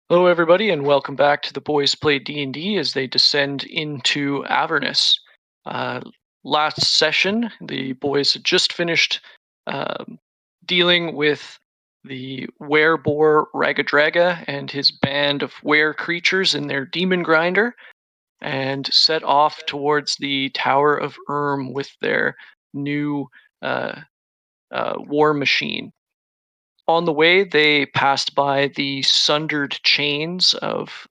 Hello, everybody, and welcome back to the Boys Play D&D as they descend into Avernus. Uh, Last session, the boys had just finished um, dealing with the wereboar Ragadraga and his band of were creatures in their demon grinder, and set off towards the Tower of with their new uh, war machine. On the way, they passed by the sundered chains of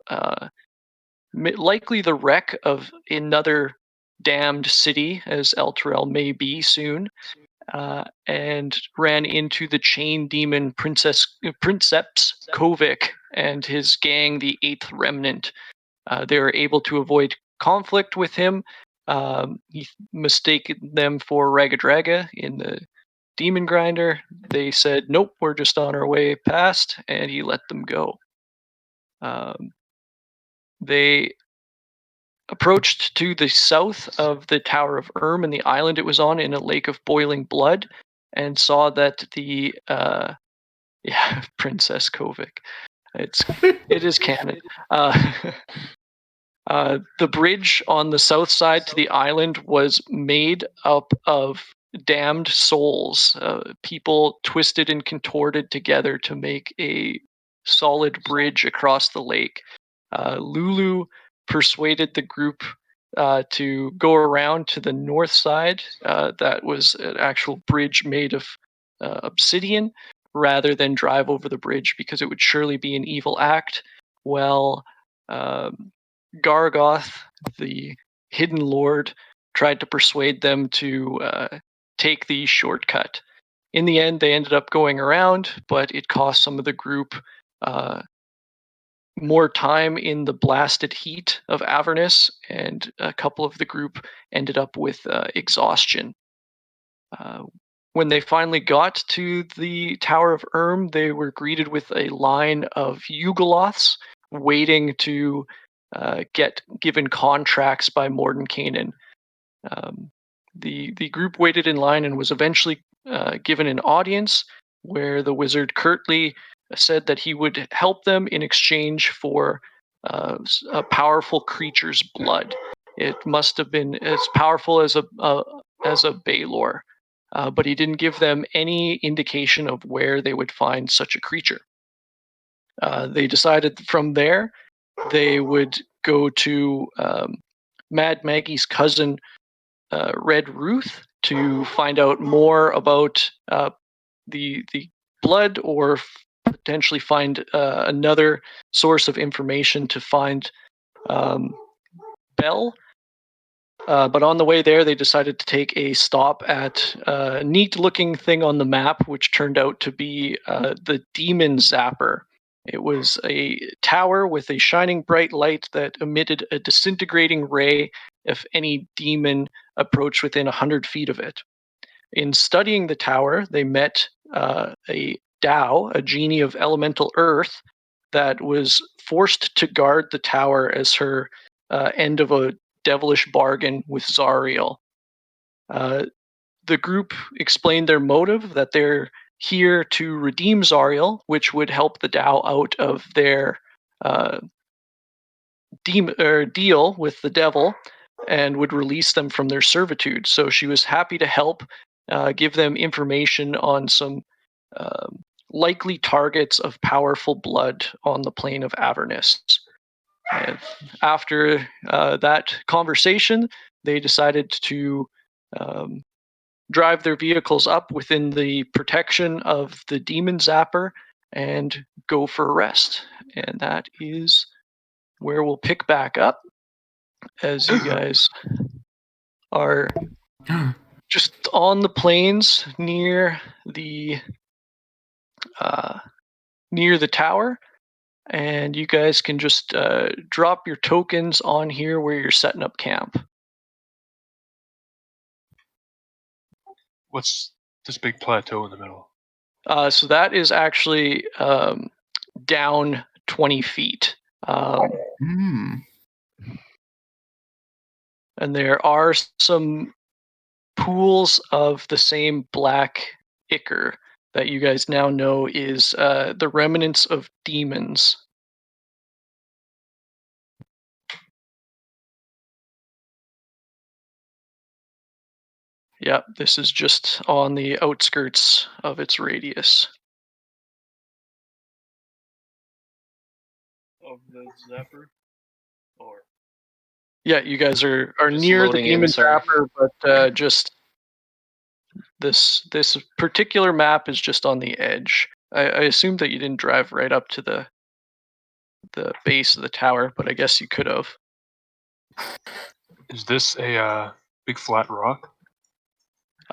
likely the wreck of another damned city, as Elturel may be soon, and ran into the chain demon Princeps Kovic and his gang, the Eighth Remnant. They were able to avoid conflict with him. He mistaken them for Ragadraga in the demon grinder. They said, "Nope, we're just on our way past," and he let them go. Um, they approached to the south of the Tower of and the island it was on, in a lake of boiling blood, and saw that the yeah, Princess Kovic. It is canon. Uh, the bridge on the south side to the island was made up of damned souls, people twisted and contorted together to make a solid bridge across the lake. Lulu persuaded the group to go around to the north side. That was an actual bridge made of obsidian, rather than drive over the bridge because it would surely be an evil act. Well, um, Gargoth, the hidden lord, tried to persuade them to take the shortcut. In the end, they ended up going around, but it cost some of the group uh, more time in the blasted heat of Avernus, and a couple of the group ended up with exhaustion. Uh, when they finally got to the Tower of they were greeted with a line of Yugoloths waiting to get given contracts by Mordenkainen. The group waited in line and was eventually given an audience where the wizard curtly said that he would help them in exchange for a powerful creature's blood. It must have been as powerful as a Baylor, but he didn't give them any indication of where they would find such a creature. They decided from there they would go to Mad Maggie's cousin, Red Ruth, to find out more about the blood, or potentially find another source of information to find Bell. But on the way there, they decided to take a stop at a neat-looking thing on the map, which turned out to be the Demon Zapper. It was a tower with a shining bright light that emitted a disintegrating ray if any demon approached within 100 feet of it. In studying the tower, they met a Dao, a genie of elemental earth, that was forced to guard the tower as her end of a devilish bargain with Zariel. The group explained their motive, that they're here to redeem Zariel, which would help the Dao out of their uh, deal with the devil, and would release them from their servitude. So she was happy to help, give them information on some likely targets of powerful blood on the plane of Avernus. And after that conversation, they decided to drive their vehicles up within the protection of the demon zapper and go for a rest. And that is where we'll pick back up, as you guys are just on the plains near the tower, and you guys can just drop your tokens on here where you're setting up camp. What's this big plateau in the middle? So that is actually down 20 feet. And there are some pools of the same black ichor that you guys now know is the remnants of demons. Yep, this is just on the outskirts of its radius. Of the zapper? Or Yeah, you guys are Just near the loading in, demon sorry. zapper, but just this particular map is just on the edge. I assume that you didn't drive right up to the base of the tower, but I guess you could have. is this a big flat rock?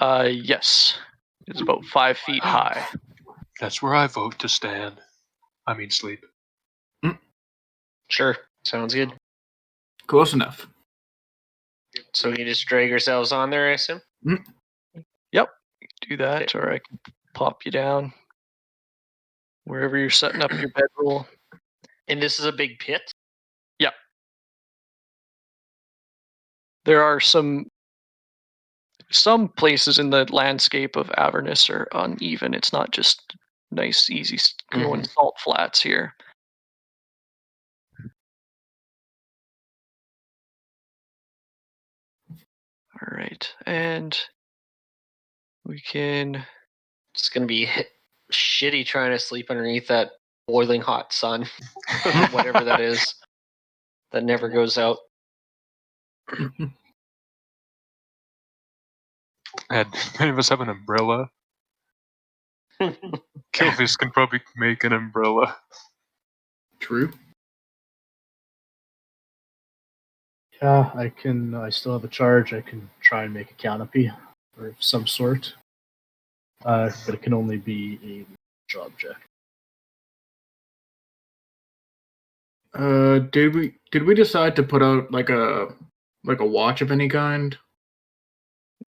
Yes, it's about 5 feet high. That's where I vote to stand. I mean sleep. Sure, sounds good. Close enough. So we can just drag ourselves on there, I assume? Yep, do that, or I can pop you down wherever you're setting up your bedroll. And this is a big pit? Yep. There are some places in the landscape of Avernus are uneven. It's not just nice, easy going salt flats here. All right, and we can. It's going to be shitty trying to sleep underneath that boiling hot sun. Whatever that is. That never goes out. And many of us have an umbrella. Killfish can probably make an umbrella. True. Yeah, I can. I still have a charge. I can try and make a canopy of some sort, but it can only be a large object. Did we decide to put out like a watch of any kind?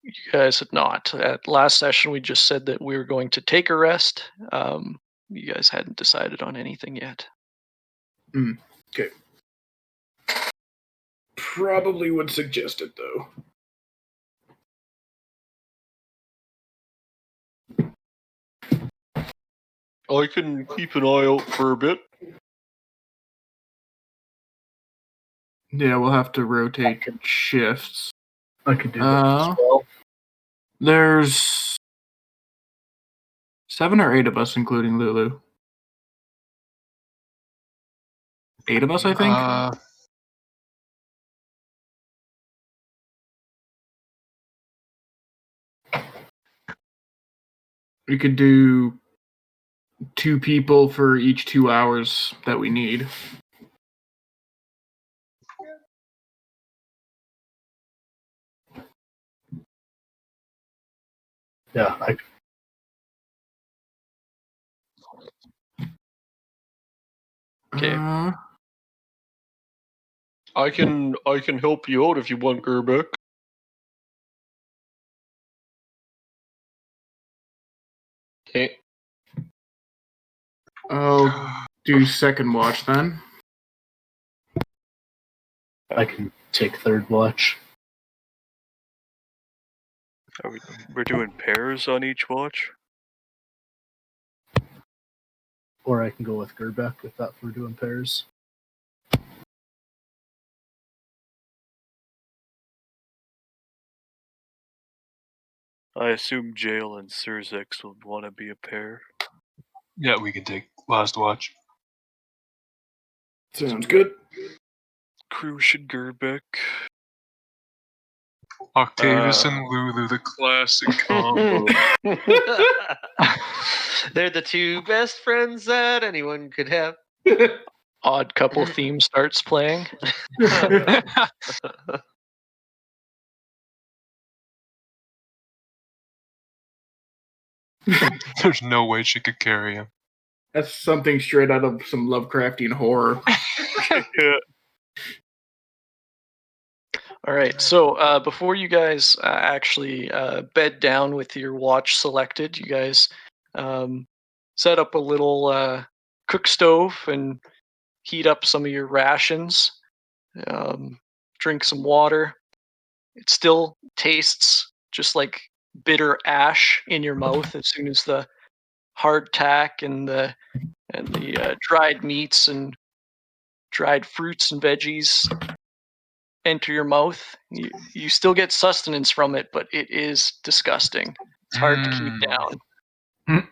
You guys had not. At last session, we just said that we were going to take a rest. You guys hadn't decided on anything yet. Okay. Probably would suggest it though. I can keep an eye out for a bit. Yeah, we'll have to rotate shifts. I could do that as well. There's 7 or 8 of us, including Lulu. 8 of us, I think. We could do 2 people for each 2 hours that we need. Yeah, Okay. I can help you out if you want, Gerbeck. Okay. I'll do second watch then. I can take third watch. We're doing pairs on each watch? Or I can go with Gerbeck if that we're doing pairs. I assume Jail and Surzex would want to be a pair. Yeah, we can take last watch. Sounds good. Krush and Gerbeck. Octavius and Lulu, the classic combo. They're the 2 best friends that anyone could have. Odd couple theme starts playing. There's no way she could carry him. That's something straight out of some Lovecraftian horror. All right, so before you guys actually bed down with your watch selected, you guys set up a little cook stove and heat up some of your rations, drink some water. It still tastes just like bitter ash in your mouth as soon as the hardtack and the dried meats and dried fruits and veggies enter your mouth. You still get sustenance from it, but it is disgusting. It's hard to keep down.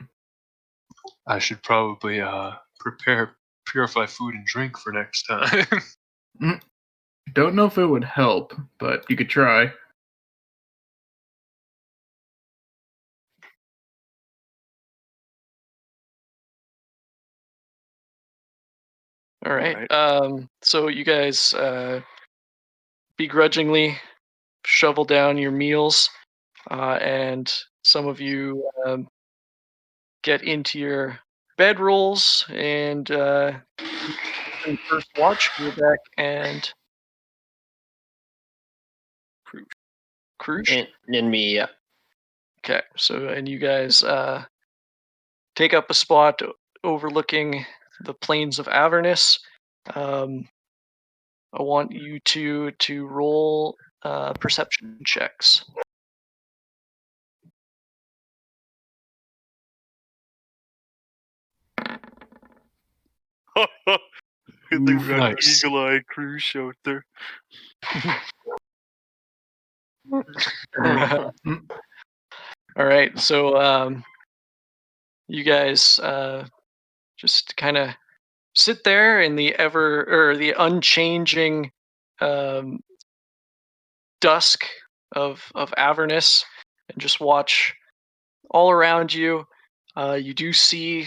I should probably purify food and drink for next time. Don't know if it would help, but you could try. All right. Alright. So you guys begrudgingly shovel down your meals, and some of you get into your bedrolls and first watch Quebec and Cruise. And me, yeah. Okay, so and you guys take up a spot overlooking the plains of Avernus. I want you to roll perception checks. They Ooh, got nice. eagle-eyed cruise out there. All right, so you guys just kind of sit there in the the unchanging um, dusk of Avernus and just watch all around you. You do see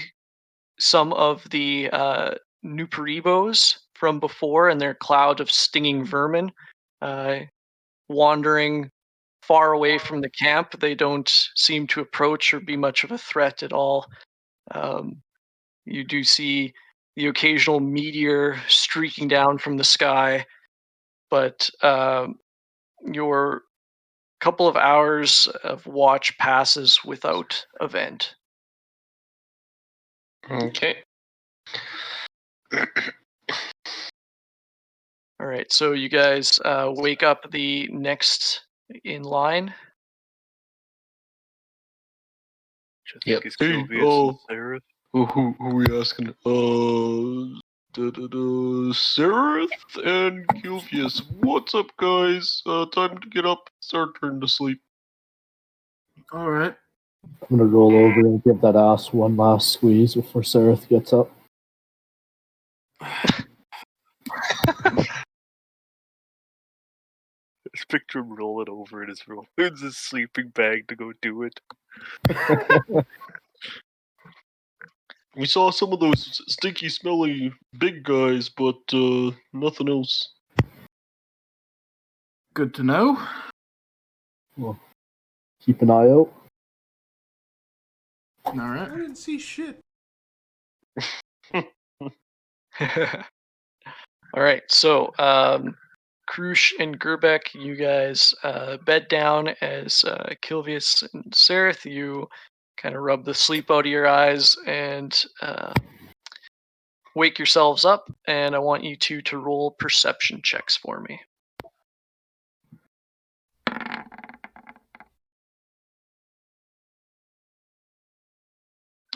some of the Nuperibos from before and their cloud of stinging vermin wandering far away from the camp. They don't seem to approach or be much of a threat at all. You do see the occasional meteor streaking down from the sky, but your couple of hours of watch passes without event. Okay. All right, so you guys wake up the next in line. Which I Yep. think is Hey, Kilvius and Sarah. Who are we asking? Sereth and Kilvius. What's up, guys? Time to get up. It's our turn to sleep. All right. I'm gonna roll over and give that ass one last squeeze before Sereth gets up. Just picture him rolling over in his sleeping bag to go do it. We saw some of those stinky, smelly big guys, but nothing else. Good to know. Well, keep an eye out. All right. I didn't see shit. All right, so Krush and Gerbeck, you guys bed down as Kilvius and Sereth, you kind of rub the sleep out of your eyes and wake yourselves up, and I want you two to roll perception checks for me.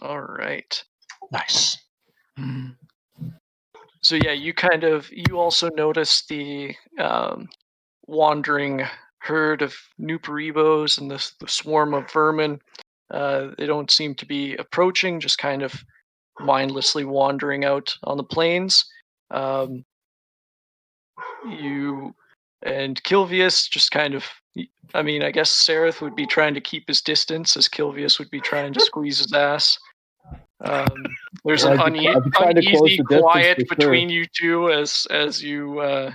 All right. Nice. So yeah, you also notice the wandering herd of Nuperibos and the swarm of vermin. They don't seem to be approaching, just kind of mindlessly wandering out on the plains. You and Kilvius just kind of, I mean, I guess Sereth would be trying to keep his distance as Kilvius would be trying to squeeze his ass. There's an I'd be trying to close uneasy the distance quiet for sure. between you two as you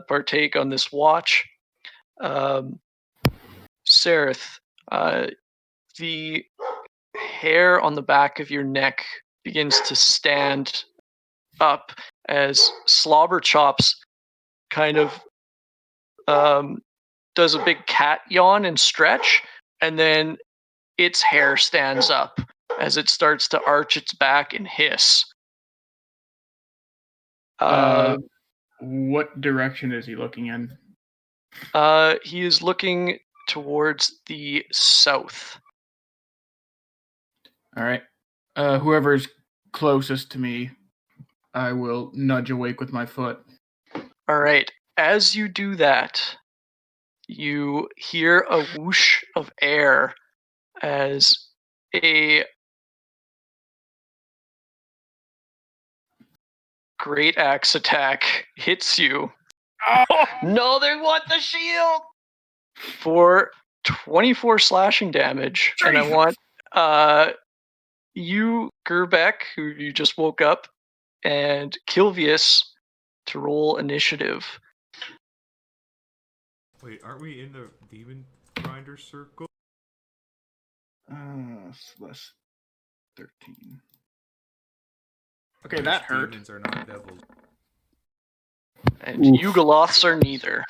partake on this watch. Sereth, the hair on the back of your neck begins to stand up as Slobber Chops kind of does a big cat yawn and stretch, and then its hair stands up as it starts to arch its back and hiss. What direction is he looking in? He is looking towards the south. All right. Whoever's closest to me, I will nudge awake with my foot. All right. as you do that, you hear a whoosh of air as a great axe attack hits you No, they want the shield. for 24 slashing damage. And I want you, Gerbeck, who you just woke up, and Kilvius to roll initiative. Wait, aren't we in the demon grinder circle? Less 13. Okay, that hurt. Demons are not devils. And Yugoloths are neither.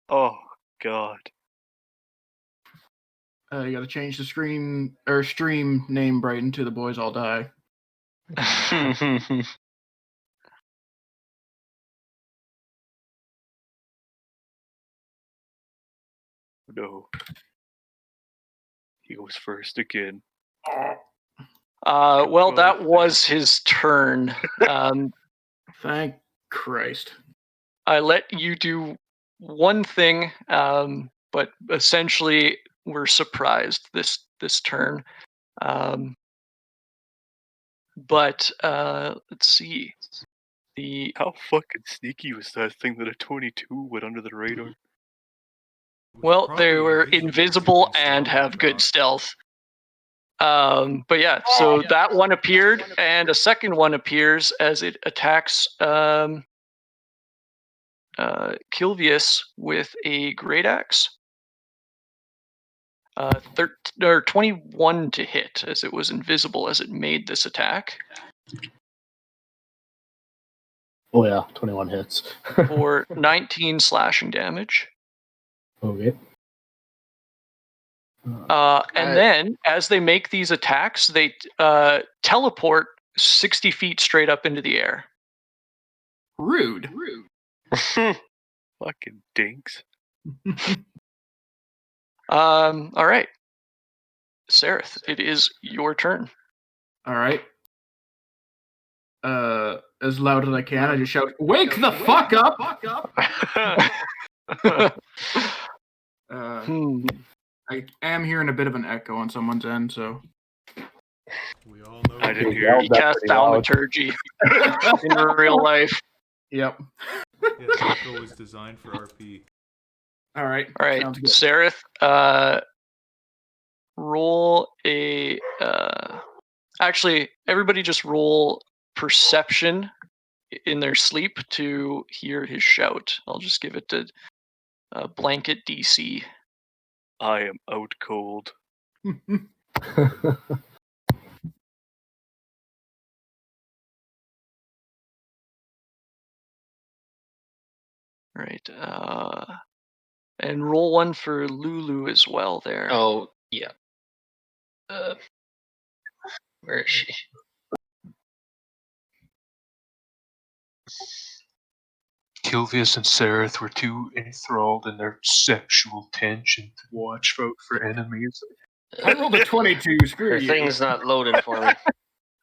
Oh, God. You gotta change the screen or stream name, Brighton, to The Boys All Die. No. He goes first again. Well, that was his turn. Thank Christ. I let you do one thing, but essentially we're surprised this turn. But let's see. How fucking sneaky was that thing that a 22 went under the radar? Well, they were invisible and have good stealth. But yeah, so that one appeared, and a second one appears as it attacks Kilvius with a great axe. 21 to hit, as it was invisible as it made this attack. Oh yeah, 21 hits. For 19 slashing damage. Okay. And then, as they make these attacks, they teleport 60 feet straight up into the air. Rude. Fucking dinks. All right. Sareth, it is your turn. All right. As loud as I can, I just shout, "Wake the fuck up!" I am hearing a bit of an echo on someone's end, so. We all know. I didn't hear He cast thaumaturgy in real life. Yep. Yeah, the echo was designed for RP. All right. All right, Sounds good. Sareth, roll a. Actually, everybody just roll perception in their sleep to hear his shout. I'll just give it to blanket DC. I am out cold. Right. And roll one for Lulu as well there. Oh, yeah. Where is she? Kilvius and Sareth were too enthralled in their sexual tension to watch out for enemies. I rolled a 22. Screw Her you. thing's not loading for me.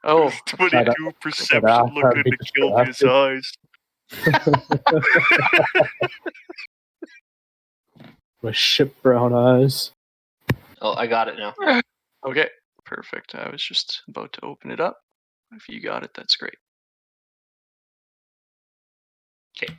Oh, 22 perception looking into Kilvius' eyes. My ship brown eyes. Oh, I got it now. okay. Perfect. I was just about to open it up. If you got it, that's great. Okay.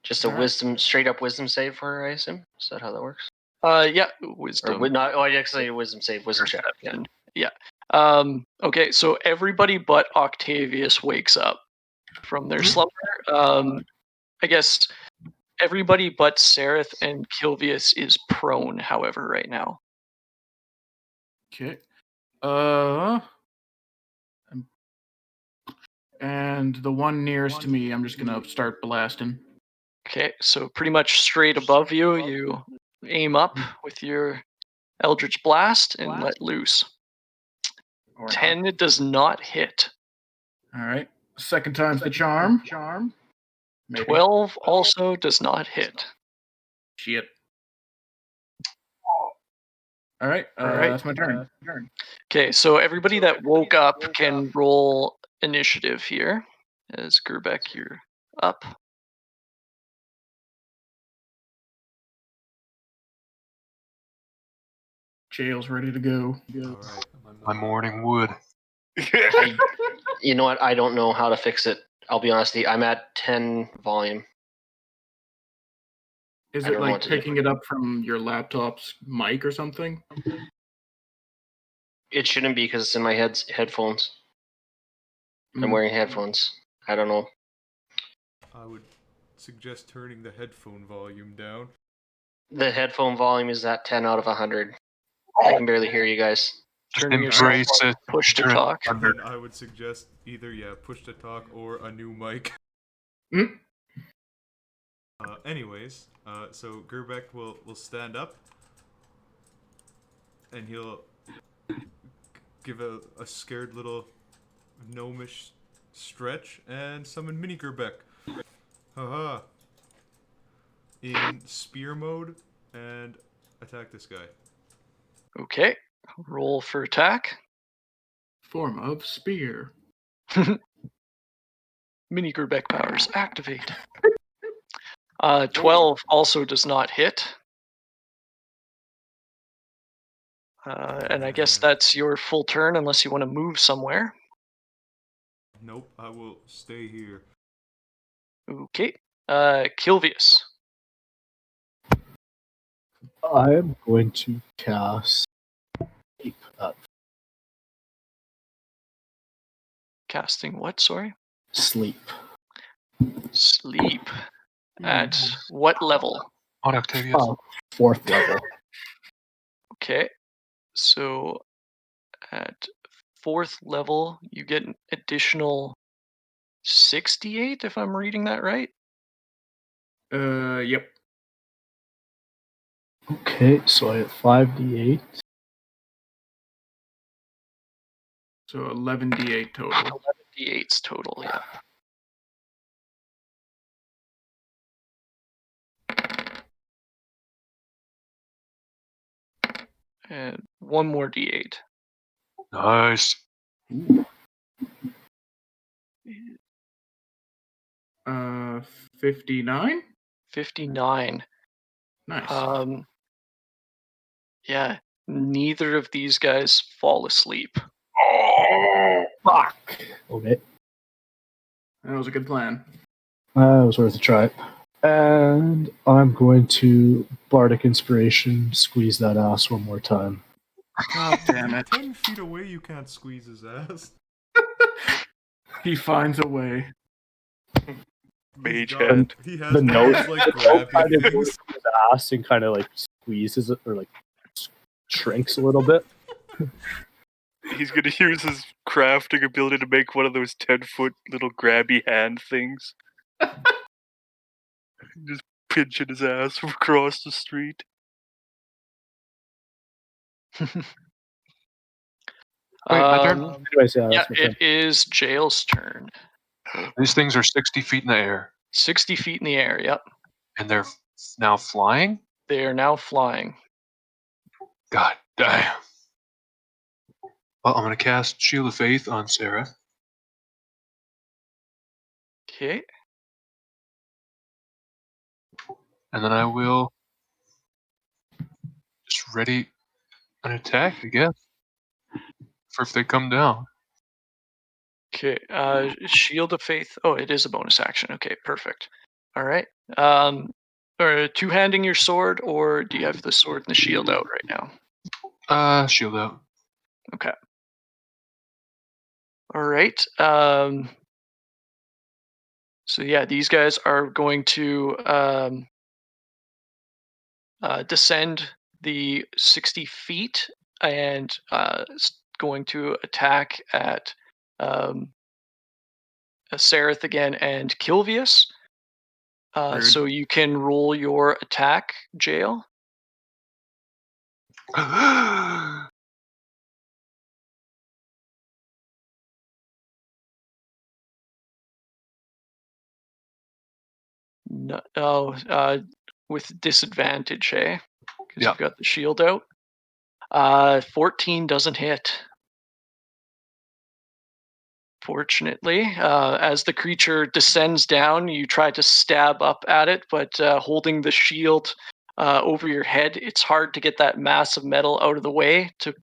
Just a wisdom, straight up wisdom save for her, I assume. Is that how that works? Yeah, wisdom. Or not? Oh, I actually wisdom save, wisdom check. Yeah. Okay, so everybody but Octavius wakes up from their slumber. I guess everybody but Sareth and Kilvius is prone, however, right now. Okay. And the one nearest to me, I'm just gonna start blasting. Okay, so pretty much straight above you, you aim up with your Eldritch Blast and let loose. 10 does not hit. All right. Second time's the charm. Maybe. 12 also does not hit. Shit. All right. All right. That's my turn. Okay, so everybody that woke up can roll initiative here. As Gerbeck, you're up. Jail's ready to go. All right. My morning wood. You know what? I don't know how to fix it. I'll be honest with you. I'm at 10 volume. Is I it don't know like what to do. picking it up from your laptop's mic or something? It shouldn't be because it's in my headphones. I'm Mm. wearing headphones. I don't know. I would suggest turning the headphone volume down. The headphone volume is at 10 out of 100. I can barely hear you guys. Turning Embrace yourself on it. push to Turn it talk. under. Then I would suggest either push to talk or a new mic. Mm. Anyways, so Gerbeck will stand up, and he'll give a scared little gnomish stretch and summon Mini Gerbeck. Haha. In spear mode and attack this guy. Okay, roll for attack. Form of spear. Mini Gerbeck powers activate. 12 also does not hit. And I guess that's your full turn unless you want to move somewhere. Nope, I will stay here. Okay, Kilvius. I'm going to cast Sleep at Casting what, sorry? Sleep. Sleep. At what level? On Octavius. Oh, 4th level. Okay, so at 4th level, you get an additional 68, if I'm reading that right. Yep. Okay, so I hit 5d8. So 11d8 total. 11 d8s total, yeah. And one more d8. Nice. 59. 59. Nice. Yeah, neither of these guys fall asleep. Oh, fuck. Okay, That was a good plan. that was worth a try. And I'm going to Bardic Inspiration, squeeze that ass one more time. God damn it. 10 feet away, you can't squeeze his ass. He finds a way. Mage got- hand. He has The one note- of those, like, Kind grabby of goes things. to his ass and kind of like squeezes it or like shrinks a little bit. He's gonna use his crafting ability to make one of those 10-foot little grabby hand things. Just pinching his ass from across the street. Wait, my turn? Anyways, yeah, Yeah, that's my turn. it is Jail's turn. These things are 60 feet in the air, 60 feet in the air, yep. and they're now flying? They are now flying. God damn. Well, I'm going to cast Shield of Faith on Sarah. Okay. And then I will just ready an attack, I guess. For if they come down. Okay. Shield of Faith. Oh, it is a bonus action. Okay, perfect. All right. Or two-handing your sword, or do you have the sword and the shield out right now? Shield out. Okay. All right. So yeah, these guys are going to descend the 60 feet and going to attack at Sereth again and Kilvius. So you can roll your attack, Jail. No, with disadvantage, eh? Because Yeah. you've got the shield out. 14 doesn't hit. Fortunately, as the creature descends down, you try to stab up at it, but holding the shield over your head, it's hard to get that mass of metal out of the way to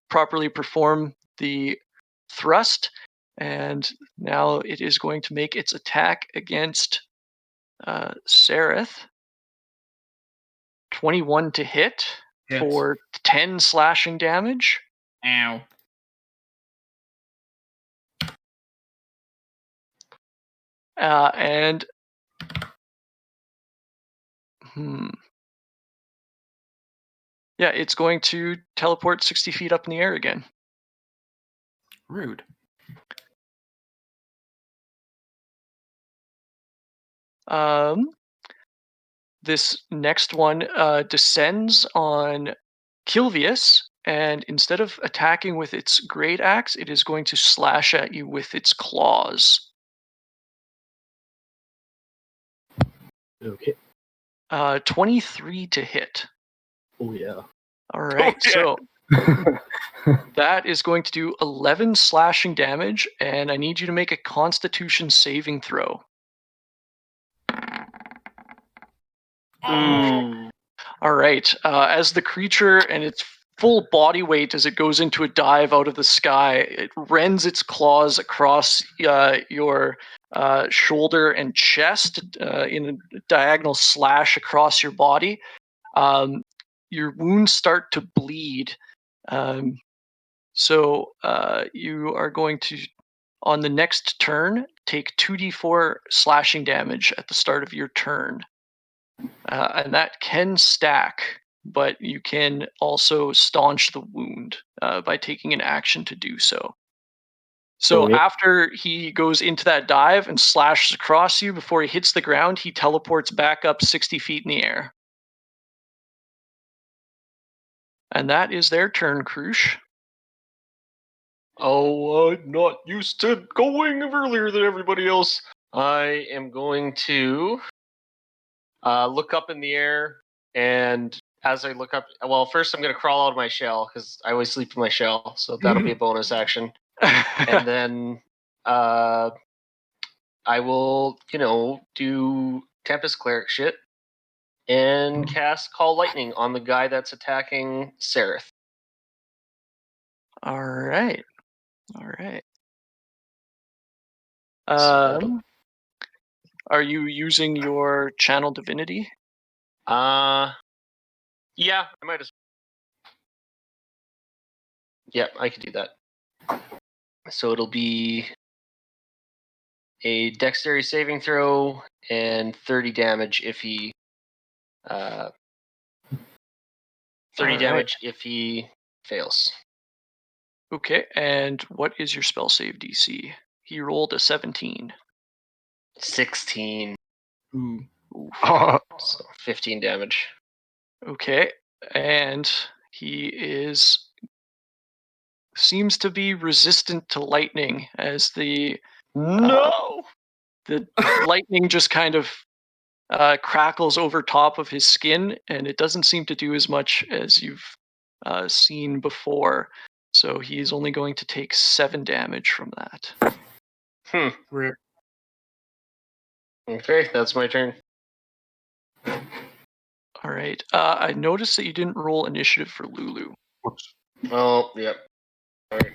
properly perform the thrust. And now it is going to make its attack against Sereth. 21 to hit for 10 slashing damage. Ow. And yeah, it's going to teleport 60 feet up in the air again. Rude. This next one descends on Kilvius, and instead of attacking with its great axe, it is going to slash at you with its claws. Okay. 23 to hit. Oh yeah. All right, yeah. so that is going to do 11 slashing damage, and I need you to make a Constitution saving throw. Ooh. All right, as the creature and its full body weight as it goes into a dive out of the sky, it rends its claws across your shoulder and chest in a diagonal slash across your body. Your wounds start to bleed. So you are going to, on the next turn, take 2d4 slashing damage at the start of your turn. And that can stack, but you can also staunch the wound by taking an action to do so. So Okay. after he goes into that dive and slashes across you, before he hits the ground, he teleports back up 60 feet in the air. And that is their turn, Krush. Oh, I'm not used to going earlier than everybody else. I am going to look up in the air, and as I look up, well, first I'm going to crawl out of my shell because I always sleep in my shell, so that'll be a bonus action. And then I will, do Tempest Cleric shit and cast Call Lightning on the guy that's attacking Sereth. All right. So are you using your Channel Divinity? yeah, I might as. Yeah, I could do that. So it'll be a Dexterity saving throw and 30 damage if he. 30 Alright. damage if he fails. Okay, and what is your spell save DC? He rolled a 17. 16. Ooh. So 15 damage. Okay, and he seems to be resistant to lightning as the lightning just kind of crackles over top of his skin, and it doesn't seem to do as much as you've seen before. So he's only going to take 7 damage from that. Rip. Okay, that's my turn. All right. I noticed that you didn't roll initiative for Lulu. Whoops. Oh, yep. All right.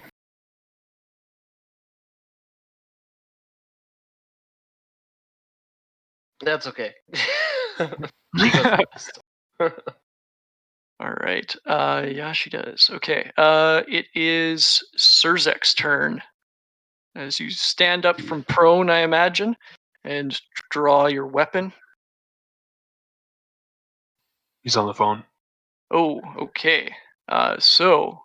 That's okay. She goes last. All right. Yeah, she does. Okay. It is Surzek's turn. As you stand up from prone, I imagine, and draw your weapon. He's on the phone. Oh, okay. So,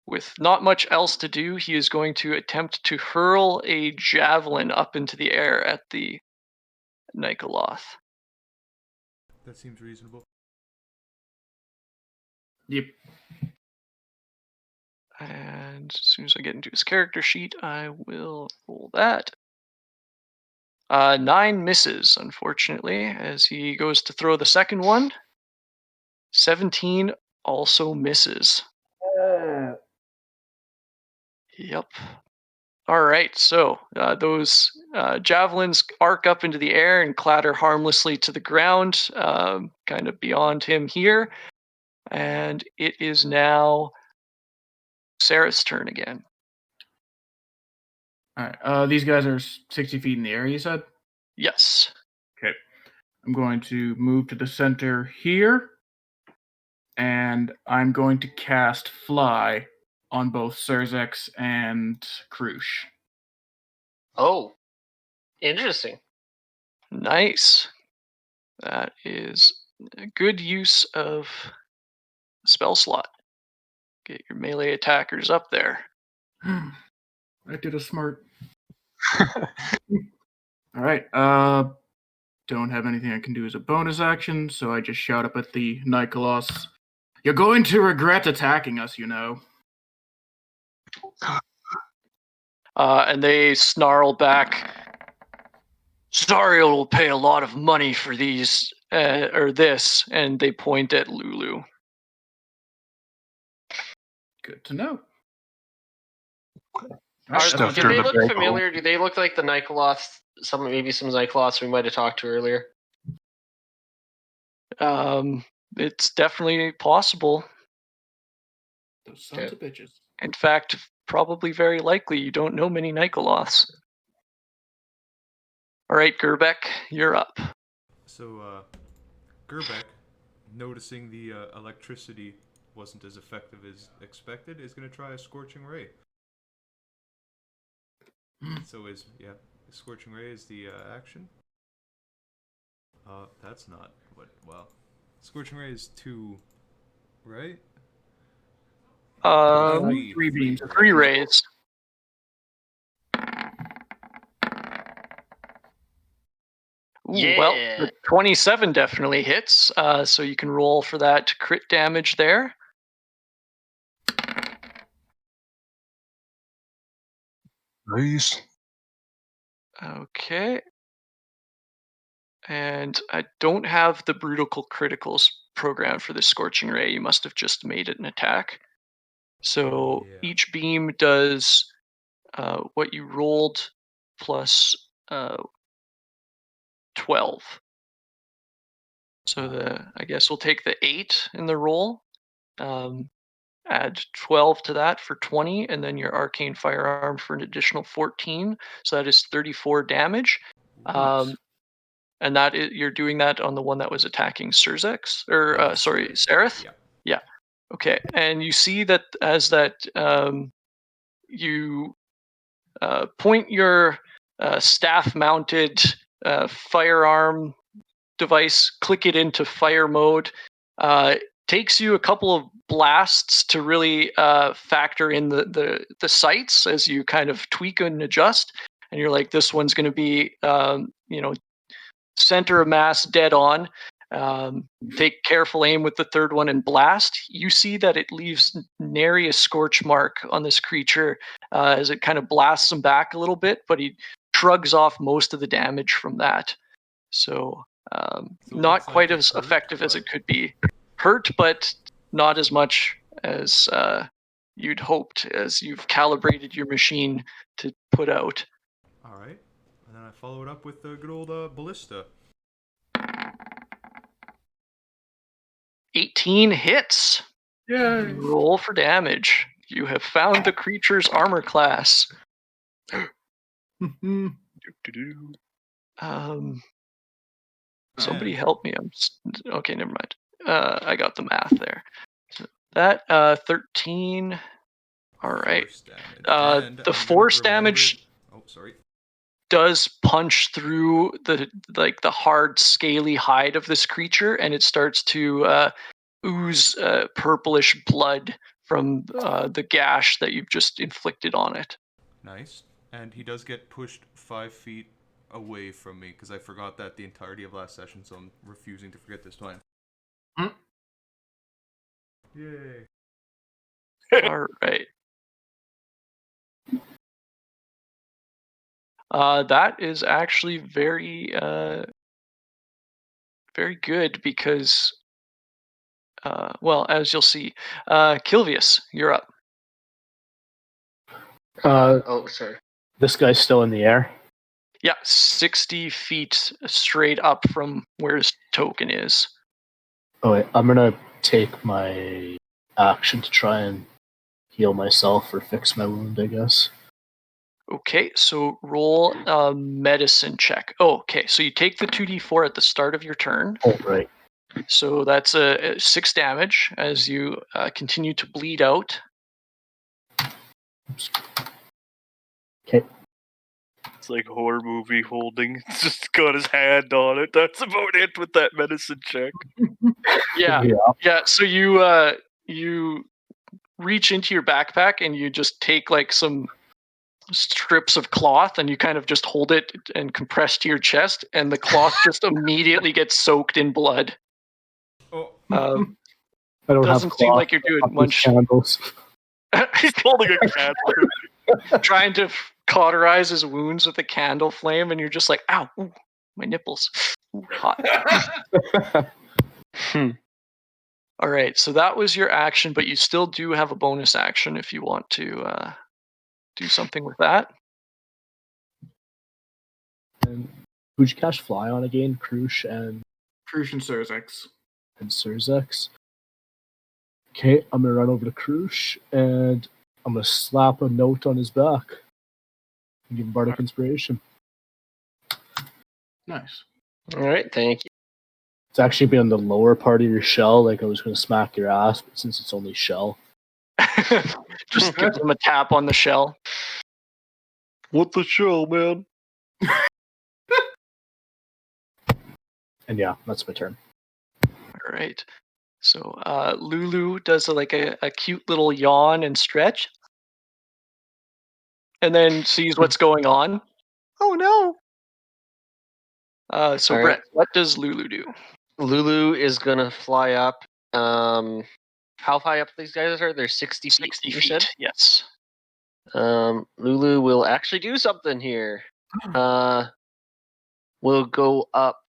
with not much else to do, he is going to attempt to hurl a javelin up into the air at the Nikoloth. That seems reasonable. Yep. And as soon as I get into his character sheet, I will roll that. 9 misses, unfortunately, as he goes to throw the second one. 17 also misses. Yep. All right, so those javelins arc up into the air and clatter harmlessly to the ground, kind of beyond him here. And it is now Sarah's turn again. All right. These guys are 60 feet in the air, you said? Yes. Okay. I'm going to move to the center here. And I'm going to cast Fly on both Serzex and Krush. Oh, interesting. Nice. That is a good use of spell slot. Get your melee attackers up there. I did a smart. All right. Don't have anything I can do as a bonus action, so I just shout up at the Nikolos. You're going to regret attacking us, you know. And they snarl back. Zario will pay a lot of money for these, or this, and they point at Lulu. Good to know. Do they look familiar? Do they look like the Nikoloths? Maybe some Nikoloths we might have talked to earlier. It's definitely possible. Those sons of bitches. In fact, probably very likely. You don't know many Nikoloths. All right, Gerbeck, you're up. So, Gerbeck, noticing the electricity wasn't as effective as expected, is going to try a Scorching Ray. So Scorching Ray is the action. That's not what. Well, Scorching Ray is 2, right? 3 beams. 3 rays. Ooh, Yeah. Well, the 27 definitely hits, so you can roll for that crit damage there. Nice. Okay. And I don't have the Brutal Criticals program for the Scorching Ray. You must have just made it an attack. So each beam does what you rolled plus 12. So I guess we'll take the 8 in the roll, add 12 to that for 20, and then your Arcane Firearm for an additional 14. So that is 34 damage. Nice. And you're doing that on the one that was attacking Serzex, or Sereth? Yeah. Okay. And you see that as that you point your staff-mounted firearm device, click it into fire mode. Takes you a couple of blasts to really factor in the sights as you kind of tweak and adjust. And you're like, this one's going to be, center of mass, dead on. Take careful aim with the third one and blast. You see that it leaves nary a scorch mark on this creature as it kind of blasts him back a little bit, but he shrugs off most of the damage from that. So not quite as effective as it could be. Hurt, but not as much as you'd hoped, as you've calibrated your machine to put out. All right. And then I follow it up with the good old ballista. 18 hits. Yay. Roll for damage. You have found the creature's armor class. Somebody help me. Okay, never mind. I got the math there. So that 13. All right. The force damage does punch through the hard scaly hide of this creature, and it starts to ooze purplish blood from the gash that you've just inflicted on it. Nice. And he does get pushed 5 feet away from me, because I forgot that the entirety of last session, so I'm refusing to forget this time. Yay. All right. That is actually very, very good, because well, as you'll see. Kilvius, you're up. Oh, sorry. This guy's still in the air. Yeah, 60 feet straight up from where his token is. Oh wait, I'm gonna take my action to try and heal myself or fix my wound, I guess. Okay, so roll a medicine check. Oh, okay, so you take the 2d4 at the start of your turn. Oh, right. So that's a 6 damage as you continue to bleed out. Okay. It's like horror movie holding. It's just got his hand on it. That's about it with that medicine check. Yeah, so you reach into your backpack and you just take like some strips of cloth and you kind of just hold it and compress to your chest, and the cloth just immediately gets soaked in blood. Oh, I don't Doesn't have seem cloth. like you're doing I'll use much. candles. He's holding a candle. Trying to cauterize his wounds with a candle flame, and you're just like, ow, ooh, my nipples, ooh, hot. All right, so that was your action, but you still do have a bonus action if you want to do something with that. And who'd you cast Fly on again? Krush and Serzex. Surzex. Okay, I'm gonna run over to Krush and I'm gonna slap a note on his back and give him Bardic Inspiration. Nice. All right, thank you. It's actually be on the lower part of your shell, like I was gonna smack your ass, but since it's only shell. Just give him a tap on the shell. What the shell, man? And yeah, that's my turn. All right. So Lulu does a cute little yawn and stretch, and then sees what's going on. Oh no! So All Brett, right. what does Lulu do? Lulu is gonna fly up. How high up these guys are? They're 60 feet. 60 you feet. said? Yes. Lulu will actually do something here. Will go up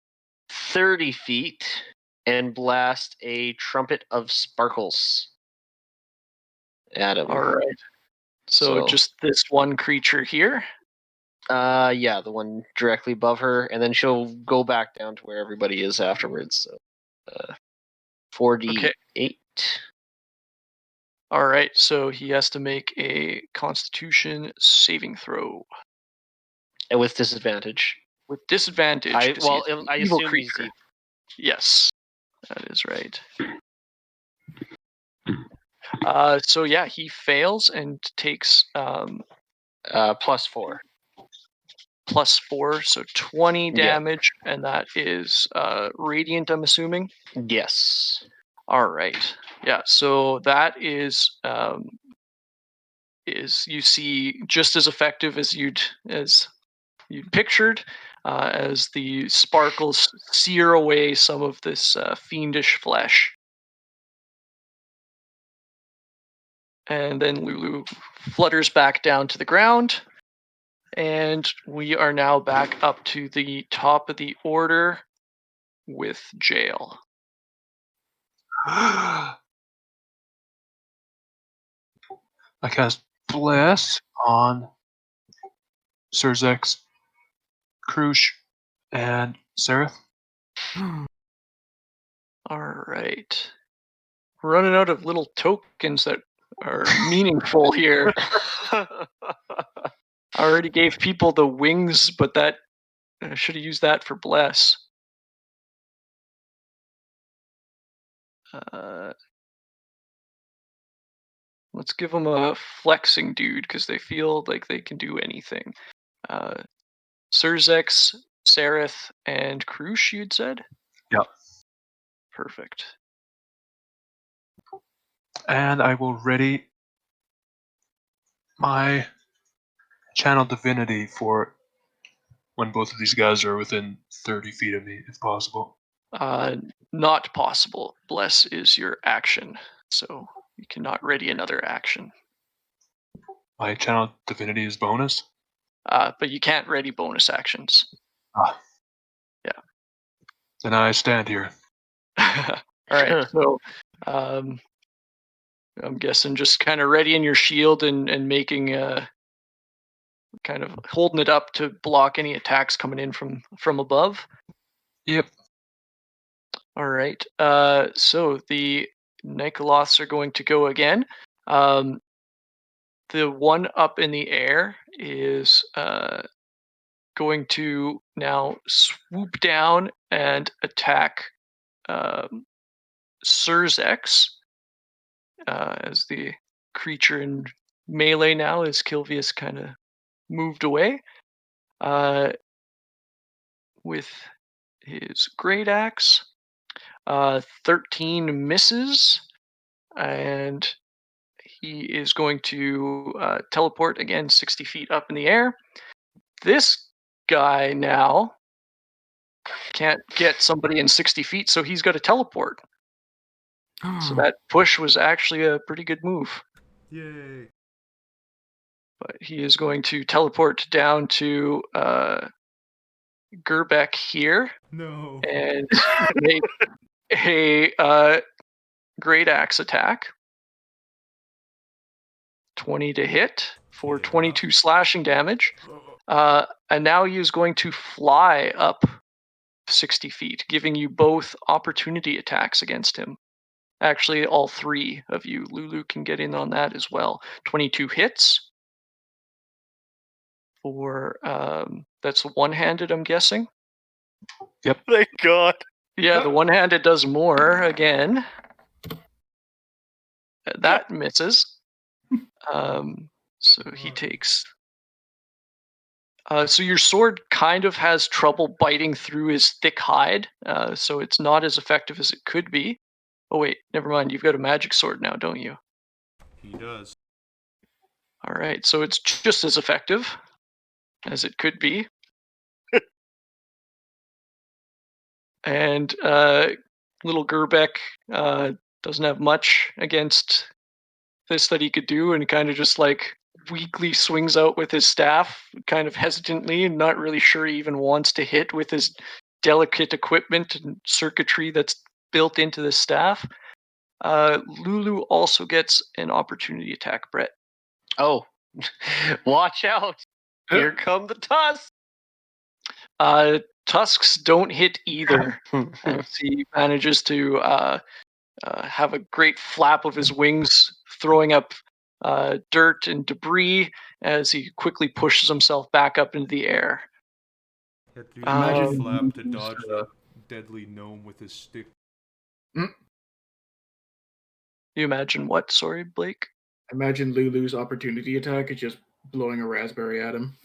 30 feet and blast a trumpet of sparkles at him. All right. So just this one creature here. Yeah, the one directly above her, and then she'll go back down to where everybody is afterwards. So, 4d8. Okay. All right. So he has to make a Constitution saving throw And with disadvantage. with disadvantage. I 'cause he's an evil assume he's creature. evil. Yes, that is right. So yeah, he fails and takes +4. +4, so 20 Yeah. damage, and that is radiant, I'm assuming. Yes. All right. Yeah. So that is you see just as effective as you'd pictured, as the sparkles sear away some of this fiendish flesh. And then Lulu flutters back down to the ground, and we are now back up to the top of the order with Jail. I cast Bless on Surzex, Krush, and Seraph. All right. We're running out of little tokens that are meaningful here. I already gave people the wings, but that I should have used that for Bless. Let's give them a flexing dude because they feel like they can do anything. Surzex, Sereth, and Krush, you'd said? Yep. Perfect. And I will ready my channel divinity for when both of these guys are within 30 feet of me, if possible. Not possible. Bless is your action, so you cannot ready another action. My channel divinity is bonus? But you can't ready bonus actions. Ah. Yeah. Then I stand here. All right. So I'm guessing just kind of readying your shield and making kind of holding it up to block any attacks coming in from above. Yep. All right. So the Nikoloths are going to go again. The one up in the air is going to now swoop down and attack Surzex as the creature in melee now, as Kilvius kind of moved away with his great axe. 13 misses, and he is going to teleport again 60 feet up in the air. This guy now can't get somebody in 60 feet, so he's got to teleport. So that push was actually a pretty good move. Yay. But he is going to teleport down to Gerbeck here No. and make a great axe attack. 20 to hit for Yeah. 22 slashing damage. And now he is going to fly up 60 feet, giving you both opportunity attacks against him. Actually, all three of you. Lulu can get in on that as well. 22 hits. For that's one-handed, I'm guessing. Thank God. Yeah, the one-handed does more again. That misses. So he takes. So your sword kind of has trouble biting through his thick hide, so it's not as effective as it could be. Oh wait, never mind. You've got a magic sword now, don't you? He does. All right, so it's just as effective as it could be. And little Gerbeck doesn't have much against this that he could do, and kind of just like weakly swings out with his staff, kind of hesitantly, and not really sure he even wants to hit with his delicate equipment and circuitry that's built into the staff. Lulu also gets an opportunity attack, Brett. Oh, watch out! Here come the tusks. Tusks don't hit either, as he manages to have a great flap of his wings, throwing up dirt and debris as he quickly pushes himself back up into the air. He had to Imagine use a flap to Lulu's, dodge that deadly gnome with his stick. You imagine what? Sorry, Blake? Imagine Lulu's opportunity attack is just blowing a raspberry at him.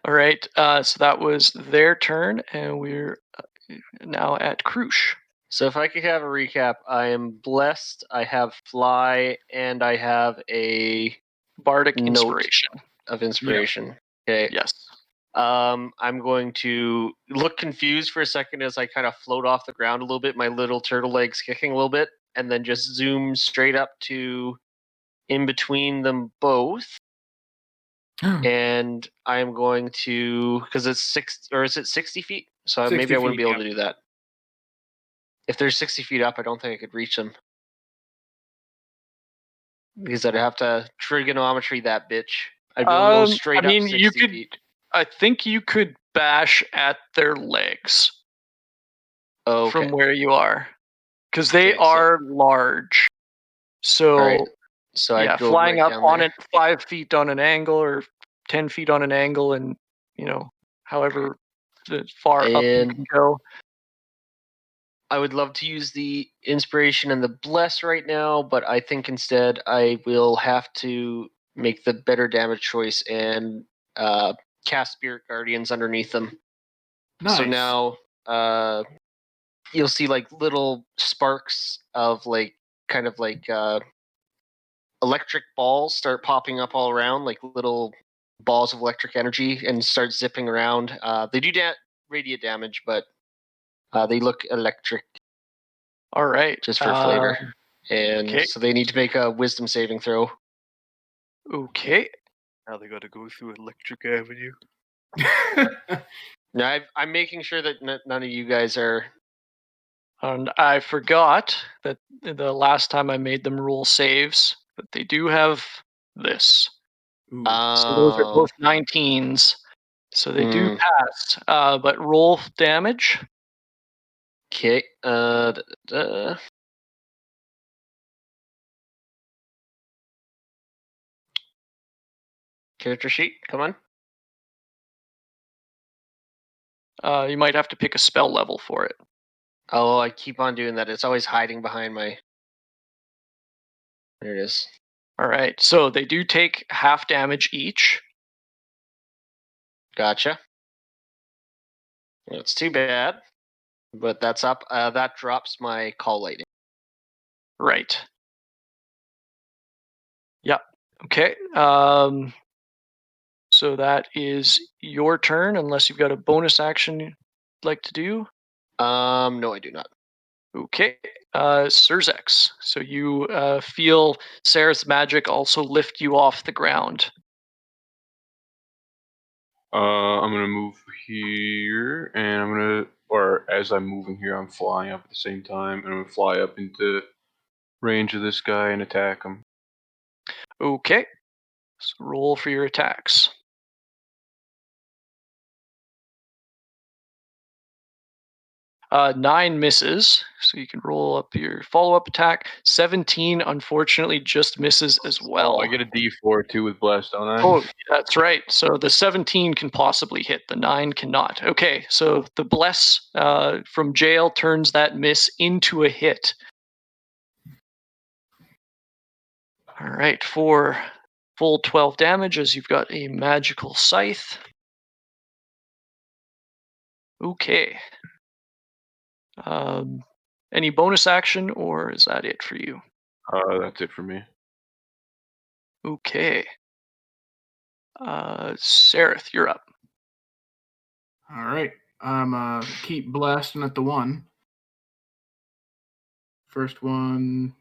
All right, so that was their turn, and we're now at Krush. So if I could have a recap, I am blessed, I have fly, and I have a Bardic note Inspiration. of inspiration. Okay. Yes. I'm going to look confused for a second as I kind of float off the ground a little bit, my little turtle legs kicking a little bit, and then just zoom straight up to in between them both. And I'm going to, because it's 60 feet? So 60 maybe I wouldn't feet, be able to do that. If they're 60 feet up, I don't think I could reach them. Because I'd have to trigonometry that bitch. I'd be able to go straight up 60 feet. I think you could bash at their legs from where you are, because they are large. So, right. So yeah, I'd go flying right up down on there. it 5 feet on an angle or 10 feet on an angle, and however far up you can go. I would love to use the inspiration and the bless right now, but I think instead I will have to make the better damage choice and cast Spirit Guardians underneath them. Nice. So now you'll see like little sparks of kind of electric balls start popping up all around, like little balls of electric energy, and start zipping around. They do radiant damage, but they look electric. All right. Just for flavor. And okay. so they need to make a wisdom saving throw. Okay. Now they gotta go through Electric Avenue. Now I'm making sure that none of you guys are. And I forgot that the last time I made them roll saves, but they do have this. Ooh. So those are Oh, both 19s. So they do pass. But roll damage. okay. Character sheet, come on. You might have to pick a spell level for it. Oh, I keep on doing that. It's always hiding behind my. There it is. All right. So they do take half damage each. Gotcha. That's too bad. But that's up. That drops my call lightning. Right. Yep. Okay. So that is your turn, unless you've got a bonus action you'd like to do. No, I do not. Okay. Surzex. So you feel Sarah's magic also lift you off the ground. I'm gonna move here, and or as I'm moving here, I'm flying up at the same time, and I'm gonna fly up into range of this guy and attack him. Okay. So roll for your attacks. 9 misses, so you can roll up your follow-up attack. 17, unfortunately, just misses as well. Oh, I get a D4 too with blast, don't I? Oh, that's right. So the 17 can possibly hit, the 9 cannot. Okay, so the bless from jail turns that miss into a hit. All right, for full 12 damage, as you've got a magical scythe. Okay. Any bonus action, or is that it for you? That's it for me. Okay. Sareth, you're up. All right. I'm keep blasting at the one. First one.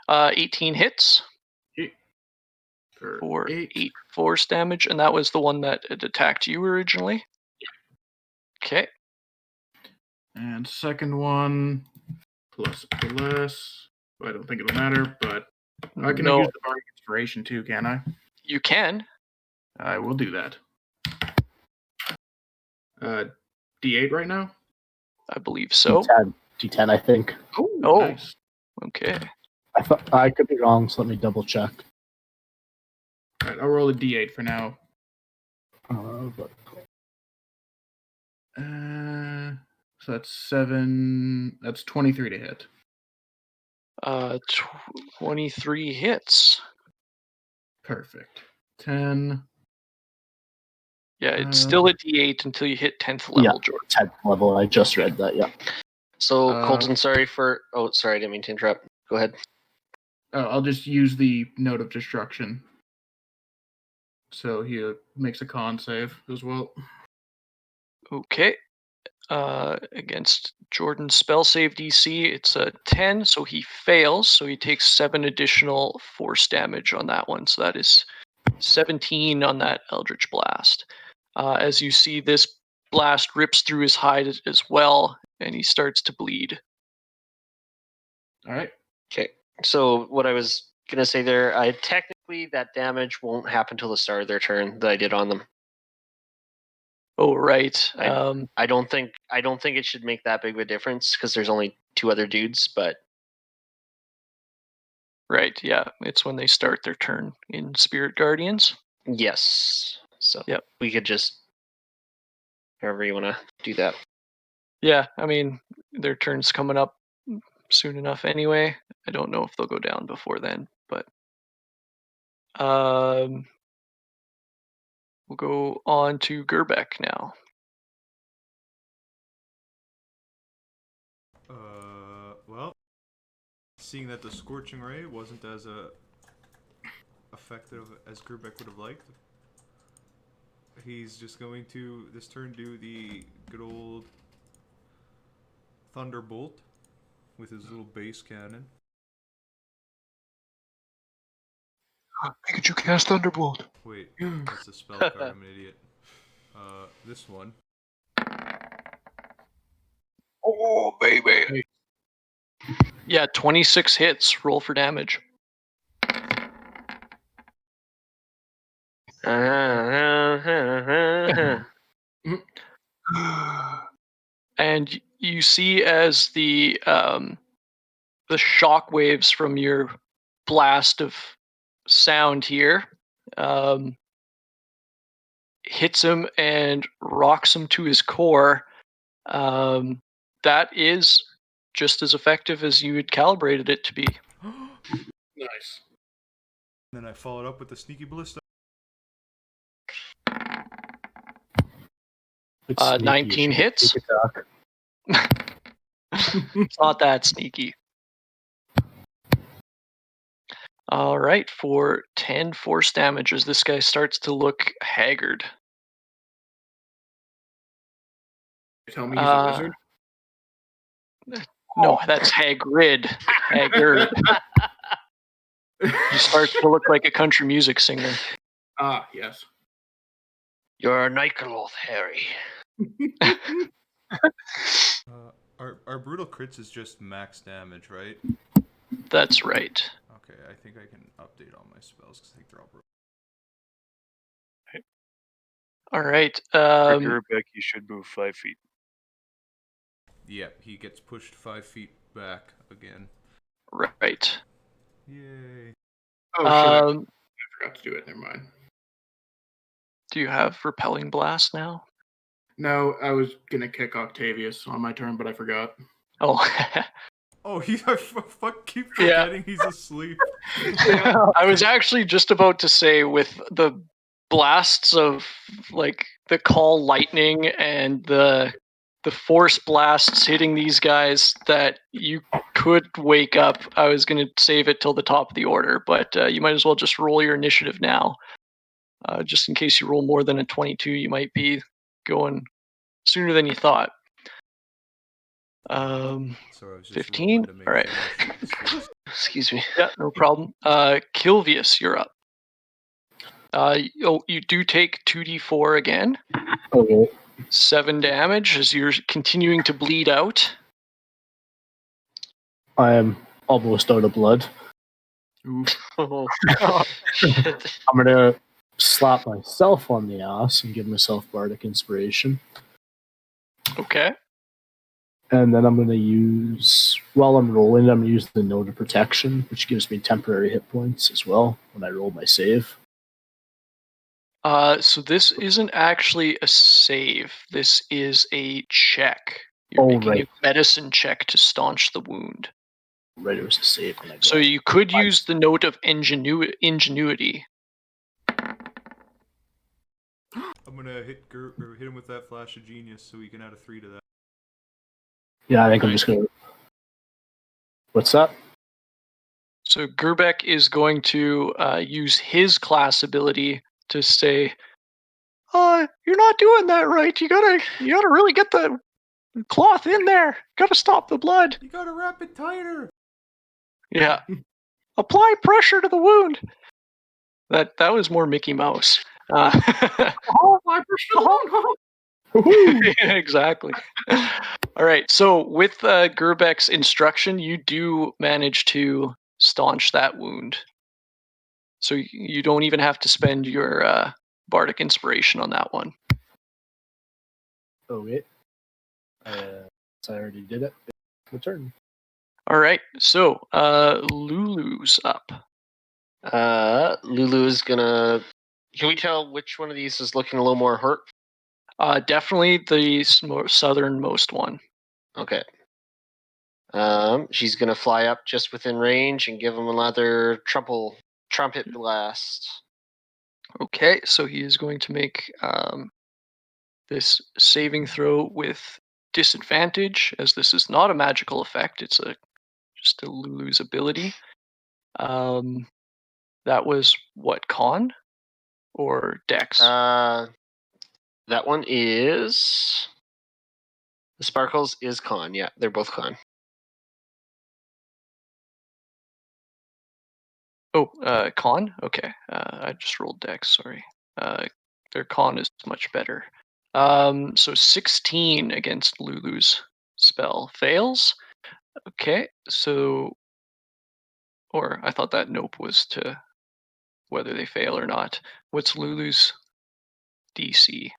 18 hits For for 8. 8 force damage, and that was the one that had attacked you originally? Okay. And second one, plus. I don't think it'll matter, but I can No, use the bardic inspiration too, can I? you can. I will do that. D8 right now? I believe so. D10, I think. Oh. Nice. Okay. I could be wrong, so let me double check. All right, I'll roll a D8 for now. So that's 7. That's 23 to hit. 23 hits. Perfect. 10. Yeah, it's still a D8 until you hit 10th level, Yeah, Jordan. 10th level. I just read that. Yeah. So, Colton, sorry for. Oh, sorry, I didn't mean to interrupt. Go ahead. I'll just use the Note of Destruction. So he makes a con save as well. Okay. Against Jordan's spell save DC, it's a 10, so he fails. So he takes 7 additional force damage on that one. So that is 17 on that Eldritch Blast. As you see, this blast rips through his hide as well, and he starts to bleed. All right. Okay. So what I was gonna say there, I technically that damage won't happen till the start of their turn that I did on them. Oh, right. I don't think it should make that big of a difference because there's only 2 other dudes, but Right, yeah. It's when they start their turn in Spirit Guardians. yes. So Yep. we could just however you want to do that. Yeah, I mean, their turn's coming up soon enough anyway. I don't know if they'll go down before then, but we'll go on to Gerbeck now. Well, seeing that the Scorching Ray wasn't as effective as Gerbeck would have liked, he's just going to, this turn, do the good old Thunderbolt with his little base cannon. Pikachu cast Thunderbolt. Wait, that's a spell card. I'm an idiot. This one. Oh, baby. Yeah, 26 hits. Roll for damage. And you see as the shock waves from your blast of sound here hits him and rocks him to his core. That is just as effective as you had calibrated it to be. Nice. And then I followed up with the sneaky ballista. It's sneaky, 19 you should hits. take attack. It's not that sneaky. All right, for 10 force damage as this guy starts to look haggard. Tell me he's a wizard? No, that's Hagrid. Haggard. He starts to look like a country music singer. Ah, yes. You're a Nycaloth, Harry. Our brutal crits is just max damage, right? That's right. Okay, I think I can update all my spells because I think they're all broken. All right. For Gerbeck, you should move 5 feet. Yeah, he gets pushed 5 feet back again. Right. Yay. Oh, shit. I forgot to do it. Never mind. Do you have Repelling Blast now? No, I was going to kick Octavius on my turn, but I forgot. Oh. Oh, I keep Yeah. forgetting he's asleep. I was actually just about to say, with the blasts of like the call lightning and the force blasts hitting these guys, that you could wake up. I was going to save it till the top of the order, but you might as well just roll your initiative now. Just in case you roll more than a 22, you might be going sooner than you thought. Sorry, I was just 15? rolling to make All right. sure my sheet is Excuse me. Yeah, no problem. Kilvius, you're up. You do take 2d4 again. Okay. 7 damage as you're continuing to bleed out. I am almost out of blood. Oof. Oh, shit. I'm gonna slap myself on the ass and give myself bardic inspiration. Okay. And then I'm gonna use, while I'm rolling, I'm gonna use the Note of Protection, which gives me temporary hit points as well when I roll my save. So this isn't actually a save. This is a check. You're making right. a medicine check to staunch the wound. Right, it was a save. When I So you could use the Note of Ingenuity. I'm gonna hit him with that flash of genius so we can add a 3 to that. Yeah, I think I'm just gonna. What's that? So Gerbeck is going to use his class ability to say, you're not doing that right. You gotta really get the cloth in there. Gotta stop the blood. You gotta wrap it tighter. Yeah. Apply pressure to the wound. That was more Mickey Mouse. Exactly. All right. So with Gerbeck's instruction, you do manage to staunch that wound. So you don't even have to spend your bardic inspiration on that one. Okay. So I already did it. It's my turn. All right. So Lulu's up. Lulu's gonna. Can we tell which one of these is looking a little more hurt? Definitely the southernmost one. Okay. She's gonna fly up just within range and give him another trumpet blast. Okay, so he is going to make this saving throw with disadvantage, as this is not a magical effect. It's just a Lulu's ability. That was what, con or dex? That one is the sparkles is con. Yeah, they're both con. Con? Okay. I just rolled Dex, sorry. Their con is much better. So 16 against Lulu's spell fails. Okay, so... Or I thought that nope was to whether they fail or not. What's Lulu's DC?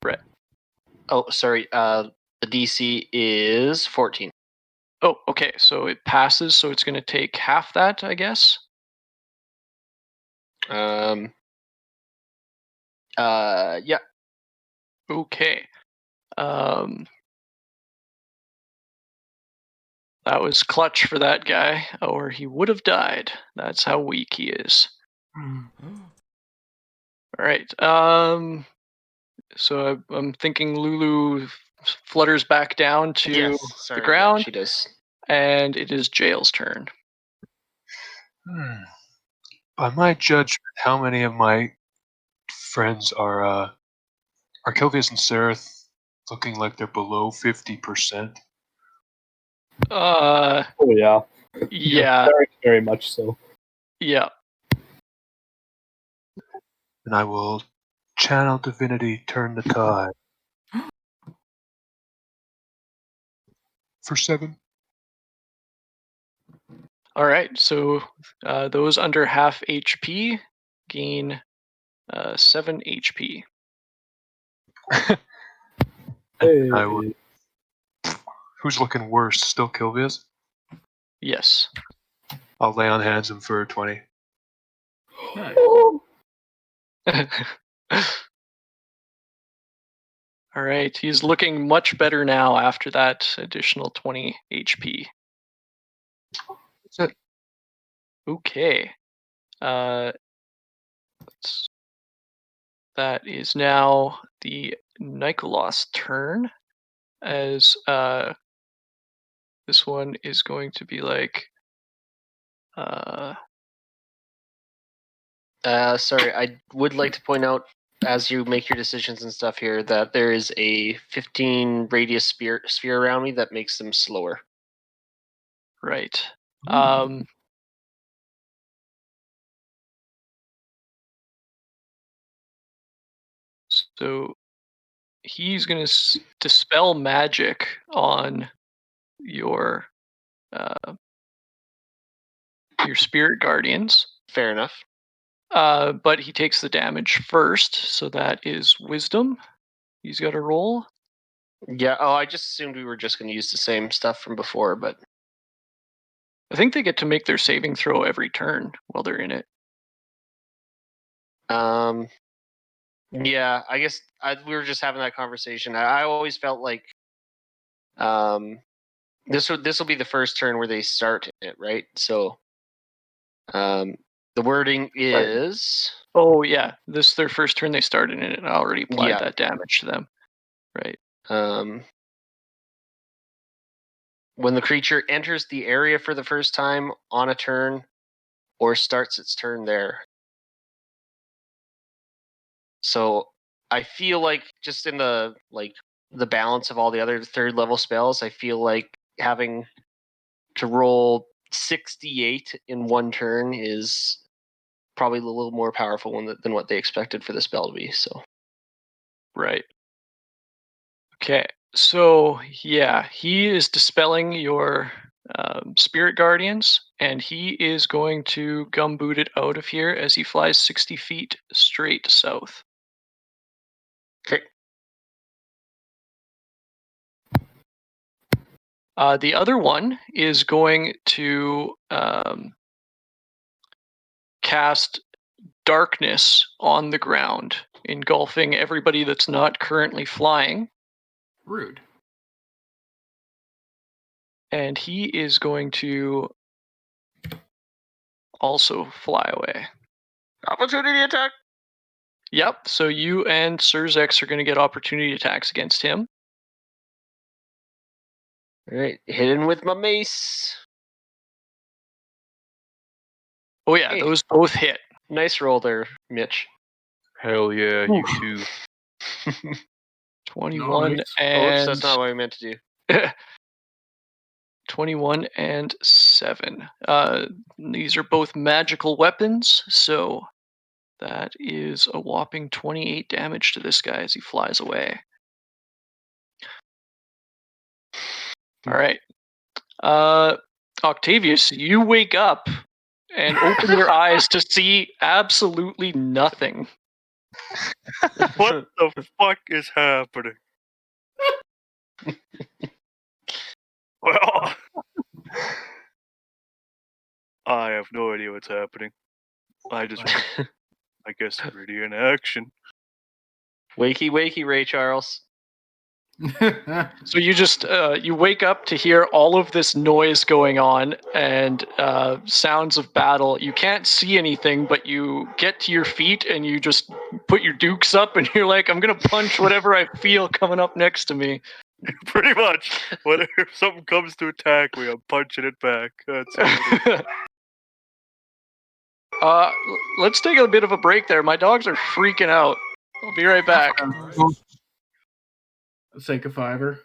Brett. Oh, sorry. The DC is 14. Oh, okay. So it passes, so it's going to take half that, I guess? Yeah. Okay. That was clutch for that guy, or he would have died. That's how weak he is. All right. So I'm thinking Lulu flutters back down to Yes. Sorry, the ground, yeah, she does. and it is Jail's turn. By my judgment, how many of my friends are Kelvius and Sereth looking like they're below 50%? Oh yeah. Yeah, Very, very much so. yeah. And I will channel divinity, turn the tide. For 7. All right. So those under half HP gain 7 HP. And I will, who's looking worse? Still Kelvius? Yes. I'll lay on hands him for 20. Nice. All right. He's looking much better now after that additional 20 HP. That's it. Okay. That is now the Nikolos turn, as this one is going to be like Sorry, I would like to point out, as you make your decisions and stuff here, that there is a 15 radius sphere around me that makes them slower. right. So he's going to dispel magic on your spirit guardians. Fair enough. But he takes the damage first, so that is wisdom. He's got to roll. Yeah. Oh, I just assumed we were just going to use the same stuff from before, but I think they get to make their saving throw every turn while they're in it. yeah. I guess we were just having that conversation. I always felt like this will be the first turn where they start it, right? So the wording is Oh yeah, this is their first turn they started in it, and I already applied Yeah. that damage to them. Right. when the creature enters the area for the first time on a turn or starts its turn there. So I feel like just in the balance of all the other third level spells, I feel like having to roll 68 in one turn is probably a little more powerful than what they expected for the spell to be. So Right. Okay. So yeah, he is dispelling your spirit guardians, and he is going to gumboot it out of here as he flies 60 feet straight south. okay. The other one is going to cast darkness on the ground, engulfing everybody that's not currently flying. Rude. And he is going to also fly away. Opportunity attack. Yep, so you and Surzex are going to get opportunity attacks against him. All right, hitting with my mace. Oh yeah, Hey. those both hit. Nice roll there, Mitch. Hell yeah, you too. 21 Nice. and Oops, that's not what I meant to do. 21 and 7. These are both magical weapons, so that is a whopping 28 damage to this guy as he flies away. All right. Octavius, you wake up and open your eyes to see absolutely nothing. What the fuck is happening? Well, I have no idea what's happening. I just, I guess, pretty in action. Wakey, wakey, Ray Charles. So you just you wake up to hear all of this noise going on and sounds of battle. You can't see anything, but you get to your feet and you just put your dukes up and you're like, I'm gonna punch whatever I feel coming up next to me. Pretty much. If something comes to attack me, I'm punching it back. That's it. Let's take a bit of a break there. My dogs are freaking out. I'll be right back. Let's take a fiver.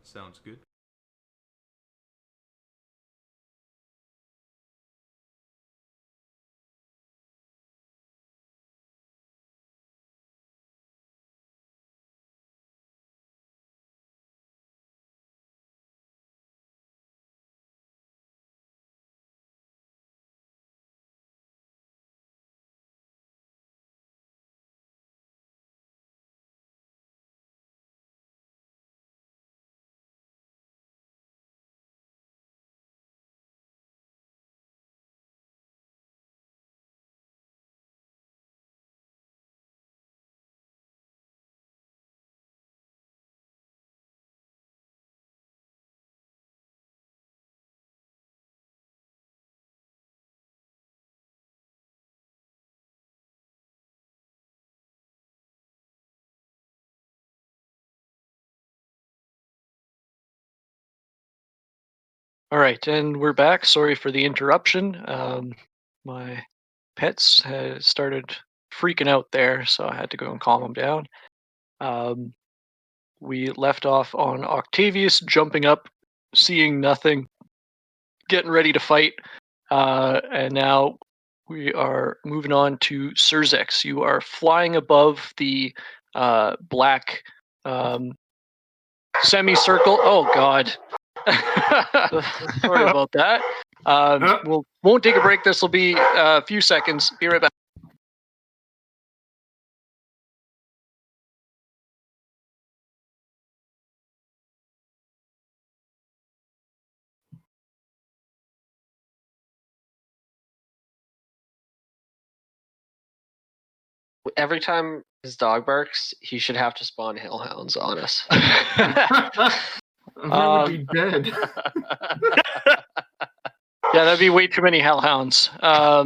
Sounds good. All right, and we're back. Sorry for the interruption. My pets had started freaking out there, so I had to go and calm them down. We left off on Octavius jumping up, seeing nothing, getting ready to fight, and now we are moving on to Surzex. You are flying above the black semicircle. Oh God. Sorry about that. Won't take a break. This will be a few seconds. Be right back. Every time his dog barks, he should have to spawn hellhounds on us. We would be dead. Yeah, that'd be way too many hellhounds. All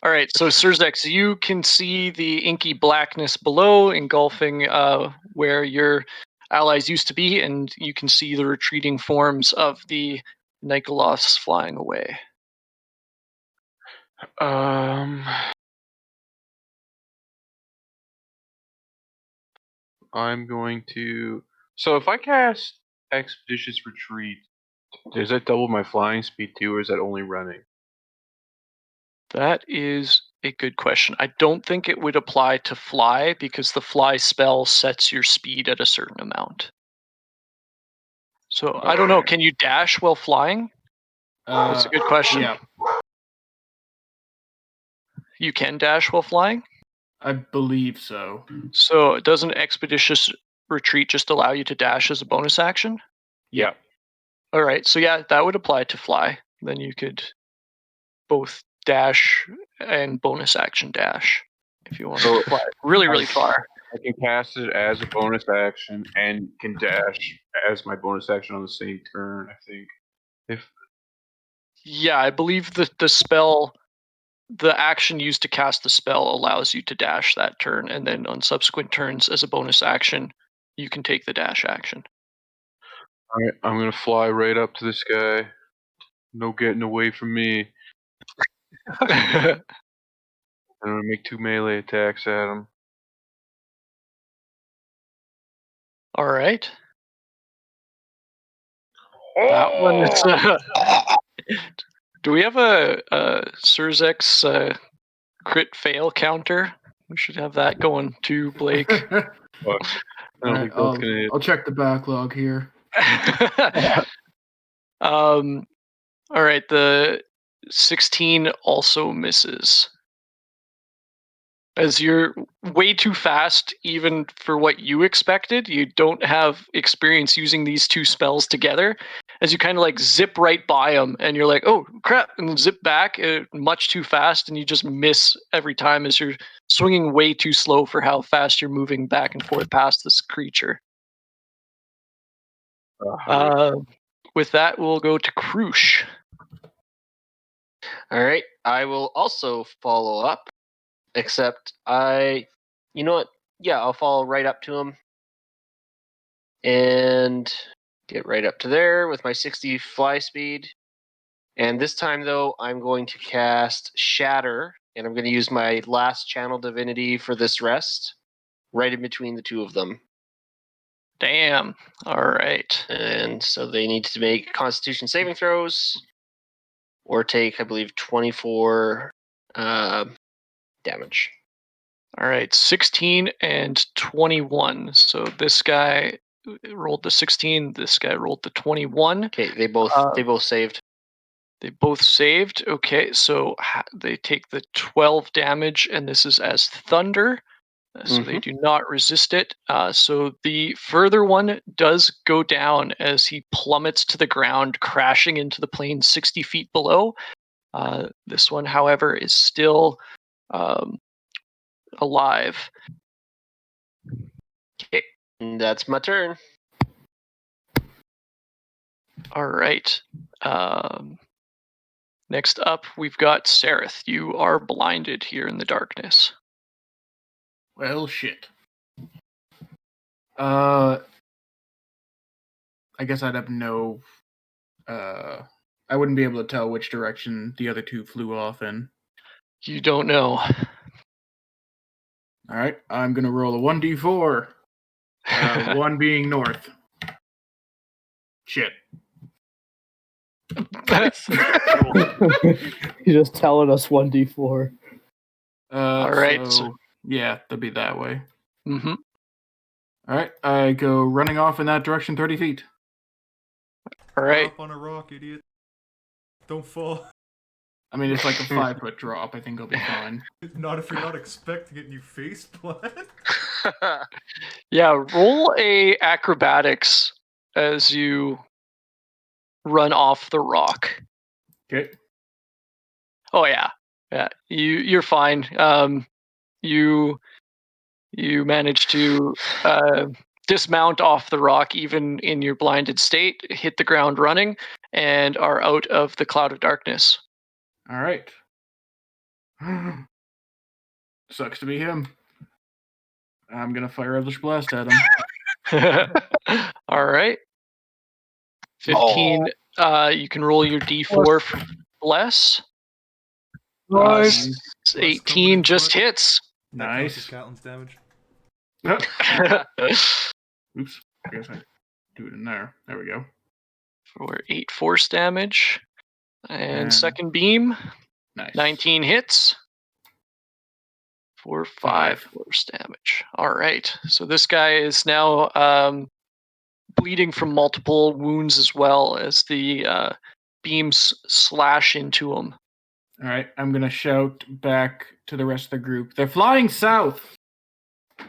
right, so Surzex, you can see the inky blackness below, engulfing where your allies used to be, and you can see the retreating forms of the Nikoloths flying away. I'm going to. So if I cast Expeditious Retreat, does that double my flying speed too, or is that only running? That is a good question. I don't think it would apply to fly because the fly spell sets your speed at a certain amount. So I don't know. Okay. Can you dash while flying? That's a good question. Yeah, You can dash while flying? I believe so. So doesn't Expeditious Retreat just allow you to dash as a bonus action? Yeah. All right. So yeah, that would apply to fly. Then you could both dash and bonus action dash if you want to fly really, really far. I can cast it as a bonus action and can dash as my bonus action on the same turn, I think. Yeah, I believe the spell, the action used to cast the spell allows you to dash that turn, and then on subsequent turns as a bonus action, you can take the dash action. Alright, I'm gonna fly right up to this guy. No getting away from me. I'm gonna make 2 melee attacks at him. All right. That one is. Do we have a Surzex crit fail counter? We should have that going too, Blake. Fuck. I don't think that's gonna hit. I'll check the backlog here. All right, the 16 also misses. As you're way too fast, even for what you expected, you don't have experience using these two spells together. As you kind of like zip right by them, and you're like, "Oh crap!" and then zip back much too fast, and you just miss every time as you're swinging way too slow for how fast you're moving back and forth past this creature. With that, we'll go to Krush. All right, I will also follow up, except you know what? Yeah, I'll follow right up to him and get right up to there with my 60 fly speed. And this time, though, I'm going to cast Shatter, and I'm going to use my last channel divinity for this rest, right in between the two of them. Damn. All right. And so they need to make Constitution saving throws, or take, I believe, 24 damage. All right. 16 and 21. So this guy rolled the 16. This guy rolled the 21. Okay, they both saved. They both saved. Okay, so they take the 12 damage, and this is as thunder. So they do not resist it. So the further one does go down as he plummets to the ground, crashing into the plane 60 feet below. This one, however, is still alive. Okay, that's my turn. All right. Next up, we've got Sareth. You are blinded here in the darkness. Well, shit. I guess I'd have no. I wouldn't be able to tell which direction the other two flew off in. You don't know. All right, I'm gonna roll a 1d4. 1 being north. Shit. He's just telling us 1d4. All right. So, yeah, that'd be that way. Mm-hmm. All right, I go running off in that direction 30 feet. All right. Drop on a rock, idiot. Don't fall. I mean, it's like a 5-foot drop. I think I'll be fine. Not if you're not expecting it and you face plant. Yeah, roll a acrobatics as you run off the rock. Okay. Oh yeah. You're fine. You manage to dismount off the rock even in your blinded state, hit the ground running, and are out of the cloud of darkness. All right. Sucks to be him. I'm gonna fire Eldritch Blast at him. All right. 15. You can roll your d4 for less. Nice. 18 just hits. Nice. Catlin's damage. Oops. I guess I do it in there. There we go. For 8 force damage. And second beam, Nice. 19 hits. For 5 force damage. All right. So this guy is now bleeding from multiple wounds as well as the beams slash into him. All right. I'm gonna shout back to the rest of the group. They're flying south. All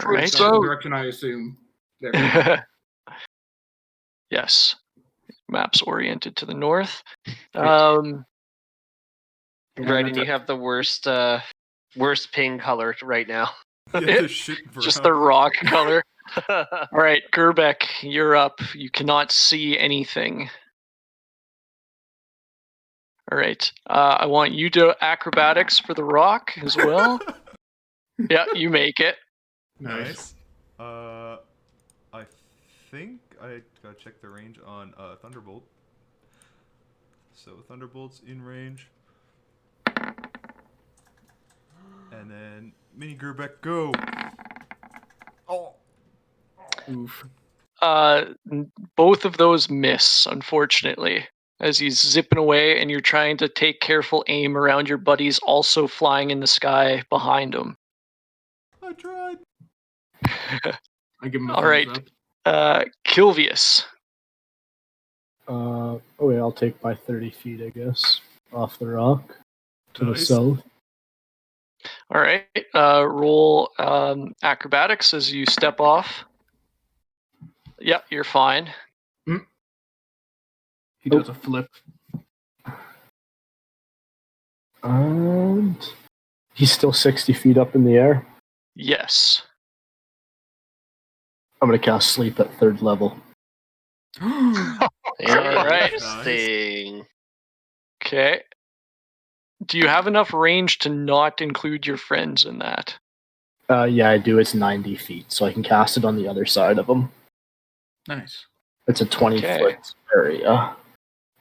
right. That's the direction I assume. There. Yes. Map's oriented to the north. Right, and you have the worst ping color right now. Yeah, the shit brown. Just the rock color. All right, Gerbeck, you're up. You cannot see anything. All right. I want you to acrobatics for the rock as well. Yeah, you make it. Nice. I think I gotta check the range on Thunderbolt. So Thunderbolt's in range. And then Mini Gerbeck, go! Oh! Oof. Both of those miss, unfortunately, as he's zipping away and you're trying to take careful aim around your buddies also flying in the sky behind him. I tried! I give him a All right. thumbs up. Kilvius. Oh yeah, I'll take my 30 feet, I guess, off the rock to the Nice. south. All right. Roll acrobatics as you step off. Yep, you're fine. He does a flip. And he's still 60 feet up in the air. Yes. I'm going to cast Sleep at 3rd level. Interesting. Okay. Do you have enough range to not include your friends in that? Yeah, I do. It's 90 feet, so I can cast it on the other side of him. Nice. It's a 20 Okay. foot area.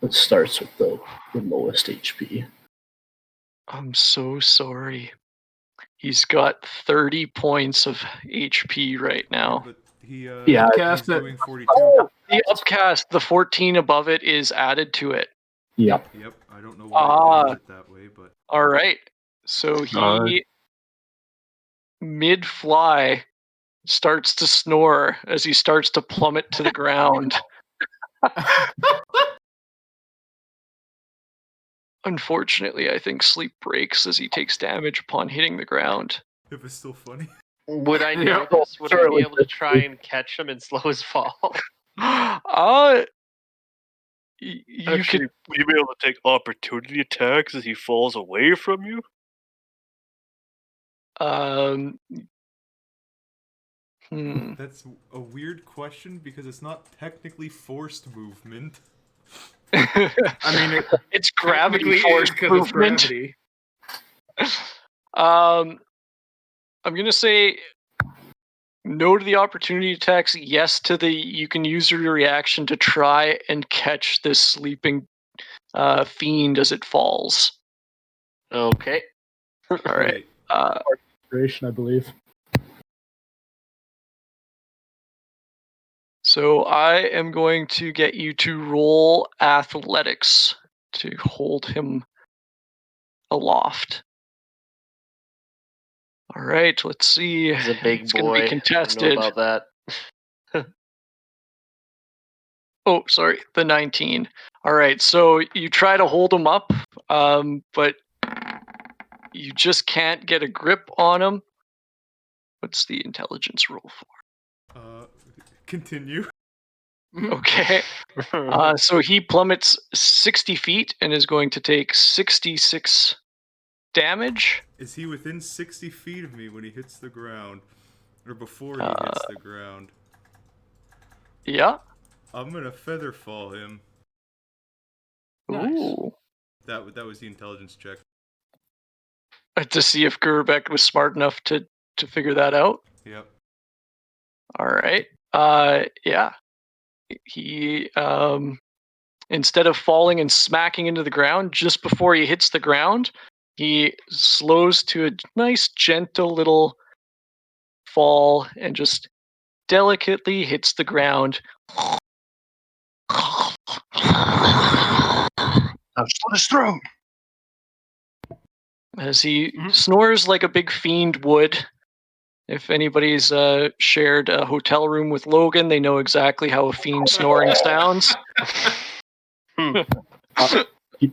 It starts with the lowest HP. I'm so sorry. He's got 30 points of HP right now. But Yeah, cast he's it. doing 42. Oh, the upcast, the 14 above it is added to it. Yep. Yep. I don't know why it does it that way, but All right. So he, mid-fly, starts to snore as he starts to plummet to the ground. Unfortunately, I think sleep breaks as he takes damage upon hitting the ground. if it's still funny. Would I know Yeah. this? Would I be Certainly able to try and catch him and slow his fall? You Actually, would you be able to take opportunity attacks as he falls away from you? could, That's a weird question because it's not technically forced movement. I mean, it's gravity technically force because it's movement. gravity. I'm gonna say no to the opportunity attacks, yes to the you can use your reaction to try and catch this sleeping fiend as it falls. Okay. All right. Wait, Inspiration, I believe. So I am going to get you to roll athletics to hold him aloft. All right, let's see. He's a big It's going to be boy. I don't contested. know about that. Oh, sorry, the 19. All right, so you try to hold him up, but you just can't get a grip on him. What's the intelligence roll for? continue. Okay. So he plummets 60 feet and is going to take 66 damage. Is he within 60 feet of me when he hits the ground? Or before he hits the ground? Yeah. I'm gonna feather fall him. Nice. Ooh. That was the intelligence check. To see if Gerbeck was smart enough to figure that out. Yep. All right. Yeah. He instead of falling and smacking into the ground just before he hits the ground, he slows to a nice gentle little fall and just delicately hits the ground. I've slit his throat. As he snores like a big fiend would. If anybody's shared a hotel room with Logan, they know exactly how a fiend snoring sounds.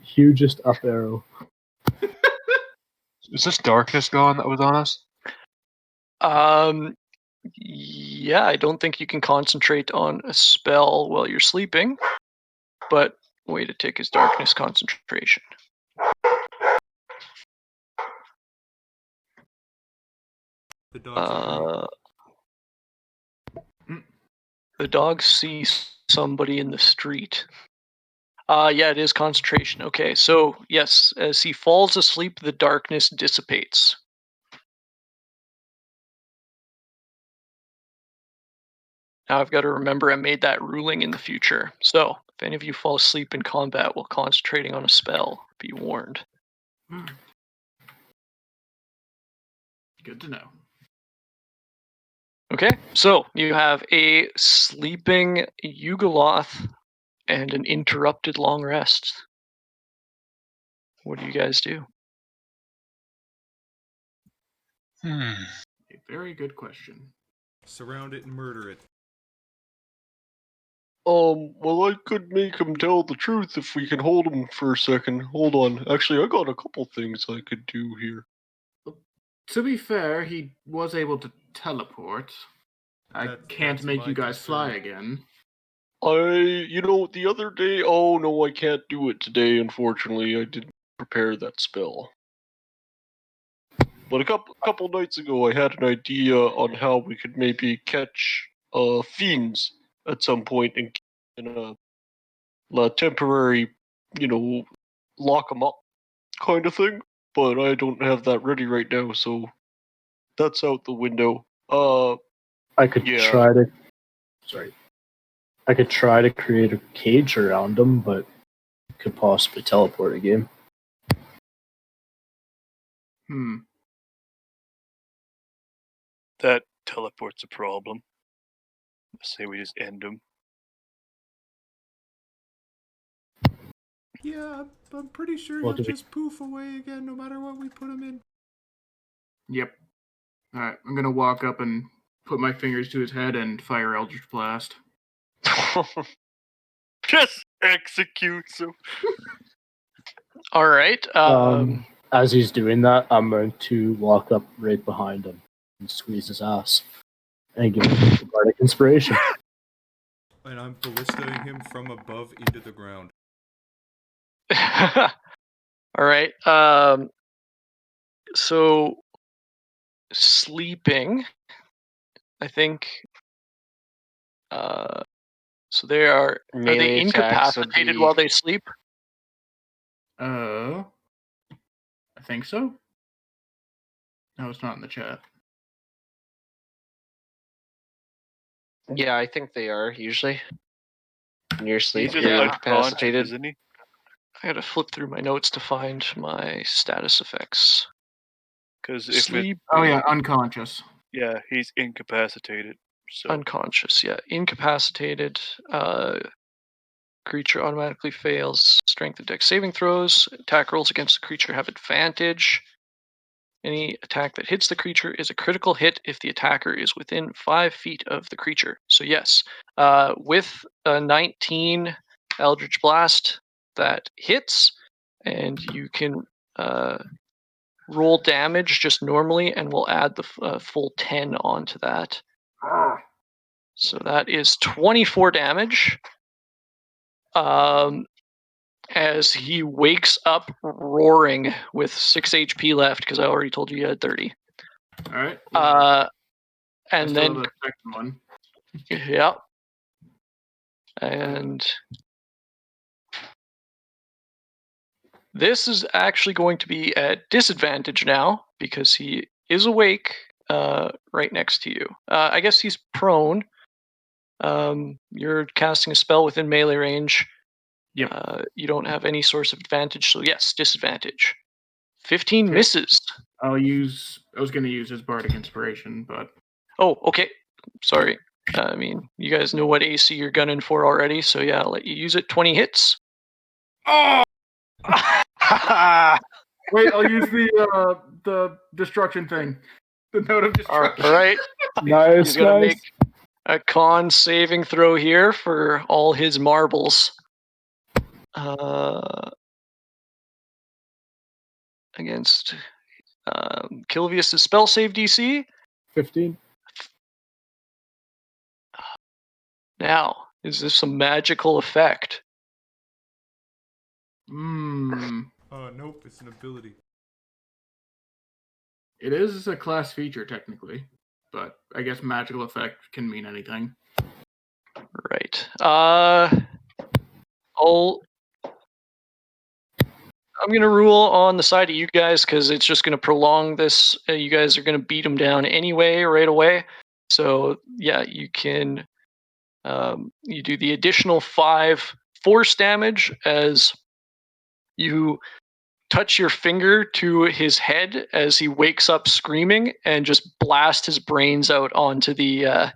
Hugest up arrow. Is this darkness gone that was on us? Yeah, I don't think you can concentrate on a spell while you're sleeping, but way to take his darkness concentration. The dogs The dogs see somebody in the street. Yeah, it is concentration. Okay, so yes, as he falls asleep, the darkness dissipates. Now I've got to remember I made that ruling in the future. So if any of you fall asleep in combat while concentrating on a spell, be warned. Good to know. Okay, so you have a sleeping Yugoloth and an interrupted long rest. What do you guys do? A very good question. surround it and murder it. Well, I could make him tell the truth if we can hold him for a second. Hold on. Actually, I got a couple things I could do here. To be fair, he was able to teleport. I can't That's make my you guys fly concern. again. The other day, oh no, I can't do it today, unfortunately. I didn't prepare that spell. But a couple nights ago, I had an idea on how we could maybe catch fiends at some point and in a temporary, lock them up kind of thing. But I don't have that ready right now, so that's out the window. I could Yeah. try to. Sorry. I could try to create a cage around him, but could possibly teleport a game. That teleport's a problem. Say we just end him. Yeah, I'm pretty sure Well, he'll do we- just poof away again no matter what we put him in. Yep. Alright, I'm gonna walk up and put my fingers to his head and fire Eldritch Blast. Just executes him. All right. As he's doing that, I'm going to walk up right behind him and squeeze his ass and give him the bardic inspiration. And I'm ballistaing him from above into the ground. All right. So sleeping, I think. So they are Melee they attacks would incapacitated be- while they sleep? I think so. No, it's not in the chat. Yeah, I think they are usually. In your He's sleep, just you're Yeah. unconscious, incapacitated. isn't he? I gotta flip through my notes to find my status effects. Because if it, Sleep, Oh yeah, unconscious. yeah, he's incapacitated. So unconscious. Yeah, incapacitated. Creature automatically fails strength and dex saving throws. Attack rolls against the creature have advantage. Any attack that hits the creature is a critical hit if the attacker is within 5 feet of the creature. So yes, with a 19 Eldritch Blast, that hits, and you can roll damage just normally, and we'll add the full 10 onto that. So that is 24 damage. As he wakes up roaring with 6 HP left, because I already told you you had 30. Alright. And I still then, have a second one. yeah. And this is actually going to be at disadvantage now, because he is awake right next to you. I guess he's prone. You're casting a spell within melee range. Yep. You don't have any source of advantage, so yes, disadvantage. 15 Okay. misses. I was gonna use his bardic inspiration, but Oh, okay. Sorry. I mean, you guys know what AC you're gunning for already, so yeah, I'll let you use it. 20 hits. oh! Wait, I'll use the destruction thing. The note of All destruction. right. Nice, He's gonna nice. make a con saving throw here for all his marbles. Against Kilvius' spell save DC. 15. Now, is this a magical effect? Nope, it's an ability. It is a class feature technically, but I guess magical effect can mean anything. Right. I'm gonna rule on the side of you guys because it's just gonna prolong this. You guys are gonna beat him down anyway, right away. So yeah, you can. You do the additional 5 force damage as you touch your finger to his head as he wakes up screaming and just blast his brains out onto the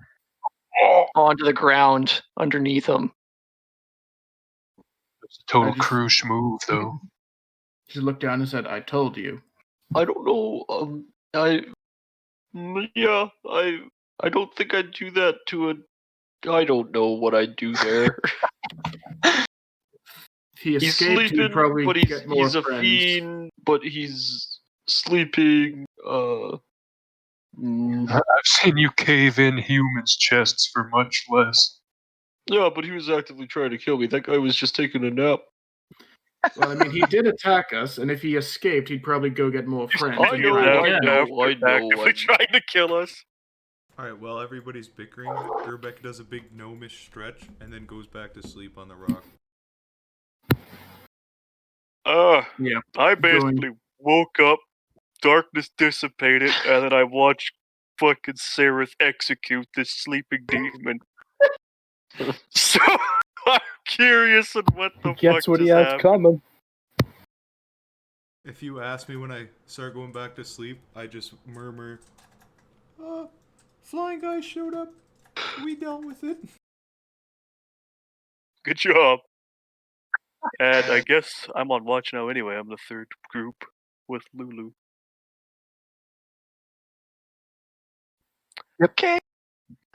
ground underneath him. It's a total I just- cruise move, though. She looked down and said, "I told you." I don't know. Yeah, I don't think I'd do that to a. I don't know what I'd do there. If he He's escaped, he'd sleeping, probably but get more he's a friends. fiend, but he's sleeping. I've seen you cave in humans' chests for much less. Yeah, but he was actively trying to kill me. That guy was just taking a nap. Well, I mean, he did attack us, and if he escaped, he'd probably go get more friends. I and know, try I again. know. actively trying to kill us. Alright, while everybody's bickering, Gerbeck does a big gnomish stretch and then goes back to sleep on the rock. Yeah. I basically woke up, darkness dissipated, and then I watched fucking Sereth execute this sleeping demon. So I'm curious on what the He gets fuck what he just has happened. coming. If you ask me when I start going back to sleep, I just murmur, flying guy showed up. We dealt with it. Good job. And I guess I'm on watch now anyway. I'm the third group with Lulu. Okay.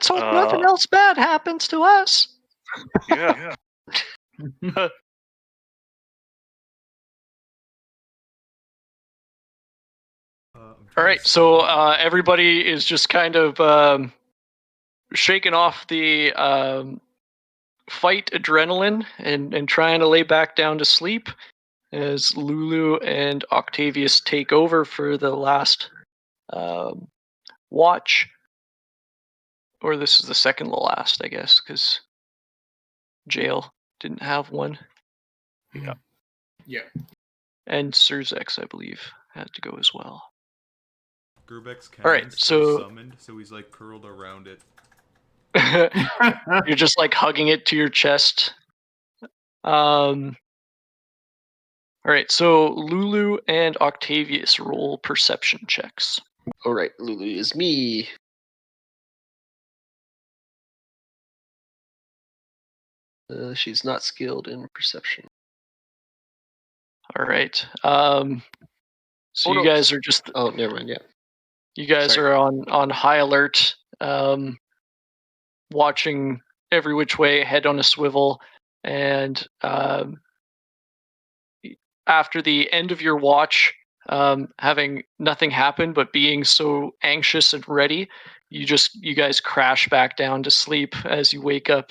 So nothing else bad happens to us. Yeah. All right, so everybody is just kind of shaking off the fight adrenaline and trying to lay back down to sleep as Lulu and Octavius take over for the last watch. Or this is the second to last, I guess, because Jail didn't have one. Yeah. Yeah. And Surzex, I believe, had to go as well. Gerbeck's All right, cannon's still so summoned, so he's like curled around it. you're just like hugging it to your chest. All right, so Lulu and Octavius roll perception checks. All right, Lulu is me. She's not skilled in perception. All right. So Oh, you no. guys are just. Oh, never mind. Yeah. You guys Sorry. are on high alert, watching every which way, head on a swivel, and after the end of your watch, having nothing happen but being so anxious and ready, you guys crash back down to sleep as you wake up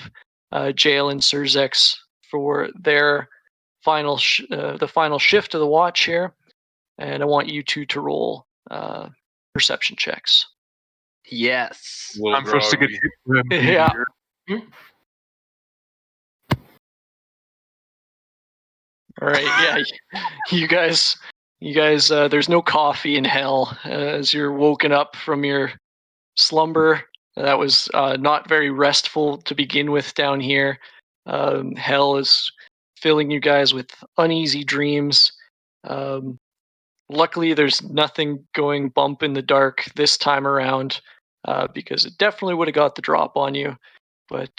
Jail and Surzex for their final the final shift of the watch here, and I want you two to roll perception checks. Yes. Time for us to get groggy. hit. Yeah. All right. Yeah. You guys. There's no coffee in hell as you're woken up from your slumber. That was not very restful to begin with down here. Hell is filling you guys with uneasy dreams. Luckily, there's nothing going bump in the dark this time around because it definitely would have got the drop on you. But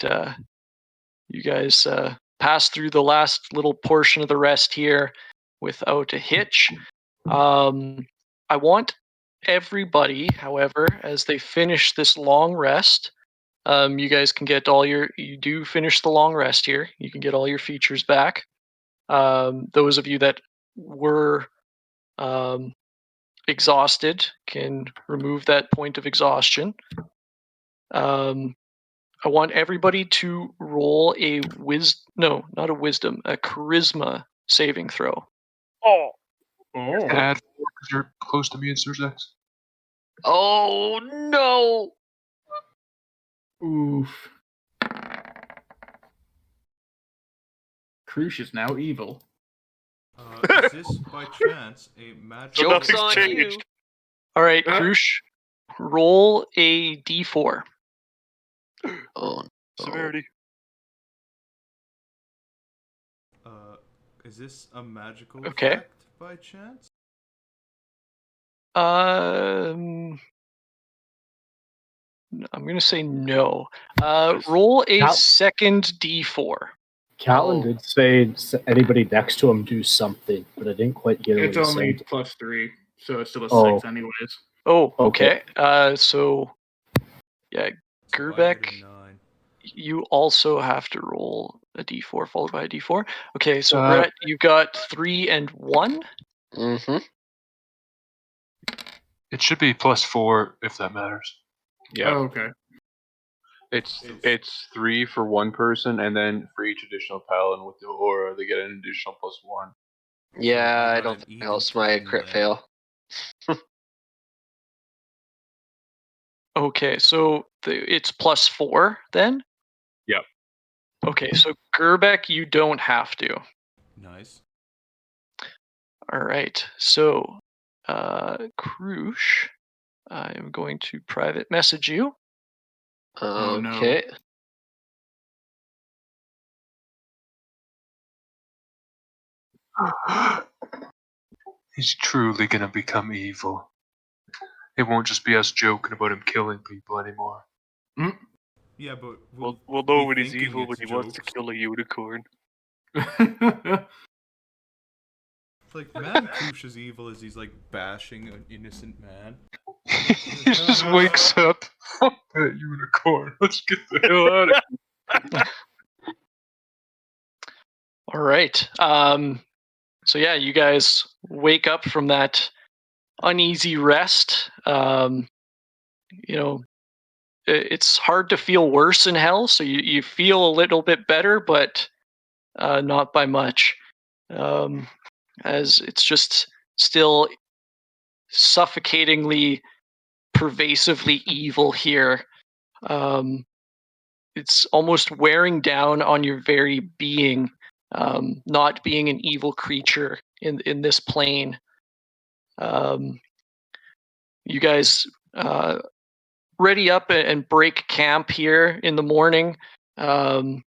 you guys pass through the last little portion of the rest here without a hitch. I want everybody, however, as they finish this long rest, you guys can get you do finish the long rest here. You can get all your features back. Those of you that were exhausted can remove that point of exhaustion. I want everybody to roll a not a wisdom, a charisma saving throw. Oh. Add 4 because you're close to me and Surzex. Oh no! Oof. Krush is now evil. Is this by chance a magic? So Joke's nothing's on changed. you. All right, Krush, roll a d4. Oh, no. Severity. Is this a magical Okay. effect by chance? I'm gonna say no. Roll a second d4. Callan Oh. did say anybody next to him do something, but I didn't quite get It's what he only said. +3, so it's still a Oh. 6 anyways. Oh, Okay. so yeah, So I had a Gerbeck, 9. you also have to roll a d4 followed by a d4. Okay, so Uh, Brett, you got 3 and 1. Mm-hmm. It should be +4 if that matters. Oh, okay. It's 3 for one person, and then for each additional paladin with the aura, they get an additional +1. Yeah, I I got don't an think it even helps my 10 crit then. fail. Okay, so it's +4 then? Yep. Okay, so Gerbeck, you don't have to. Nice. All right, so Krush, I am going to private message you. Oh, no. Okay. He's truly gonna become evil. It won't just be us joking about him killing people anymore. Yeah, but We'll we'll know be when he's thinking evil when it's he wants to jokes. kill a unicorn. Like, Manpoosh is evil as he's, like, bashing an innocent man. He just wakes up. Fuck that unicorn. Let's get the hell out of here. All right. So yeah, you guys wake up from that uneasy rest. You know, it's hard to feel worse in hell, so you feel a little bit better, but not by much. As it's just still suffocatingly, pervasively evil here. It's almost wearing down on your very being, not being an evil creature in this plane. You guys ready up and break camp here in the morning, kind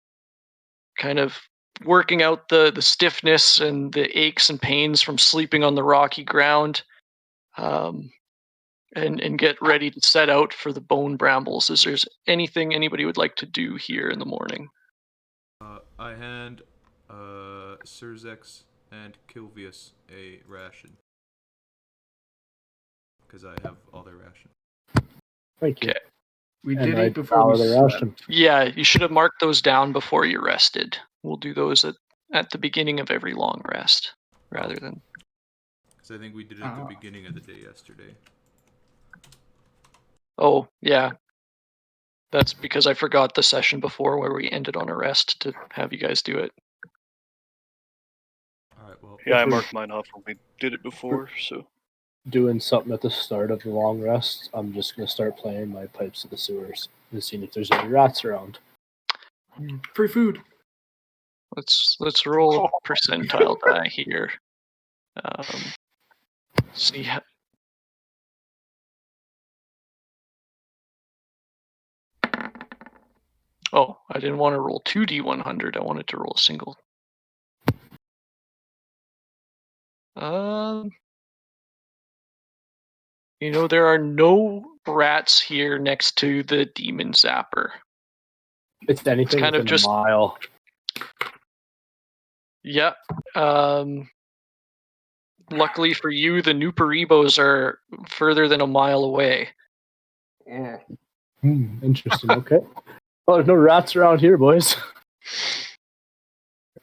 of working out the stiffness and the aches and pains from sleeping on the rocky ground, and get ready to set out for the bone brambles. Is there anything anybody would like to do here in the morning? I hand Surzex and Kilvius a ration. Because I have all their ration. Thank you. Okay. We And did I eat before we devour the slept. ration. Yeah, you should have marked those down before you rested. We'll do those at the beginning of every long rest, rather than... Because I think we did it at the beginning of the day yesterday. Oh, yeah. That's because I forgot the session before where we ended on a rest to have you guys do it. Alright, well. Yeah, I marked mine off when we did it before, so. Doing something at the start of the long rest, I'm just going to start playing my Pipes of the Sewers and seeing if there's any rats around. Free food. Let's roll a percentile die here. See how... Oh, I didn't want to roll 2d100. I wanted to roll a single. You know, there are no rats here next to the demon zapper. It's anything kind of within just- a mile. Yep. Luckily for you, the Nuparibos are further than a mile away. Interesting. Okay. Well, there's no rats around here, boys.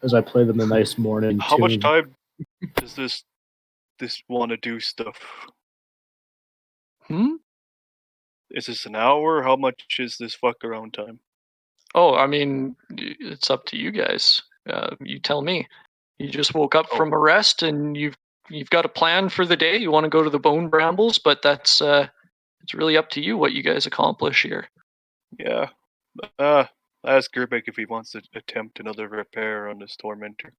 As I play them a nice morning How tune. much time does this want to do stuff? Is this an hour? How much is this fuck around time? Oh, I mean, it's up to you guys. You tell me. You just woke up from a rest, and you've got a plan for the day. You want to go to the Bone Brambles, but that's it's really up to you what you guys accomplish here. Yeah. I asked Gerbeck if he wants to attempt another repair on this tormentor.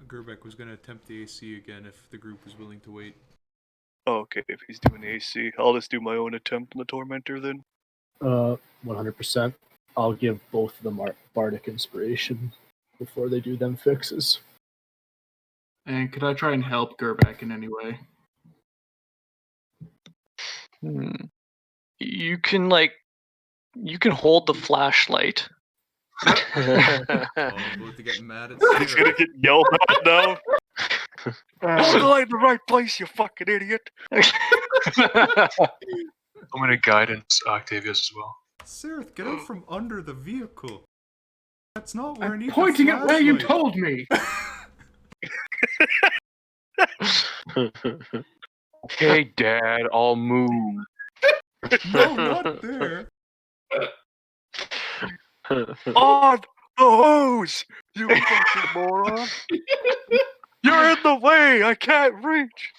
Gerbeck was going to attempt the AC again if the group was willing to wait. Oh, okay, if he's doing AC, I'll just do my own attempt on the tormentor then. 100%. I'll give both of them Bardic Inspiration before they do them fixes. And could I try and help Gerbeck in any way? You can hold the flashlight. Oh, I'm about to get mad at He's gonna get yelled at now. Hold the light in the right place, you fucking idiot! I'm gonna guidance Octavius as well. Sereth, get out from under the vehicle. That's not where I need Pointing the at where you flashlight. told me. Hey, Dad, I'll move. No, not there. On the hose, you fucking moron! You're in the way. I can't reach.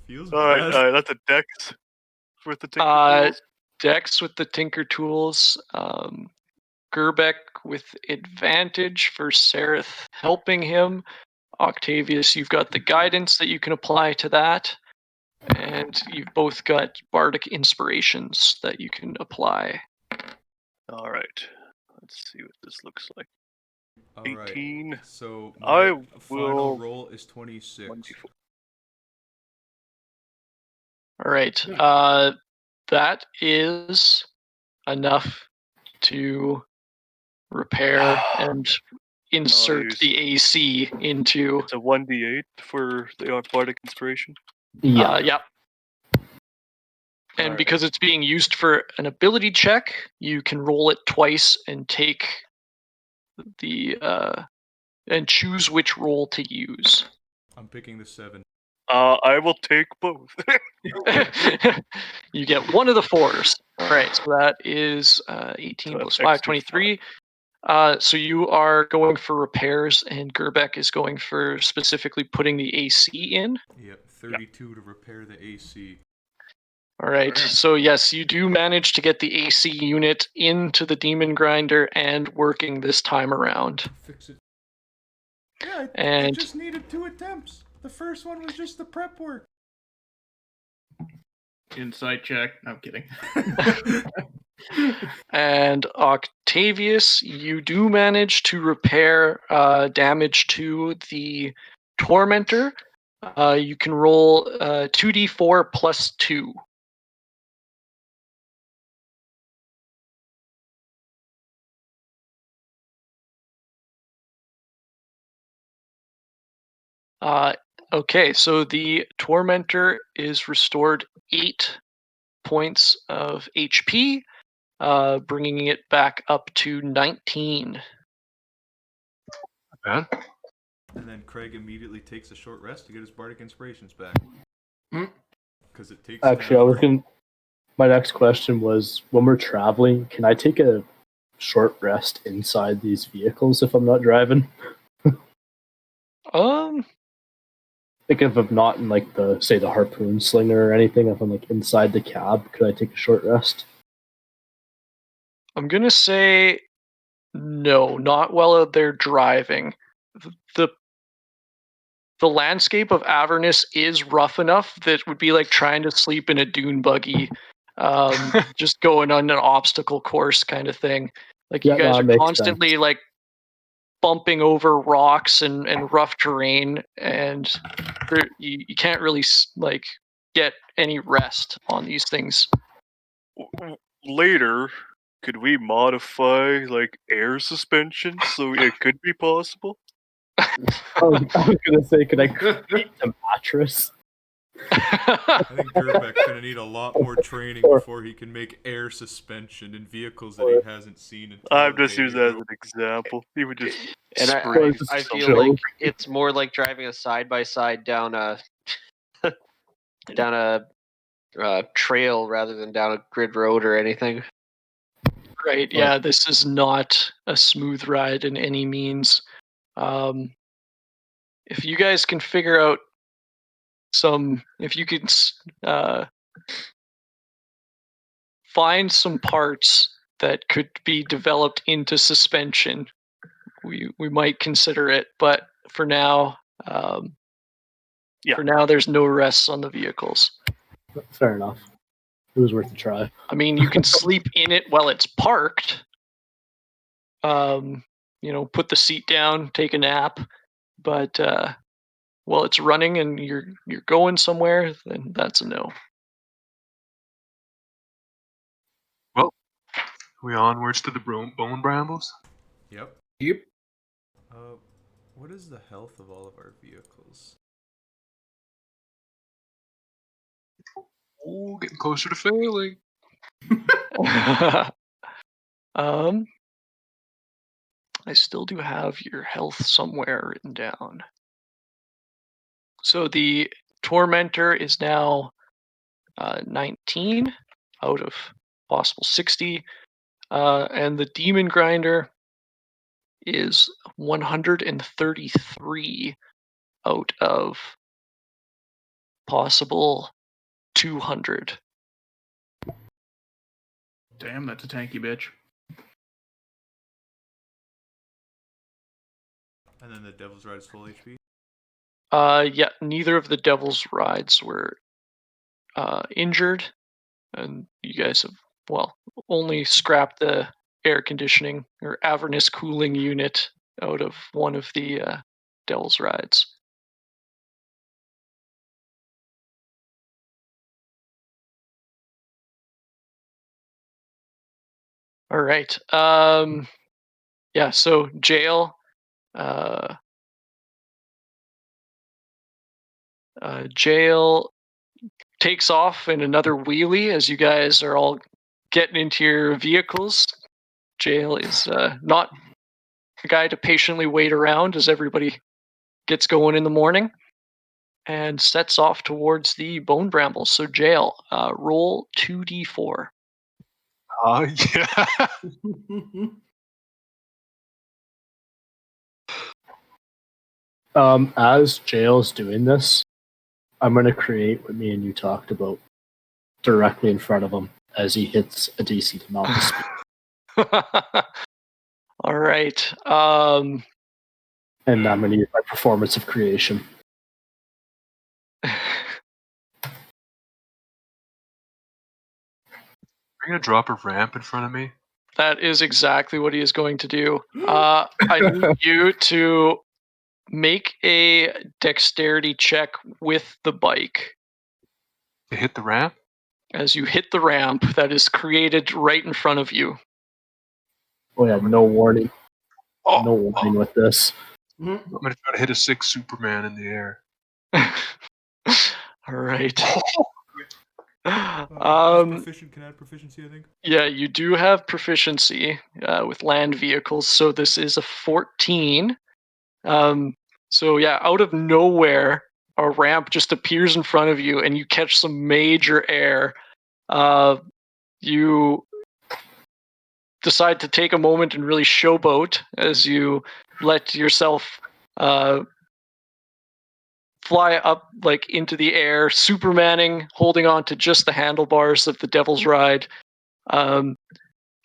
Feels All right, bad. that's a dex with the tinker tools. Dex with the Tinker Tools. Gerbeck with advantage for Sereth helping him. Octavius, you've got the guidance that you can apply to that. And you've both got Bardic Inspirations that you can apply. All right, let's see what this looks like. Alright, 18. so I my final will- roll is 26. 1d4. All right. that is enough to repair and insert Nice. the AC into. It's a 1d8 for the Bardic Inspiration. Yeah. Yep. And Alright. because it's being used for an ability check, you can roll it twice and take the and choose which roll to use. I'm picking the 7. I will take both. You get one of the 4s. All right, so that is 18 So plus that's 5, extra 23. So you are going for repairs, and Gerbeck is going for specifically putting the AC in. Yep, 32 to repair the AC. All right, so yes, you do manage to get the AC unit into the Demon Grinder and working this time around. Fix it. Yeah, I And just needed 2 attempts. The first one was just the prep work. Insight check. No, I'm kidding. And Octavius, you do manage to repair damage to the Tormentor. You can roll 2d4 plus 2. Okay, so the Tormentor is restored 8 points of HP, bringing it back up to 19. Bad. And then Craig immediately takes a short rest to get his Bardic Inspirations back. Because it takes Actually, an I hour. was going. My next question was: when we're traveling, can I take a short rest inside these vehicles if I'm not driving? Like if I'm not in like the harpoon slinger or anything, if I'm like inside the cab, could I take a short rest? I'm gonna say no, not while they're driving. The landscape of Avernus is rough enough that it would be like trying to sleep in a dune buggy, just going on an obstacle course kind of thing. Like Yeah, you guys no, are that makes constantly sense. like bumping over rocks and rough terrain, and you can't really like get any rest on these things. Later, could we modify like air suspension so it could be possible? I was gonna say, could I create a mattress? I think Gerbeck's going to need a lot more training before he can make air suspension in vehicles that he hasn't seen until I'm a just day using that as ago. an example. He would just And spray I some feel joke. like it's more like driving a side by side down a trail rather than down a grid road or anything. Right, yeah, this is not a smooth ride in any means. If you guys can figure out if you could find some parts that could be developed into suspension, we might consider it. But for now, there's no rests on the vehicles. Fair enough. It was worth a try. I mean, you can sleep in it while it's parked. Put the seat down, take a nap, but while it's running and you're going somewhere, then that's a no. Well, we onwards to the bone brambles. Yep. Yep. What is the health of all of our vehicles? Oh, getting closer to failing. I still do have your health somewhere written down. So the Tormentor is now 19 out of possible 60, and the Demon Grinder is 133 out of possible 200. Damn, that's a tanky bitch. And then the Devil's Ride is full HP? Yeah, neither of the Devil's Rides were injured, and you guys have, only scrapped the air conditioning or Avernus cooling unit out of one of the Devil's Rides. All right. Yeah. So jail. Jail takes off in another wheelie as you guys are all getting into your vehicles. Jail is not a guy to patiently wait around as everybody gets going in the morning and sets off towards the bone brambles. So jail, roll 2d4. Yeah. As Jail's doing this, I'm going to create what me and you talked about directly in front of him as he hits a decent amount of speed. All right. And I'm going to use my performance of creation. Are you gonna drop a ramp in front of me? That is exactly what he is going to do. I need you to make a dexterity check with the bike. To hit the ramp? As you hit the ramp that is created right in front of you. Oh yeah, no warning. Oh, No warning with this. I'm gonna try to hit a 6 Superman in the air. All right. Proficient can add proficiency, I think. Yeah, you do have proficiency with land vehicles, so this is a 14. So yeah, out of nowhere, a ramp just appears in front of you, and you catch some major air. You decide to take a moment and really showboat as you let yourself fly up like into the air, Supermaning, holding on to just the handlebars of the Devil's Ride.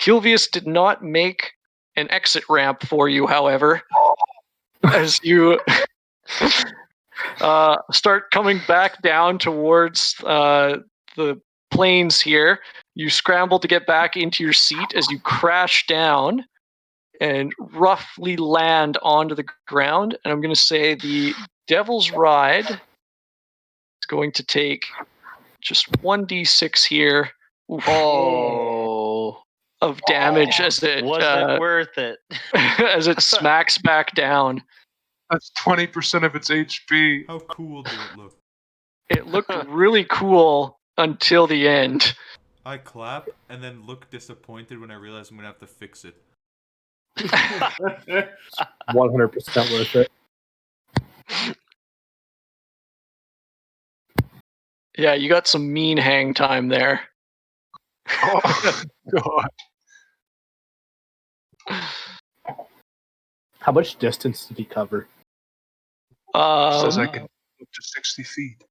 Kilvius did not make an exit ramp for you, however, as you start coming back down towards the plains here. You scramble to get back into your seat as you crash down and roughly land onto the ground. And I'm going to say the Devil's Ride is going to take just 1d6 here. Oof. Oh, of damage as it was it worth it? as it smacks back down. That's 20% of its HP. How cool did it look? It looked really cool until the end. I clap and then look disappointed when I realize I'm gonna have to fix it. 100% worth it. Yeah, you got some mean hang time there. Oh, God. How much distance did he cover? Says I can up to 60 feet.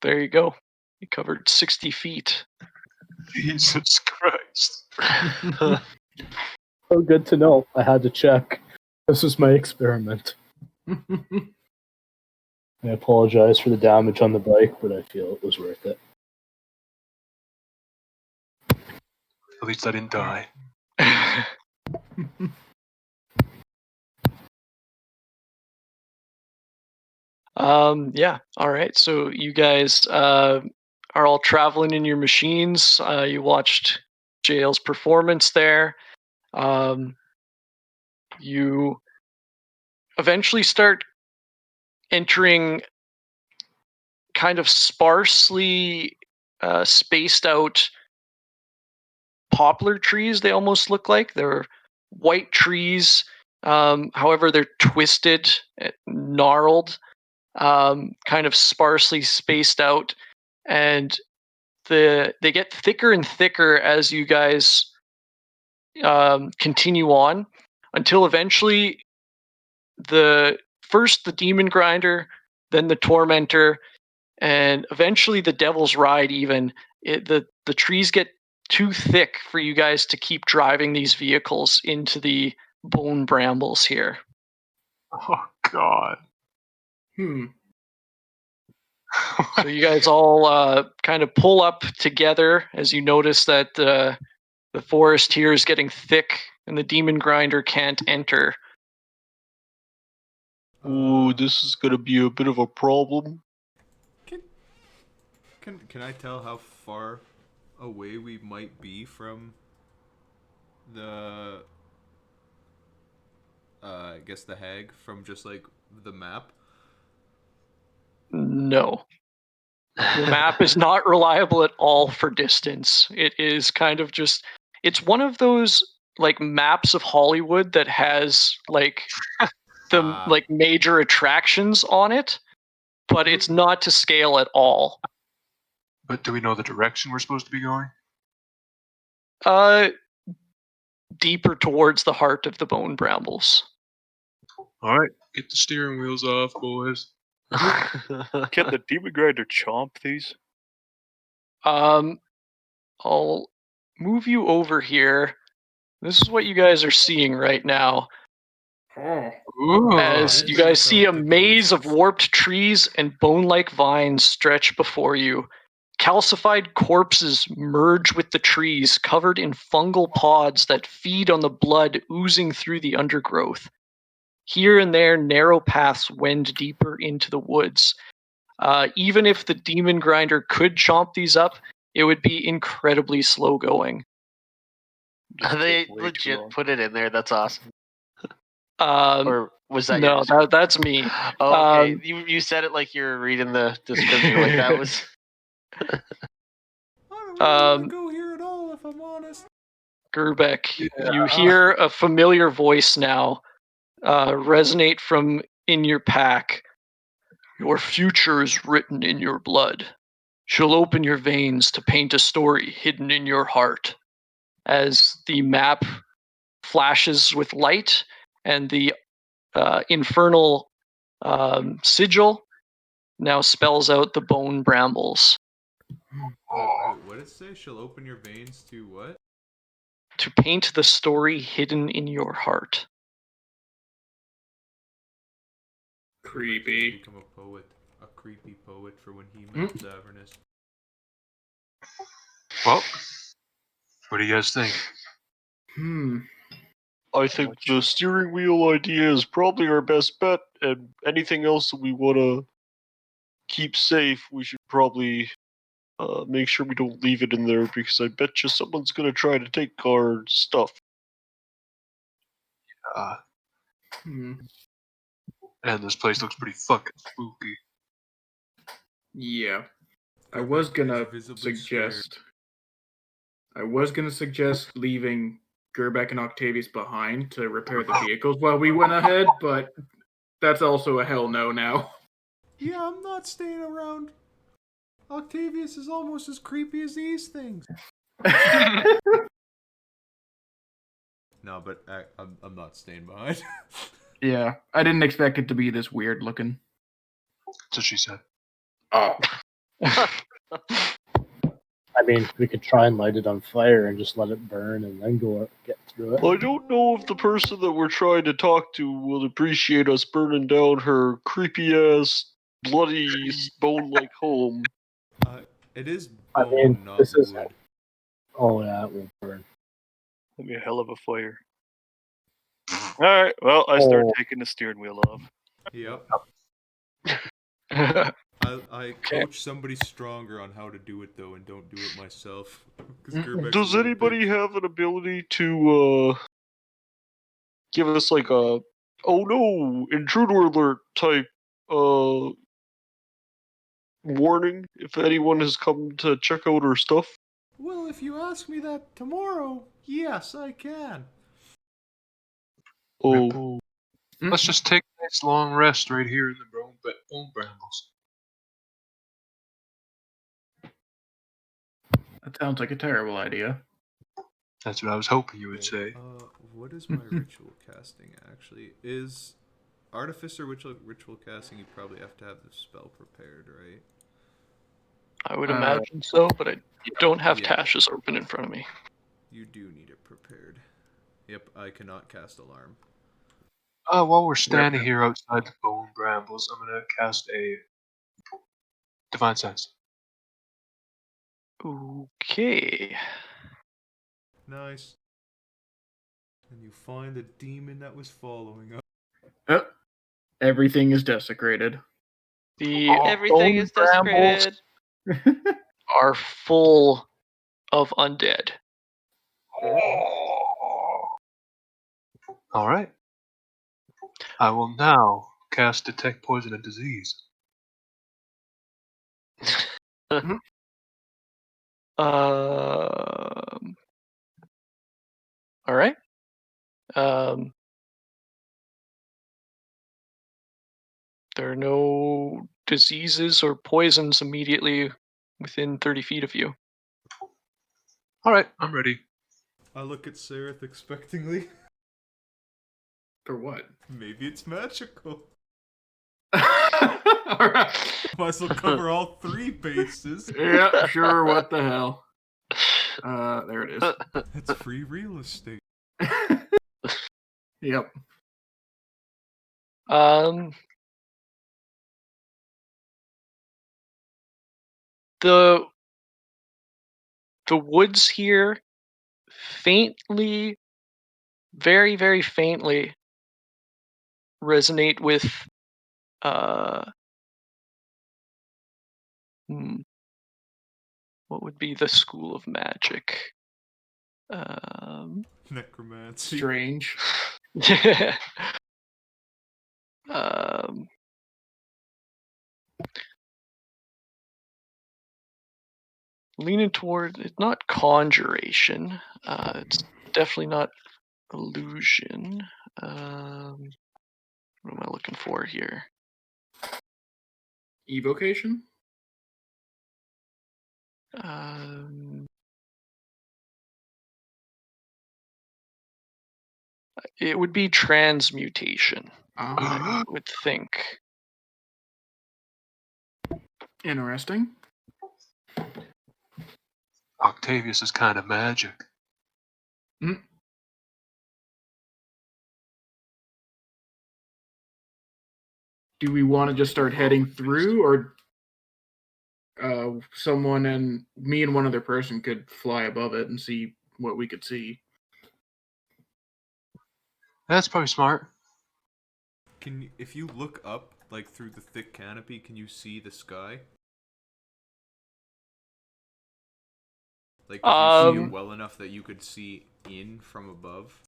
There you go. You covered 60 feet. Jesus Christ. Oh, good to know. I had to check. This was my experiment. I apologize for the damage on the bike, but I feel it was worth it. At least I didn't die. Yeah. All right. So you guys are all traveling in your machines. You watched Jail's performance there. You eventually start entering kind of sparsely spaced out poplar trees. They almost look like they're white trees. However, they're twisted, gnarled, kind of sparsely spaced out, and they get thicker and thicker as you guys continue on, until eventually first the demon grinder, then the tormentor, and eventually the Devil's Ride. Even the trees get too thick for you guys to keep driving these vehicles into the bone brambles here. Oh, God. So you guys all kind of pull up together as you notice that the forest here is getting thick and the demon grinder can't enter. Ooh, this is gonna be a bit of a problem. Can I tell how far away we might be from the I guess the hag from just like the map? No. The map is not reliable at all for distance. It is kind of just, it's one of those like maps of Hollywood that has like the like major attractions on it, but it's not to scale at all. But do we know the direction we're supposed to be going? Deeper towards the heart of the bone brambles. All right, get the steering wheels off, boys. Can the demon grinder chomp these? I'll move you over here. This is what you guys are seeing right now. Oh. As you guys see a maze of warped trees and bone-like vines stretch before you. Calcified corpses merge with the trees, covered in fungal pods that feed on the blood oozing through the undergrowth. Here and there, narrow paths wend deeper into the woods. Even if the demon grinder could chomp these up, it would be incredibly slow going. They Way too legit long. put it in there. That's awesome. Um, Or was that no, your that's me. Oh, okay. You said it like you were reading the description. Like that was. I don't really want to go here at all, if I'm honest. Gerbeck, you hear a familiar voice now resonate from in your pack. Your future is written in your blood. She'll open your veins to paint a story hidden in your heart. As the map flashes with light and the infernal sigil now spells out the bone brambles. Wait, what did it say? She'll open your veins to what? To paint the story hidden in your heart. Creepy. Become a poet. A creepy poet for when he met Avernus. Well, what do you guys think? I think the steering wheel idea is probably our best bet, and anything else that we want to keep safe, we should probably make sure we don't leave it in there, because I bet you someone's going to try to take our stuff. And this place looks pretty fucking spooky. Yeah. I was gonna suggest leaving Gerbeck and Octavius behind to repair the vehicles while we went ahead, but that's also a hell no now. Yeah, I'm not staying around. Octavius is almost as creepy as these things. No, but I'm not staying behind. Yeah, I didn't expect it to be this weird looking. That's what she said. Oh. I mean, we could try and light it on fire and just let it burn and then get through it. I don't know if the person that we're trying to talk to will appreciate us burning down her creepy-ass, bloody, bone-like home. It is I bone, mean, not this is. wood. Oh yeah, it will burn. That'd be a hell of a fire. Alright, well, I start taking the steering wheel off. Yep. I coach somebody stronger on how to do it though, and don't do it myself. Does anybody have an ability to give us like a "oh no, intruder alert" type warning if anyone has come to check out our stuff? Well, if you ask me that tomorrow, yes, I can. Oh, Let's just take a nice long rest right here in the bone brambles. That sounds like a terrible idea. That's what I was hoping you would say. What is my ritual casting actually? Is Artificer ritual casting, you probably have to have the spell prepared, right? I would imagine so, but I don't have Tasha's open in front of me. You do need it prepared. Yep, I cannot cast Alarm. While we're standing here outside the bone brambles, I'm gonna cast a Divine Sense. Okay. Nice. And you find the demon that was following us. Everything is desecrated. Everything is desecrated. Are full of undead. All right. I will now cast Detect Poison and Disease. All right. There are no diseases or poisons immediately within 30 feet of you. All right, I'm ready. I look at Sereth expectingly. For what? Maybe it's magical. Alright. Might as well cover all 3 bases. Yeah, sure, what the hell. There it is. It's free real estate. Yep. The woods here faintly, very, very faintly resonate with what would be the school of magic? Necromancy. Strange. Leaning toward, it's not conjuration. It's definitely not illusion. What am I looking for here? Evocation? It would be transmutation, Ah, I would think. interesting. Octavius is kind of magic. Do we want to just start heading through, or someone and me and one other person could fly above it and see what we could see? That's probably smart. Can you, if you look up, like through the thick canopy, can you see the sky? Like, if you see it well enough that you could see in from above?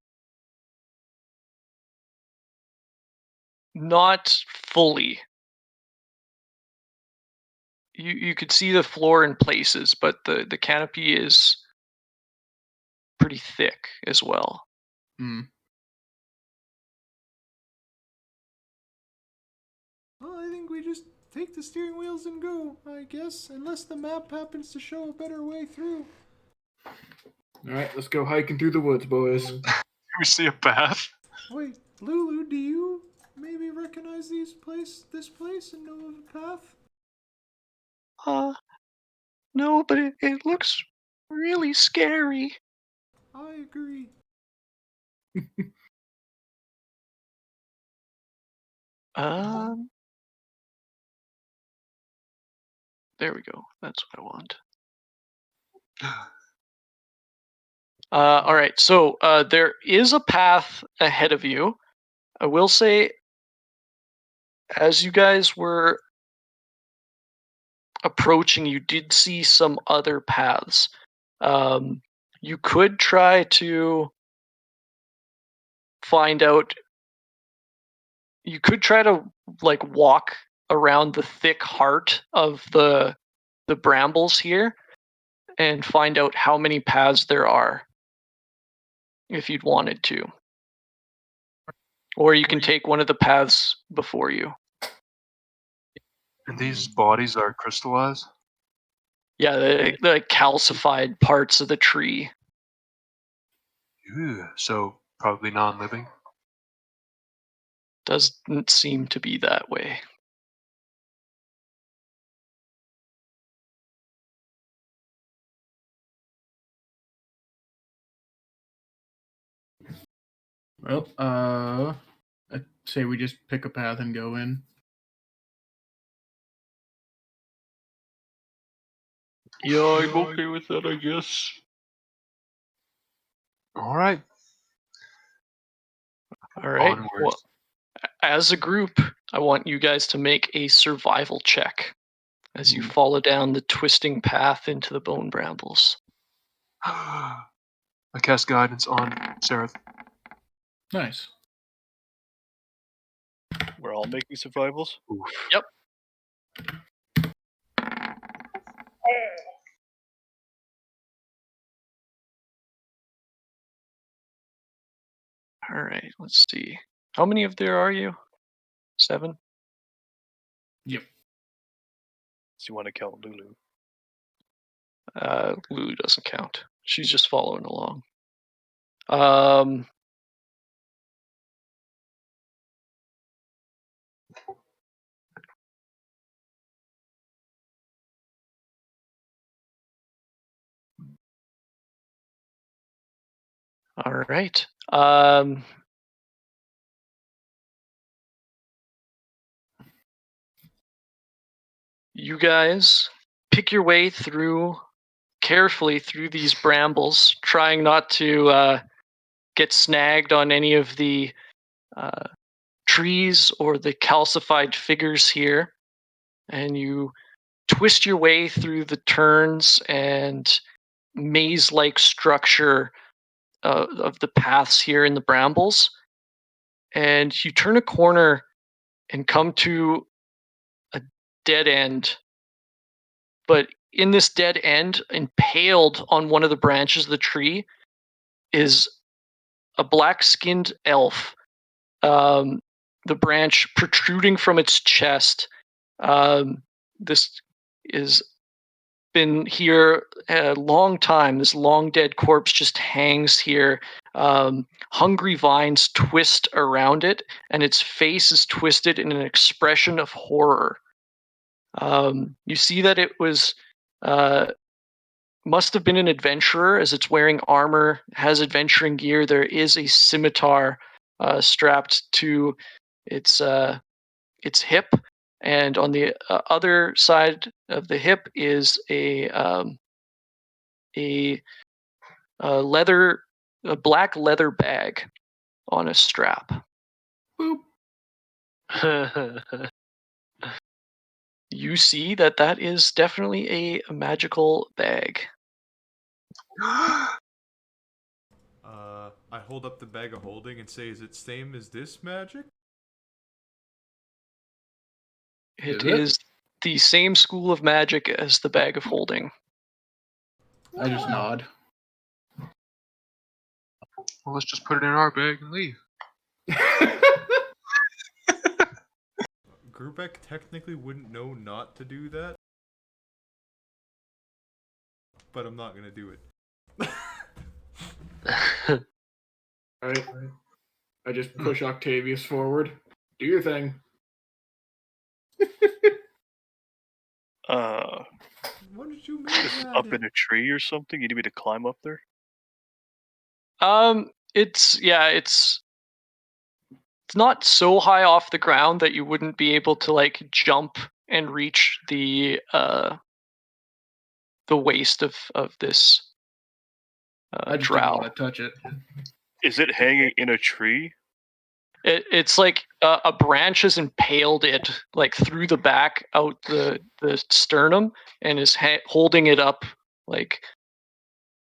Not fully. You could see the floor in places, but the canopy is pretty thick as well. Well, I think we just take the steering wheels and go, I guess, unless the map happens to show a better way through. Alright, let's go hiking through the woods, boys. We see a path. Wait, Lulu, do you maybe recognize this place and know of a path? No, but it looks really scary. I agree. There we go. That's what I want. All right, so there is a path ahead of you. I will say, as you guys were approaching, you did see some other paths. You could try to find out. You could try to like walk around the thick heart of the brambles here and find out how many paths there are, if you'd wanted to. Or you can take one of the paths before you. And these bodies are crystallized? Yeah, the calcified parts of the tree. Ew, so probably non-living? Doesn't seem to be that way. Well, I'd say we just pick a path and go in. Yeah, I'm okay with that, I guess. All right. All right. Onwards. Well, as a group, I want you guys to make a survival check as you follow down the twisting path into the bone brambles. I cast guidance on Sereth. Nice. We're all making survivals? Oof. Yep. All right, let's see. How many of there are you? 7? Yep. So you want to count Lulu? Lulu doesn't count. She's just following along. All right. You guys pick your way carefully through these brambles, trying not to get snagged on any of the trees or the calcified figures here. And you twist your way through the turns and maze-like structure of the paths here in the brambles. And you turn a corner and come to a dead end. But in this dead end, impaled on one of the branches of the tree, is a black-skinned elf. The branch protruding from its chest. This is been here a long time. This long dead corpse just hangs here. Hungry vines twist around it, and its face is twisted in an expression of horror. You see that it was must have been an adventurer, as it's wearing armor, has adventuring gear. There is a scimitar strapped to its hip, and on the other side of the hip is a black leather bag on a strap. Boop. You see that is definitely a magical bag. I hold up the bag of holding and say, "Is it same as this magic?" It Is is the same school of magic as the bag of holding. I just nod. Well, let's just put it in our bag and leave. Grubek technically wouldn't know not to do that, but I'm not gonna do it. Alright. I just push Octavius forward. Do your thing. What did you make Just that? up in a tree or something? You need me to climb up there? It's not so high off the ground that you wouldn't be able to like jump and reach the waist of this I just drow. didn't want to touch it. Is it hanging in a tree? It's like a branch has impaled it like through the back, out the sternum, and is holding it up. Like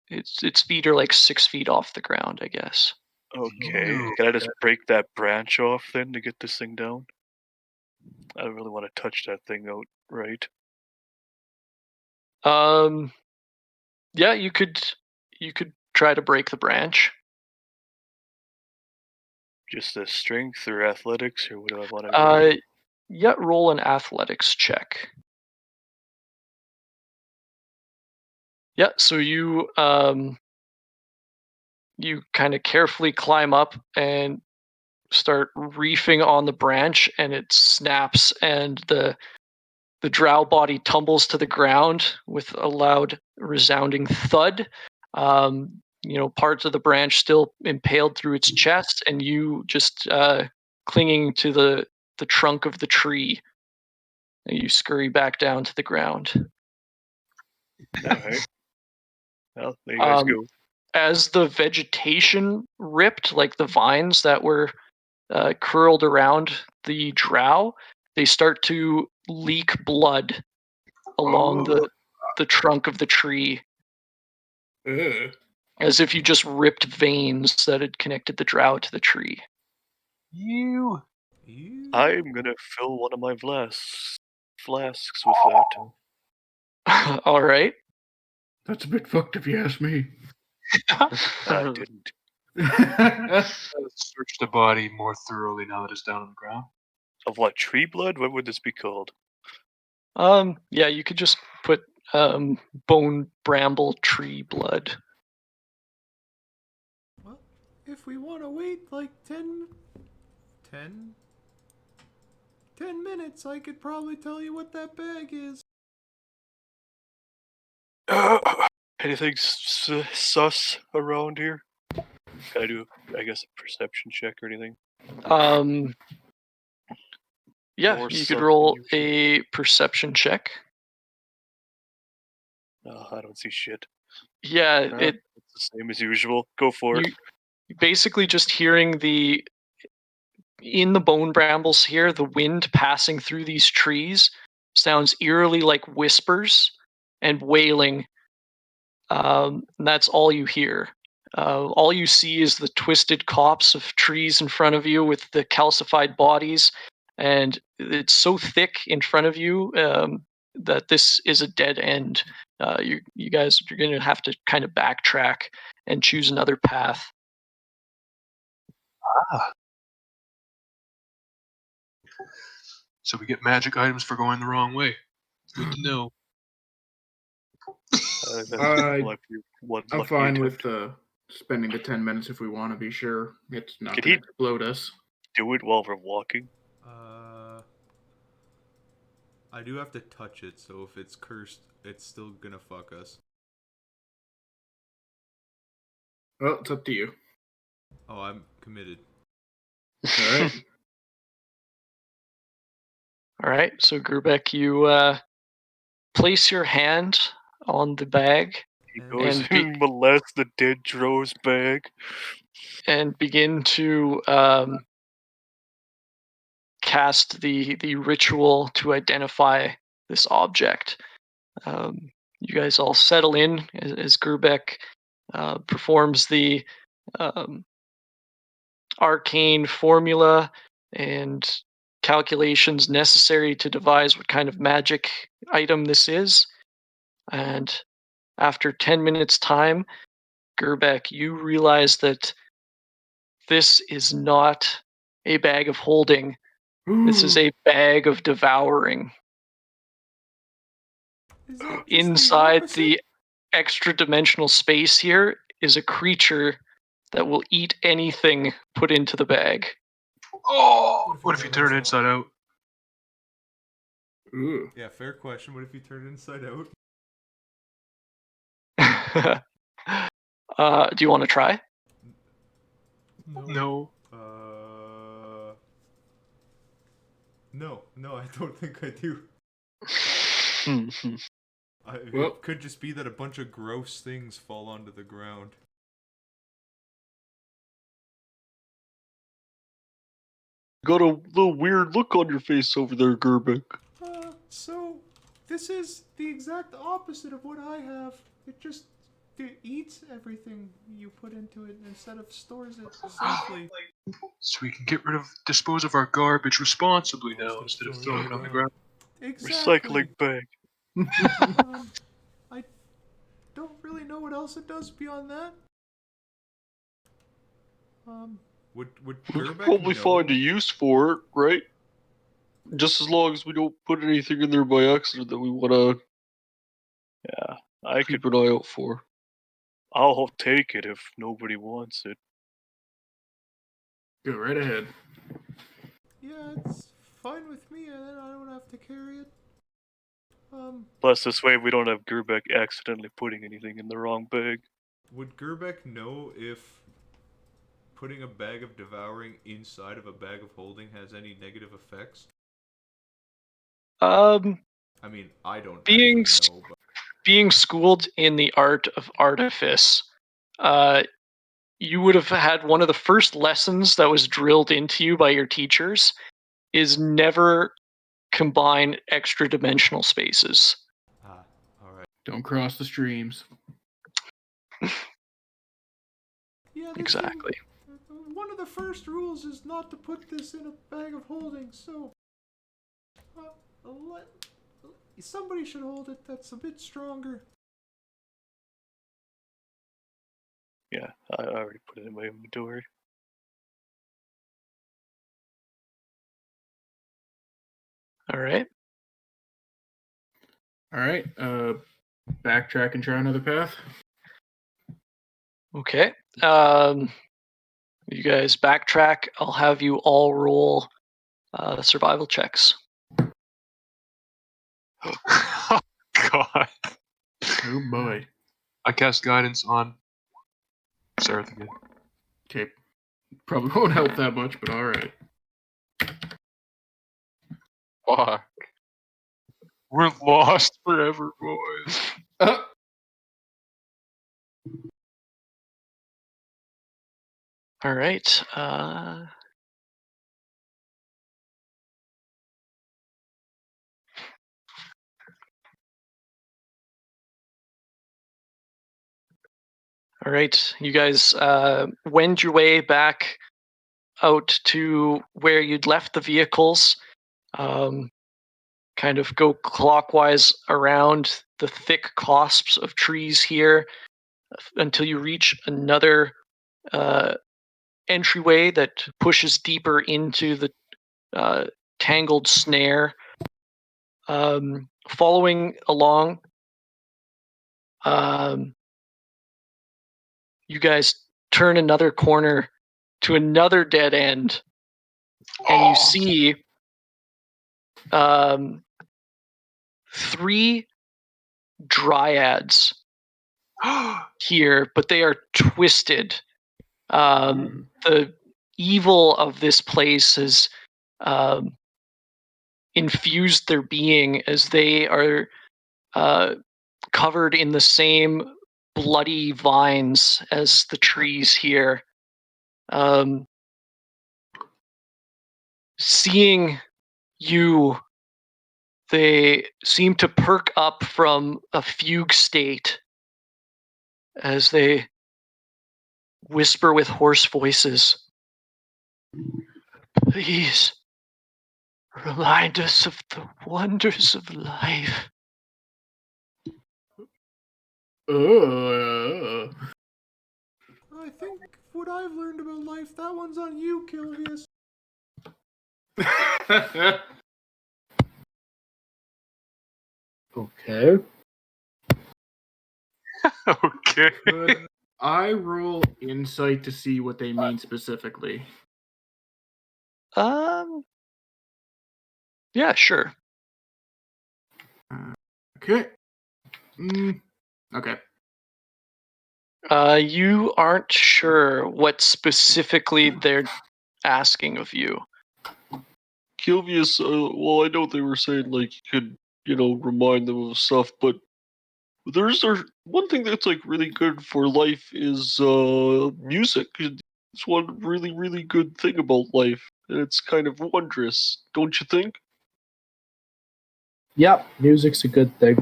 its feet are like 6 feet off the ground, I guess. Okay. Can I just break that branch off then to get this thing down? I don't really want to touch that thing out, right? Yeah, you could try to break the branch. Just the strength or athletics, or what do I want to do? Yeah, roll an athletics check. Yeah, so you kind of carefully climb up and start reefing on the branch, and it snaps, and the drow body tumbles to the ground with a loud resounding thud. Parts of the branch still impaled through its chest, and you just clinging to the trunk of the tree. And you scurry back down to the ground. Alright. Well, there you guys go. As the vegetation ripped, like the vines that were curled around the drow, they start to leak blood along the trunk of the tree, Ugh. as if you just ripped veins that had connected the drow to the tree. You. I'm gonna fill one of my flasks with that. All right. That's a bit fucked if you ask me. I didn't. Let's search the body more thoroughly now that it's down on the ground. Of what, tree blood? What would this be called? Yeah, you could just put bone bramble tree blood. Well, if we want to wait like 10 minutes, I could probably tell you what that bag is. Anything sus around here? Can I do, I guess, a perception check or anything? Yeah, More you sus could than roll usual. a perception check. I don't see shit. Yeah, It's the same as usual. Go for it. Basically just hearing in the bone brambles here, the wind passing through these trees sounds eerily like whispers and wailing. And that's all you hear. All you see is the twisted copse of trees in front of you with the calcified bodies, and it's so thick in front of you that this is a dead end. You guys are going to have to kind of backtrack and choose another path. So we get magic items for going the wrong way. Good to know. I'm fine with spending the 10 minutes if we want to be sure it's not Could going he- to explode us. Do it while we're walking. I do have to touch it, so if it's cursed, it's still gonna fuck us. Well, it's up to you. Oh, I'm committed. All right. All right, so Grubek, you place your hand on the bag He goes And and molests the dead Dro's bag. and begin to cast the ritual to identify this object. You guys all settle in as Grubek performs the arcane formula and calculations necessary to devise what kind of magic item this is. And after 10 minutes time, Grubek, you realize that this is not a bag of holding. This is a bag of devouring. Is it just Inside opposite? the extra dimensional space here is a creature that will eat anything put into the bag. Oh, what if you turn it inside out? Ooh. Yeah, fair question. What if you turn it inside out? Do you want to try? No. No, I don't think I do. Well- It could just be that a bunch of gross things fall onto the ground. Got a little weird look on your face over there, Gerbek. So this is the exact opposite of what I have. It eats everything you put into it instead of stores it safely. So we can dispose of our garbage responsibly now instead of throwing it on the ground. Exactly. Recycling bag. I don't really know what else it does beyond that. Would We Gerbeck could probably know? find a use for it, right? Just as long as we don't put anything in there by accident that we want to Yeah, I could. keep an eye out for. I'll take it if nobody wants it. Go right ahead. Yeah, it's fine with me, and then I don't have to carry it. Plus, this way we don't have Gerbeck accidentally putting anything in the wrong bag. Would Gerbeck know if putting a bag of devouring inside of a bag of holding has any negative effects? I mean, I don't Being actually know, but being schooled in the art of artifice, you would have had one of the first lessons that was drilled into you by your teachers is never combine extra dimensional spaces. all right. Don't cross the streams. Yeah, Exactly. one of the first rules is not to put this in a bag of holding, so somebody should hold it that's a bit stronger. Yeah, I already put it in my inventory. All right. All right. Backtrack and try another path. Okay. You guys backtrack. I'll have you all roll survival checks. Oh God. Oh boy. I cast guidance on Sareth again. Okay. Probably won't help that much, but all right. Fuck. We're lost forever, boys. All right. All right. You guys wend your way back out to where you'd left the vehicles. Kind of go clockwise around the thick cosps of trees here until you reach another entryway that pushes deeper into the tangled snare. Following along, you guys turn another corner to another dead end, and you see 3 dryads here, but they are twisted. The evil of this place has infused their being, as they are covered in the same bloody vines as the trees here. Seeing you, they seem to perk up from a fugue state as they whisper with hoarse voices. Please, remind us of the wonders of life. I think what I've learned about life, that one's on you, Kilvius. Okay. Okay. Could I roll insight to see what they mean specifically? Yeah, sure. Okay. Okay. You aren't sure what specifically they're asking of you. Kilvius, well, I know they were saying, like, you could, remind them of stuff, but there's one thing that's, like, really good for life is music. It's one really, really good thing about life, and it's kind of wondrous, don't you think? Yep, music's a good thing.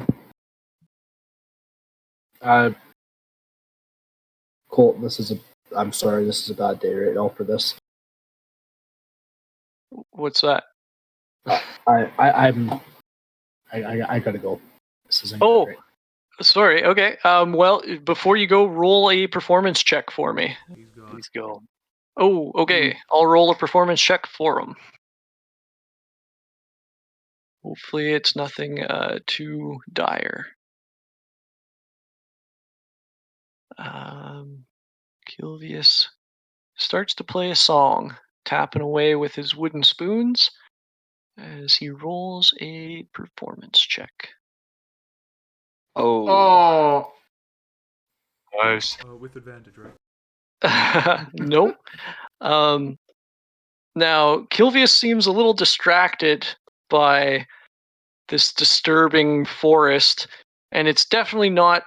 Colton, I'm sorry, this is a bad day right now for this. What's that? I gotta go. This isn't Oh, great. sorry. Okay. Well, before you go, roll a performance check for me. He's gone. He's gone. Oh, okay. I'll roll a performance check for him. Hopefully it's nothing too dire. Kilvius starts to play a song, tapping away with his wooden spoons as he rolls a performance check. Oh. Nice. With advantage, right? Nope. Now, Kilvius seems a little distracted by this disturbing forest, and it's definitely not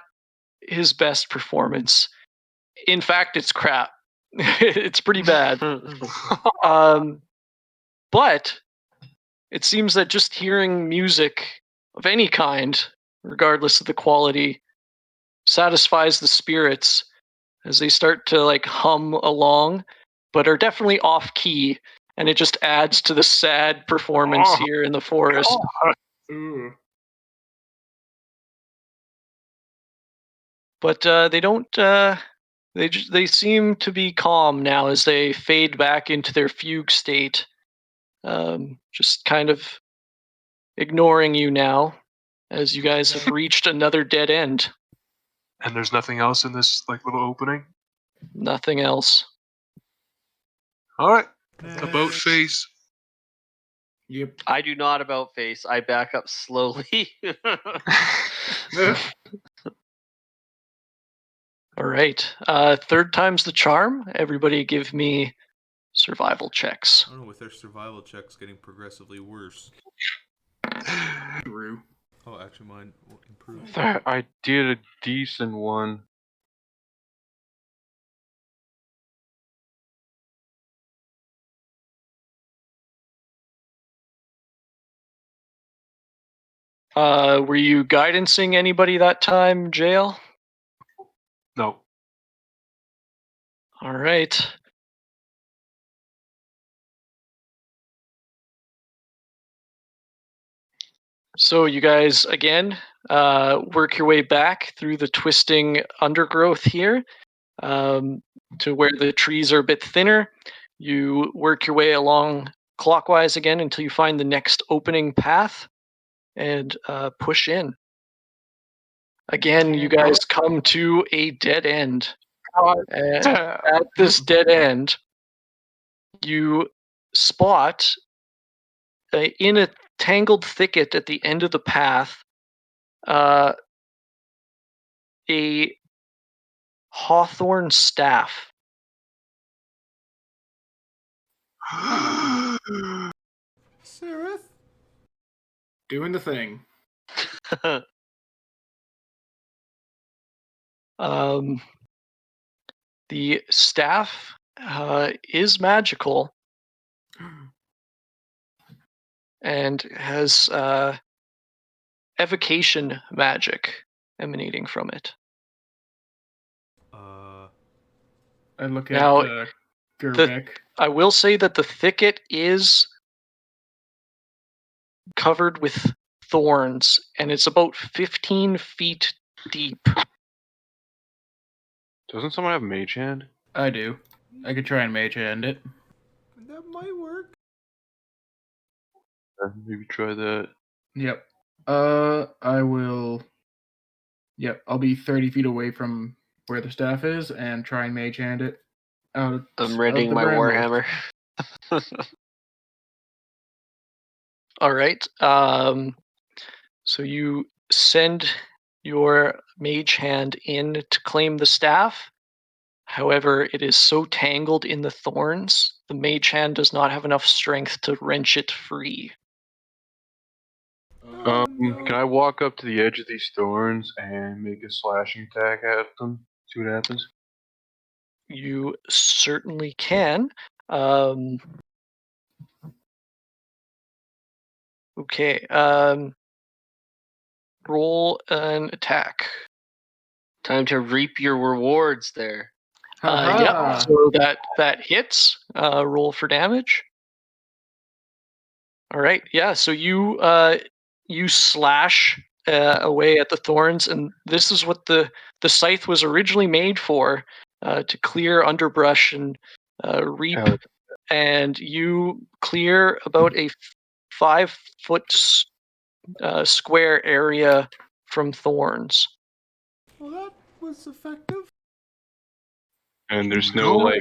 his best performance. In fact, it's crap. It's pretty bad. But it seems that just hearing music of any kind, regardless of the quality, satisfies the spirits as they start to hum along, but are definitely off key, and it just adds to the sad performance Oh, here in the forest. Ooh. But they don't. They seem to be calm now as they fade back into their fugue state, just kind of ignoring you now, as you guys have reached another dead end. And there's nothing else in this like little opening. Nothing else. All right. Next. About face. Yep. I do not about face. I back up slowly. All right. Third time's the charm. Everybody give me survival checks. I don't know, with their survival checks getting progressively worse. True. Oh, actually, mine will improve. I did a decent one. Were you guidancing anybody that time, Jail? No. All right. So you guys, again, work your way back through the twisting undergrowth here to where the trees are a bit thinner. You work your way along clockwise again until you find the next opening path and push in. Again, you guys come to a dead end. And at this dead end, you spot in a tangled thicket at the end of the path a hawthorn staff. Seraph? Doing the thing. The staff is magical and has evocation magic emanating from it. I look Now, at Gerbeck. I will say that the thicket is covered with thorns, and it's about 15 feet deep. Doesn't someone have mage hand? I do. I could try and mage hand it. That might work. Maybe try that. Yep. I will. Yep, I'll be 30 feet away from where the staff is and try and mage hand it out. I'm readying my warhammer. All right. So you send your mage hand in to claim the staff. However, it is so tangled in the thorns, the mage hand does not have enough strength to wrench it free. Can I walk up to the edge of these thorns and make a slashing attack at them? See what happens? You certainly can. Okay. Roll an attack. Time to reap your rewards there. Yep. So that hits. Roll for damage. All right. Yeah. So you slash away at the thorns, and this is what the scythe was originally made for, to clear underbrush and reap. And you clear about a 5-foot square area from thorns. Well, that was effective. And there's nothing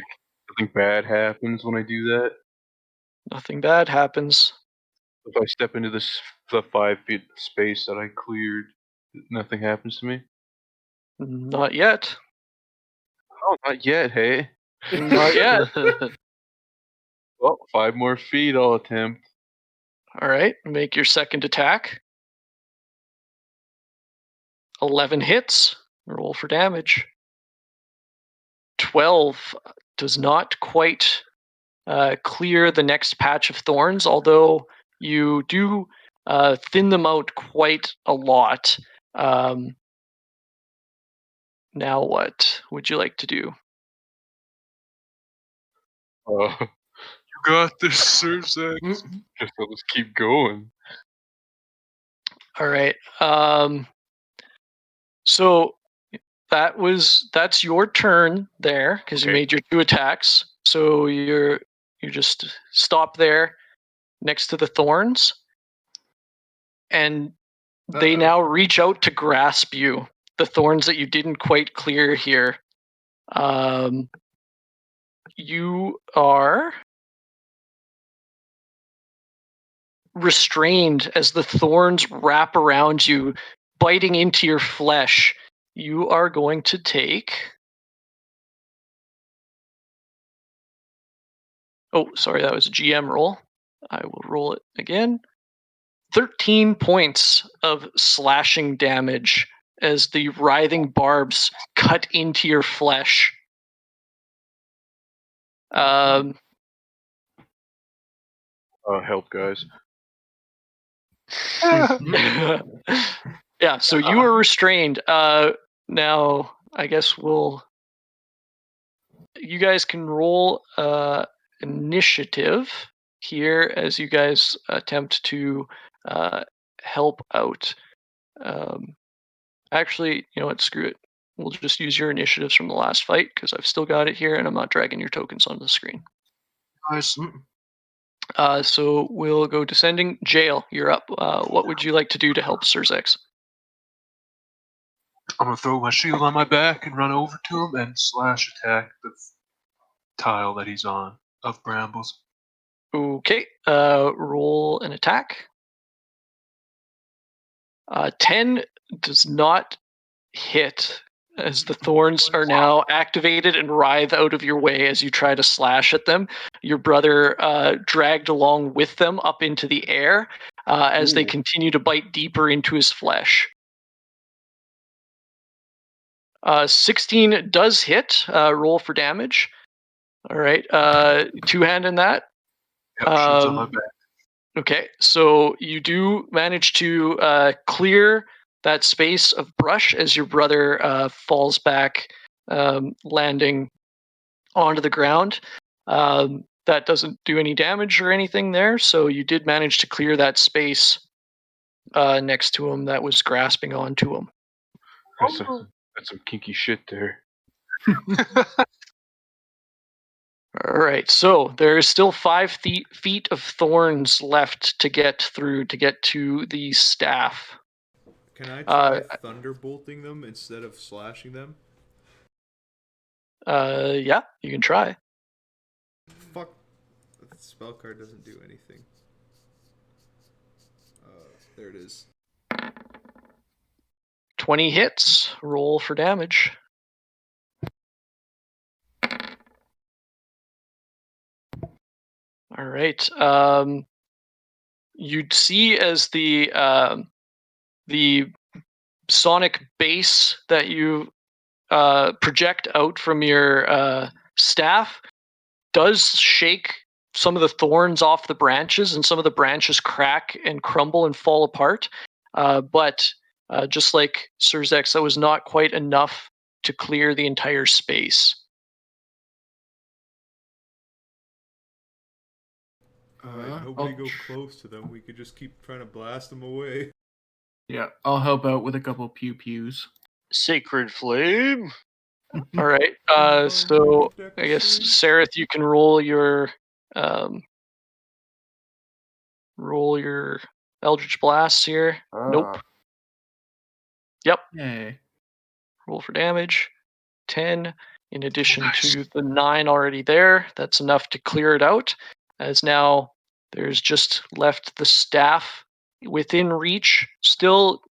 bad happens when I do that. Nothing bad happens. If I step into the 5 feet space that I cleared, nothing happens to me. Not yet. Oh, not yet, hey. Not yet. Well, 5 more feet I'll attempt. All right. Make your second attack. 11 hits. Roll for damage. 12 does not quite clear the next patch of thorns, although you do thin them out quite a lot. Now what would you like to do? You got this, Sir Zax. Just let's keep going. All right. So that's your turn there because you Okay. made your 2 attacks. So you just stop there next to the thorns, and they now reach out to grasp you. The thorns that you didn't quite clear here. You are restrained as the thorns wrap around you, biting into your flesh. You are going to take... Oh, sorry, that was a GM roll. I will roll it again. 13 points of slashing damage as the writhing barbs cut into your flesh. Help, guys. Yeah, so you are restrained. Now, I guess you guys can roll initiative here as you guys attempt to help out. Actually, you know what? Screw it. We'll just use your initiatives from the last fight because I've still got it here and I'm not dragging your tokens onto the screen. Nice. So we'll go descending. Jail, you're up. What would you like to do to help Sir Zex? I'm gonna throw my shield on my back and run over to him and slash attack the tile that he's on of brambles. Okay. Roll an attack. 10 does not hit as the thorns are now activated and writhe out of your way as you try to slash at them. Your brother dragged along with them up into the air as they continue to bite deeper into his flesh. 16 does hit. Roll for damage. All right. 2-hand in that. Yep, shield's on my back. Okay, so you do manage to clear that space of brush as your brother falls back, landing onto the ground. That doesn't do any damage or anything there, so you did manage to clear that space next to him that was grasping onto him. That's some kinky shit there. All right, so there is still 5 feet of thorns left to get through to get to the staff. Can I try thunderbolting them instead of slashing them? Yeah, you can try. Fuck. The spell card doesn't do anything. There it is. 20 hits. Roll for damage. All right. You'd see as the sonic base that you project out from your staff does shake some of the thorns off the branches, and some of the branches crack and crumble and fall apart. But just like Sir Zex, that was not quite enough to clear the entire space. Alright, nobody go close to them. We could just keep trying to blast them away. Yeah, I'll help out with a couple pew pews. Sacred flame. All right. So I guess Sareth, you can roll your Eldritch Blasts here. Nope. Yep. Yay. Roll for damage. 10 in addition to the 9 already there. That's enough to clear it out. As now there's just left the staff within reach, still,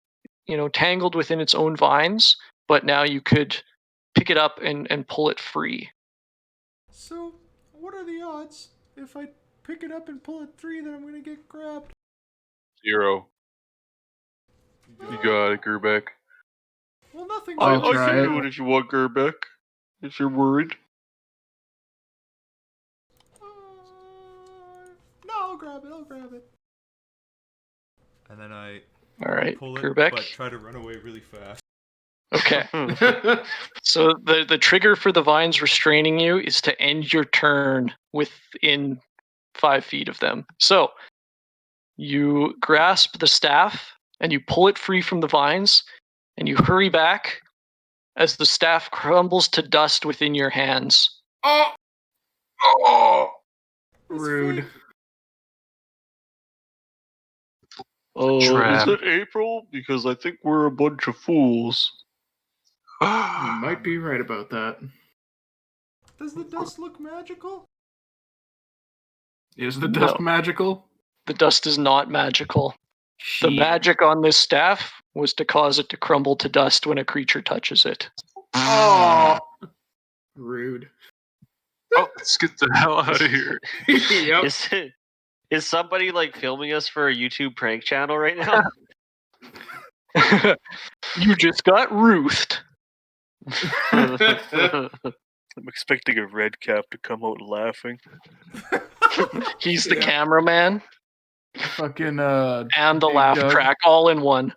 tangled within its own vines, but now you could pick it up and pull it free. So, what are the odds? If I pick it up and pull it free, then I'm gonna get grabbed. 0. You got it, Gerbeck. Well, nothing's I I'll try can it. do it if you want, Gerbeck. If you're worried. No, I'll grab it. And then I All right, pull it, Gerbeck. but try to run away really fast. Okay. So the trigger for the vines restraining you is to end your turn within 5 feet of them. So you grasp the staff and you pull it free from the vines, and you hurry back as the staff crumbles to dust within your hands. Oh, It's rude. fake. Is Trap. it April? Because I think we're a bunch of fools. You might be right about that. Does the dust look magical? Is the No. dust magical? The dust is not magical. The Shit. magic on this staff was to cause it to crumble to dust when a creature touches it. Oh, rude. Oh, let's get the hell out of here. Yep. Is somebody like filming us for a YouTube prank channel right now? You just got Ruthed. I'm expecting a red cap to come out laughing. He's the Yeah. cameraman Fucking and the Big laugh Doug. track all in one.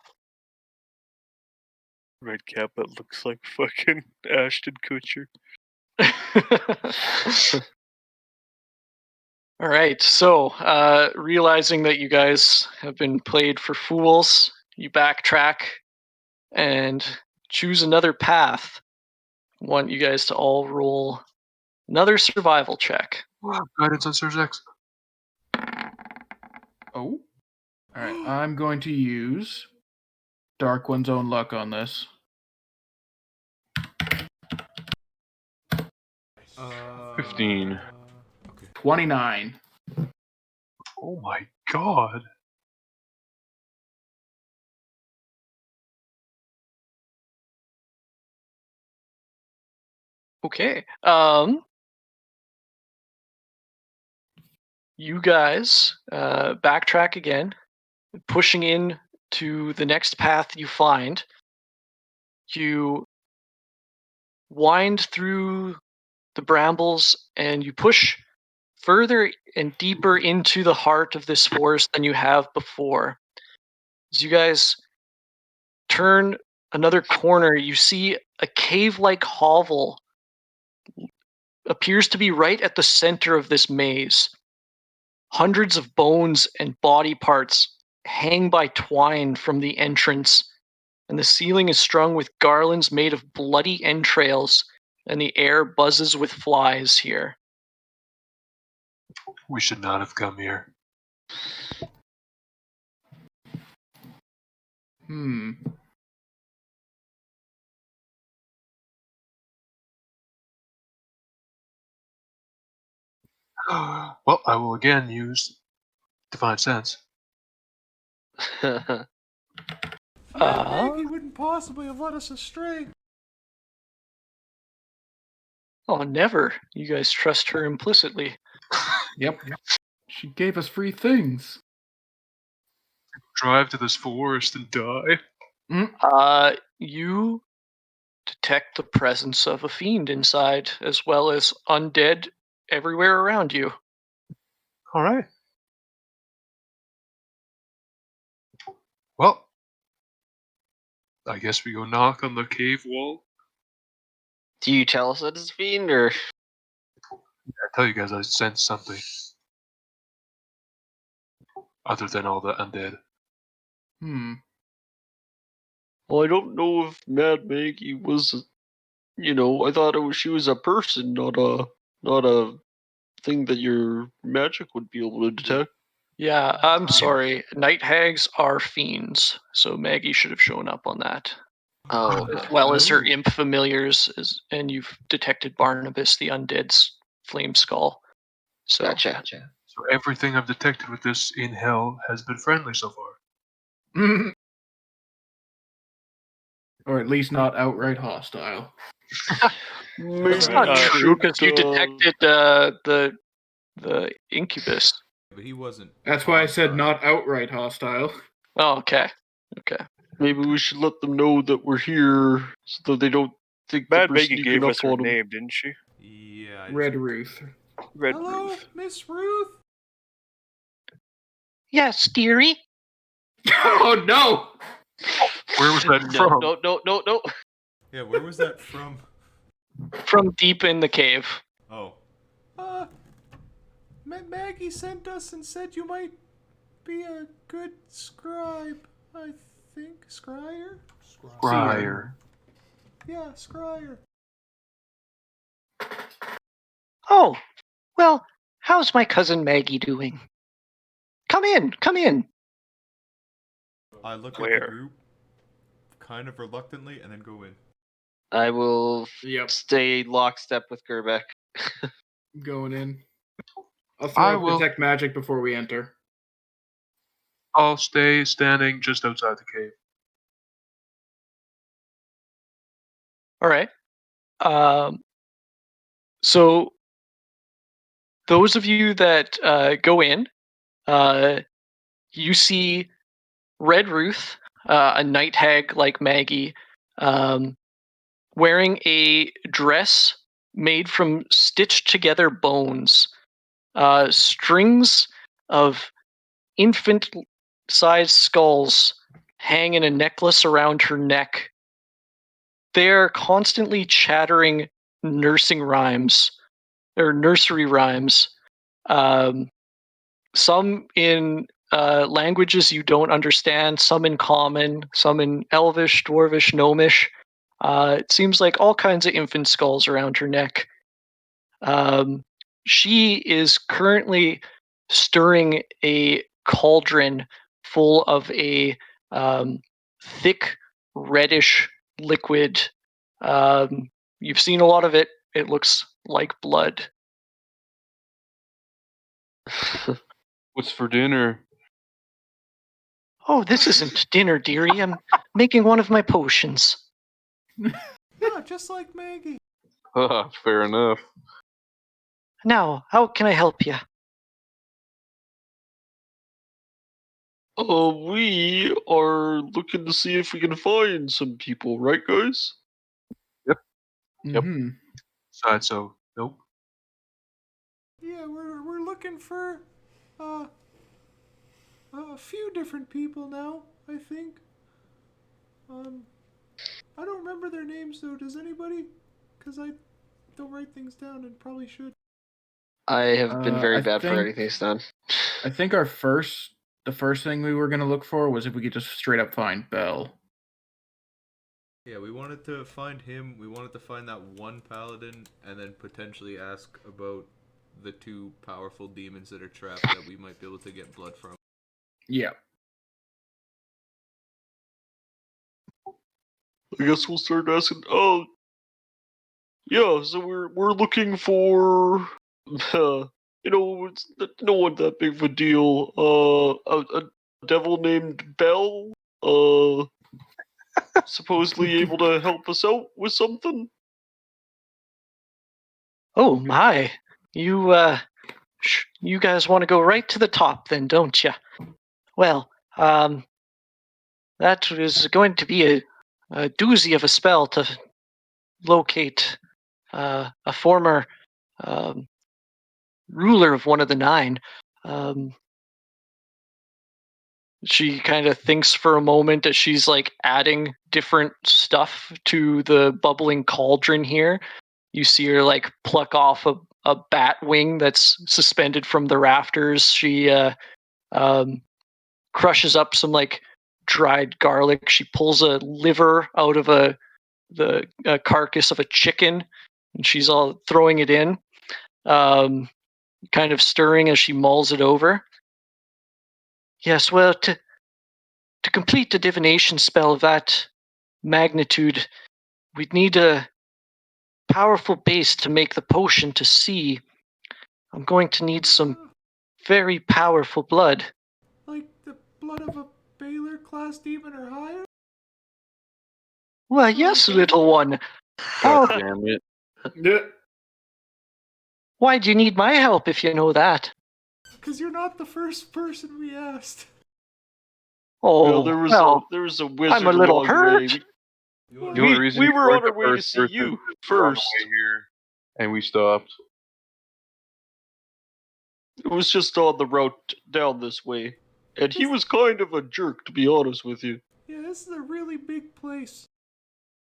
Red cap that looks like fucking Ashton Kutcher. All right, so realizing that you guys have been played for fools, you backtrack and choose another path. I want you guys to all roll another survival check. Guidance on Surge X. Oh. Alright, I'm going to use Dark One's own luck on this. Uh, 15. Okay. 29. Oh my god. Okay. You guys backtrack again, pushing in to the next path you find. You wind through the brambles and you push further and deeper into the heart of this forest than you have before. As you guys turn another corner, you see a cave-like hovel appears to be right at the center of this maze. Hundreds of bones and body parts hang by twine from the entrance, and the ceiling is strung with garlands made of bloody entrails, and the air buzzes with flies here. We should not have come here. Well, I will again use Divine Sense. Mad Maggie wouldn't possibly have led us astray. Oh, never. You guys trust her implicitly. Yep. She gave us free things. Drive to this forest and die. You detect the presence of a fiend inside, as well as undead everywhere around you. Alright. Well, I guess we go knock on the cave wall. Do you tell us that it's a fiend, or I tell you guys I sense something. Other than all the undead. Well, I don't know if Mad Maggie was, I thought she was a person, not a thing that your magic would be able to detect. Yeah, I'm sorry. Night hags are fiends, so Maggie should have shown up on that. oh, As well as her imp familiars, and you've detected Barnabas the Undead's flame skull. So, gotcha. So everything I've detected with this in hell has been friendly so far. Or at least not outright hostile. It's not true, because you detected the incubus. But he wasn't. That's why I said not outright hostile. Oh, okay. Maybe we should let them know that we're here, so that they don't think that Mad we're Maggie sneaking gave up us her on them. name, didn't she? Yeah. Red Ruth. Red Hello, Ruth. Miss Ruth. Yes, dearie. Oh no! Where was that from? No. Yeah, where was that from? From deep in the cave. Oh. Maggie sent us and said you might be a good scribe, I think. Scryer? Prior. Yeah, scryer. Oh, well, how's my cousin Maggie doing? Come in, come in. I look at the Where? group kind of reluctantly and then go in. I will Yep, stay lockstep with Gerbeck. going in. I'll I throw up will. detect magic before we enter. I'll stay standing just outside the cave. All right. So those of you that go in, you see Red Ruth, a night hag like Maggie, wearing a dress made from stitched together bones, strings of infant-sized skulls hang in a necklace around her neck. They're constantly chattering nursing rhymes or nursery rhymes. Some in languages you don't understand, some in common, some in Elvish, Dwarvish, Gnomish. It seems like all kinds of infant skulls around her neck. She is currently stirring a cauldron full of a thick reddish liquid. You've seen a lot of it. It looks like blood. What's for dinner? Oh, this isn't dinner, dearie. I'm making one of my potions. Yeah, just like Maggie. Fair enough. Now, how can I help you? We are looking to see if we can find some people, right, guys? Yep. Mm-hmm. Side so nope. Yeah, we're looking for a few different people now, I think. I don't remember their names though. Does anybody? Because I don't write things down and probably should. I have been very I bad for think- writing things down. I think the first thing we were gonna look for was if we could just straight up find Bell. Yeah, we wanted to find him. We wanted to find that one paladin, and then potentially ask about the two powerful demons that are trapped that we might be able to get blood from. Yeah. I guess we'll start asking. Oh, yeah. So we're looking for, it's no one that big of a deal. A devil named Bell. Supposedly able to help us out with something. Oh my. You you guys want to go right to the top then, don't you? Well, that is going to be a doozy of a spell to locate a former ruler of one of the nine. She kind of thinks for a moment as she's like adding different stuff to the bubbling cauldron here. You see her like pluck off a bat wing that's suspended from the rafters. She crushes up some like dried garlic. She pulls a liver out of the carcass of a chicken, and she's all throwing it in, kind of stirring as she mulls it over. Yes, well, to complete a divination spell of that magnitude, we'd need a powerful base to make the potion to see. I'm going to need some very powerful blood. Like the blood of a Baylor class demon or higher? Why, yes, little one. God How, damn it. why do you need my help if you know that? Because you're not the first person we asked. Oh, There was a wizard I'm a little along the hurt. way. The only reason We you were weren't on our the way to first see person you is we're on the first. way here, and we stopped. It was just on the route down this way. And he was kind of a jerk, to be honest with you. Yeah, this is a really big place.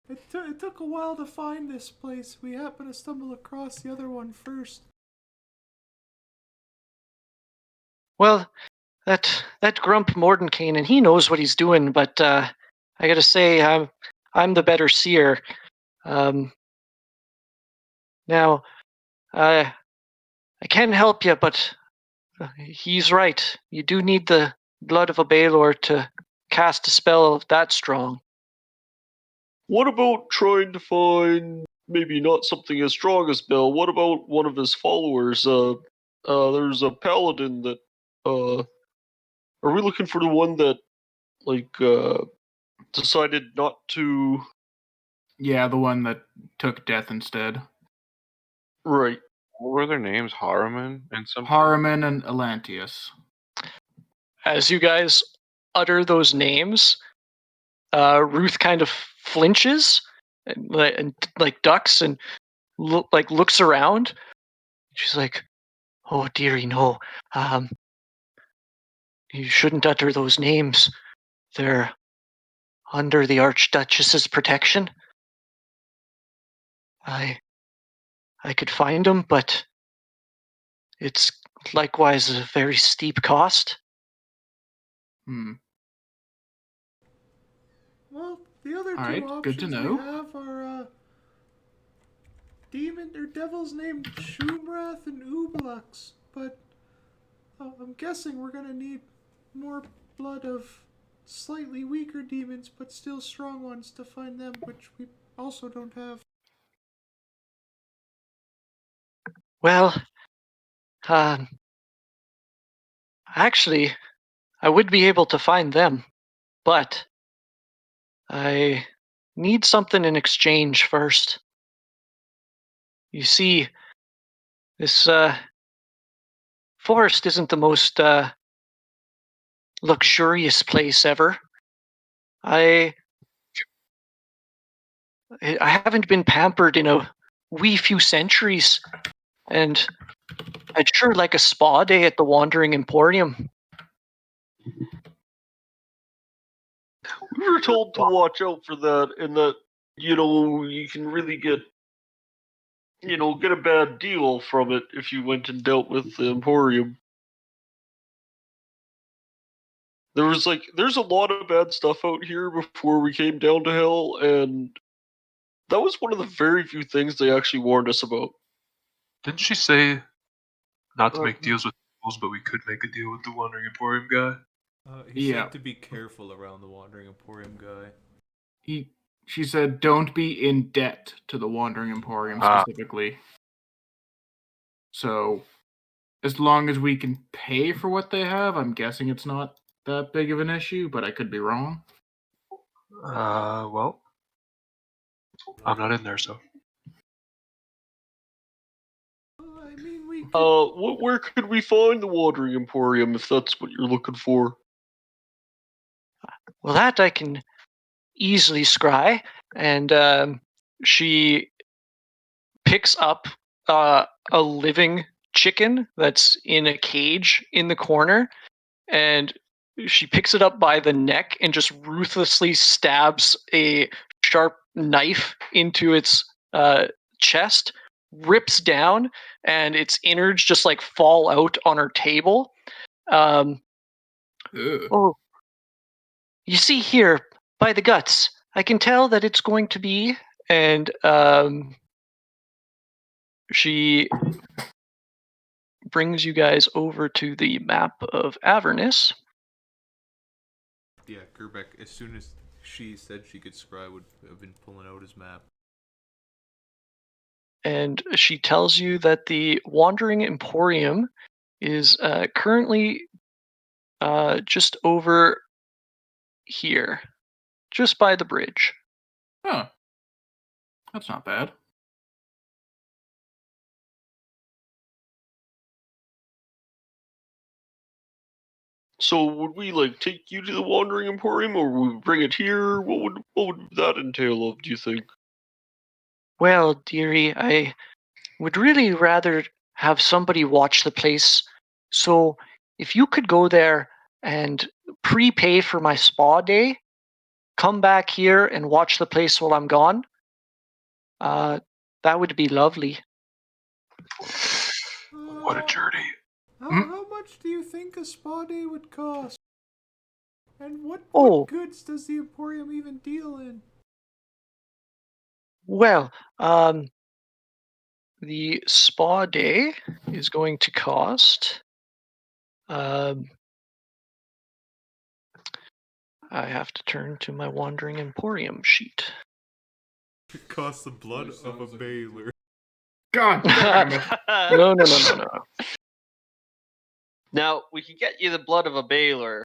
It took a while to find this place. We happened to stumble across the other one first. Well, that grump Mordenkainen, and he knows what he's doing, but I gotta say, I'm the better seer. Now, I can't help you, but he's right. You do need the blood of a Baelor to cast a spell that strong. What about trying to find maybe not something as strong as Bell? What about one of his followers? There's a paladin that. Are we looking for the one that, decided not to? Yeah, the one that took death instead. Right. What were their names? Harriman and something? Harriman and Atlanteus. As you guys utter those names, Ruth kind of flinches and like ducks and looks around. She's like, "Oh dearie, no. You shouldn't utter those names. They're under the Archduchess's protection. I could find them, but it's likewise a very steep cost." Well, the other All two right, good to options know. we have are demon or devils named Shumrath and Ublux, but I'm guessing we're gonna need more blood of slightly weaker demons, but still strong ones to find them, which we also don't have. Well, actually, I would be able to find them, but I need something in exchange first. You see, this forest isn't the most luxurious place ever. I haven't been pampered in a wee few centuries, and I'd sure like a spa day at the Wandering Emporium. We were told to watch out for that, and that, you can really get a bad deal from it if you went and dealt with the Emporium. There's a lot of bad stuff out here before we came down to hell, and that was one of the very few things they actually warned us about. Didn't she say not to make deals with fools, but we could make a deal with the Wandering Emporium guy? He Yeah. said to be careful around the Wandering Emporium guy. She said, "Don't be in debt to the Wandering Emporium specifically." So, as long as we can pay for what they have, I'm guessing it's not that big of an issue, but I could be wrong. Well, I'm not in there, so. I mean, we could... Where could we find the Wandering Emporium if that's what you're looking for? Well, that I can easily scry. And she picks up a living chicken that's in a cage in the corner, and she picks it up by the neck and just ruthlessly stabs a sharp knife into its chest, rips down, and its innards just like fall out on her table. Oh, you see here by the guts, I can tell that it's going to be, and she brings you guys over to the map of Avernus. Yeah, Gerbeck, as soon as she said she could scry, would have been pulling out his map. And she tells you that the Wandering Emporium is currently just over here, just by the bridge. Huh. That's not bad. So would we take you to the Wandering Emporium, or would we bring it here? What would that entail of, do you think? Well, dearie, I would really rather have somebody watch the place. So if you could go there and prepay for my spa day, come back here and watch the place while I'm gone, that would be lovely. What a journey. How much do you think a spa day would cost? And what Oh. goods does the Emporium even deal in? Well, the spa day is going to cost. I have to turn to my Wandering Emporium sheet. It costs the blood of a baler. God damn it. No. Now, we can get you the blood of a baler,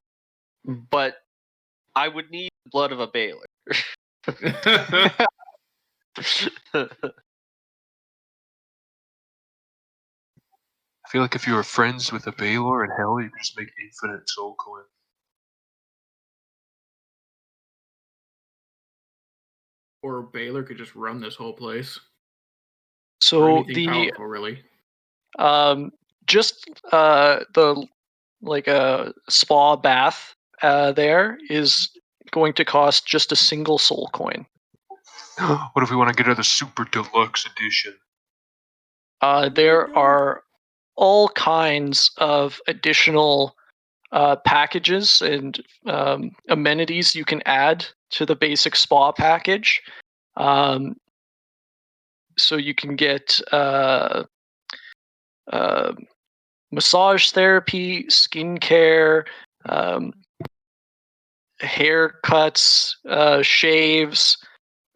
but I would need the blood of a baler. I feel like if you were friends with a Baylor in hell, you could just make infinite soul coin. Or Baylor could just run this whole place. Or So anything powerful, really. just the like a spa bath there is going to cost just a single soul coin. What if we want to get her the super deluxe edition? There are all kinds of additional packages and amenities you can add to the basic spa package. So you can get massage therapy, skincare, haircuts, shaves.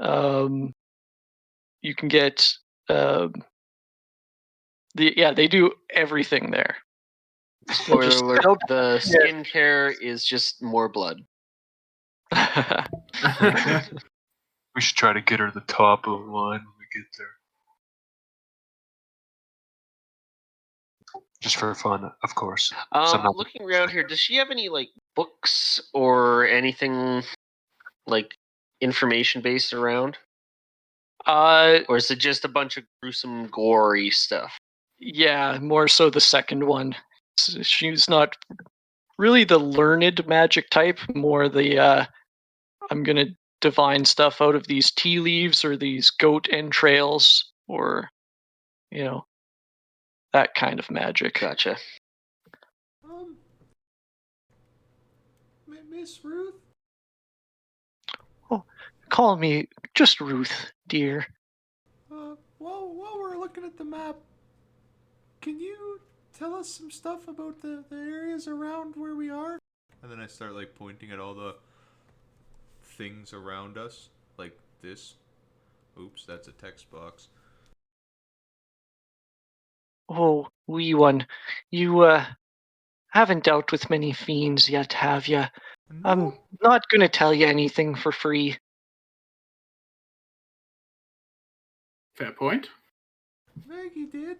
You can get they do everything there. Spoiler Just alert, don't- the skincare is just more blood. We should try to get her the top of the line when we get there. Just for fun, of course. Looking around here, does she have any like books or anything like information based around? Or is it just a bunch of gruesome, gory stuff? Yeah, more so the second one. She's not really the learned magic type, more the I'm gonna divine stuff out of these tea leaves or these goat entrails or that kind of magic. Gotcha. Miss Ruth? Oh, call me just Ruth, dear. While we're looking at the map, can you tell us some stuff about the areas around where we are? And then I start like pointing at all the things around us, like this. Oops, that's a text box. Oh, wee one, you haven't dealt with many fiends yet, have ya? No. I'm not gonna tell you anything for free. Fair point. Maggie did.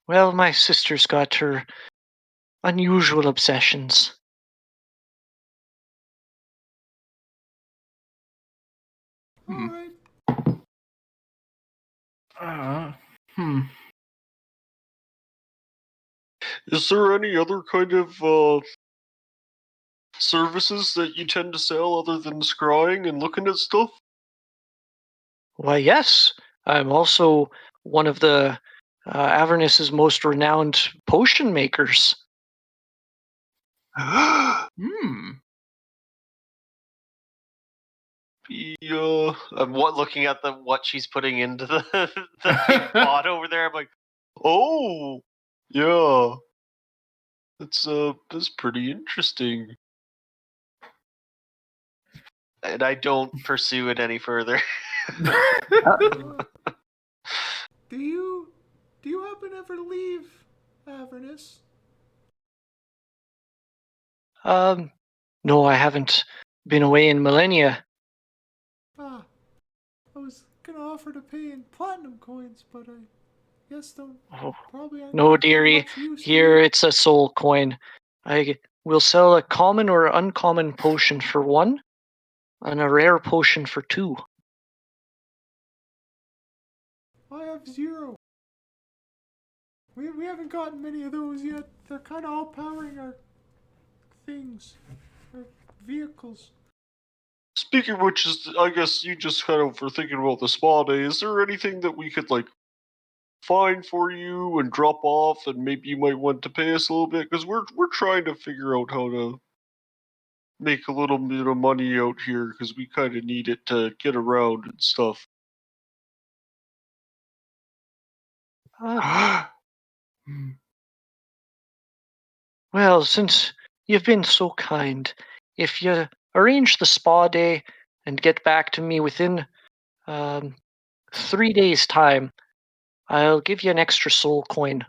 Well, my sister's got her unusual obsessions. Alright. Is there any other kind of services that you tend to sell other than scrying and looking at stuff? Why, yes. I'm also one of the Avernus's most renowned potion makers. I'm looking at what she's putting into the big pot over there. I'm like, Oh, yeah. That's pretty interesting. and I don't pursue it any further. Do you happen ever to leave Avernus? No, I haven't been away in millennia. I was gonna offer to pay in platinum coins, but I guess don't probably aren't No, gonna be dearie. much use to Here you. it's a soul coin. I will sell a common or uncommon potion for 1, and a rare potion for 2. I have 0. We haven't gotten many of those yet. They're kind of all powering our things, our vehicles. Speaking of which, I guess you just kind of were thinking about the spa day. Is there anything that we could find for you and drop off, and maybe you might want to pay us a little bit? Because we're trying to figure out how to make a little bit of money out here, because we kind of need it to get around and stuff. Well, since you've been so kind, if you arrange the spa day and get back to me within 3 days' time, I'll give you an extra soul coin.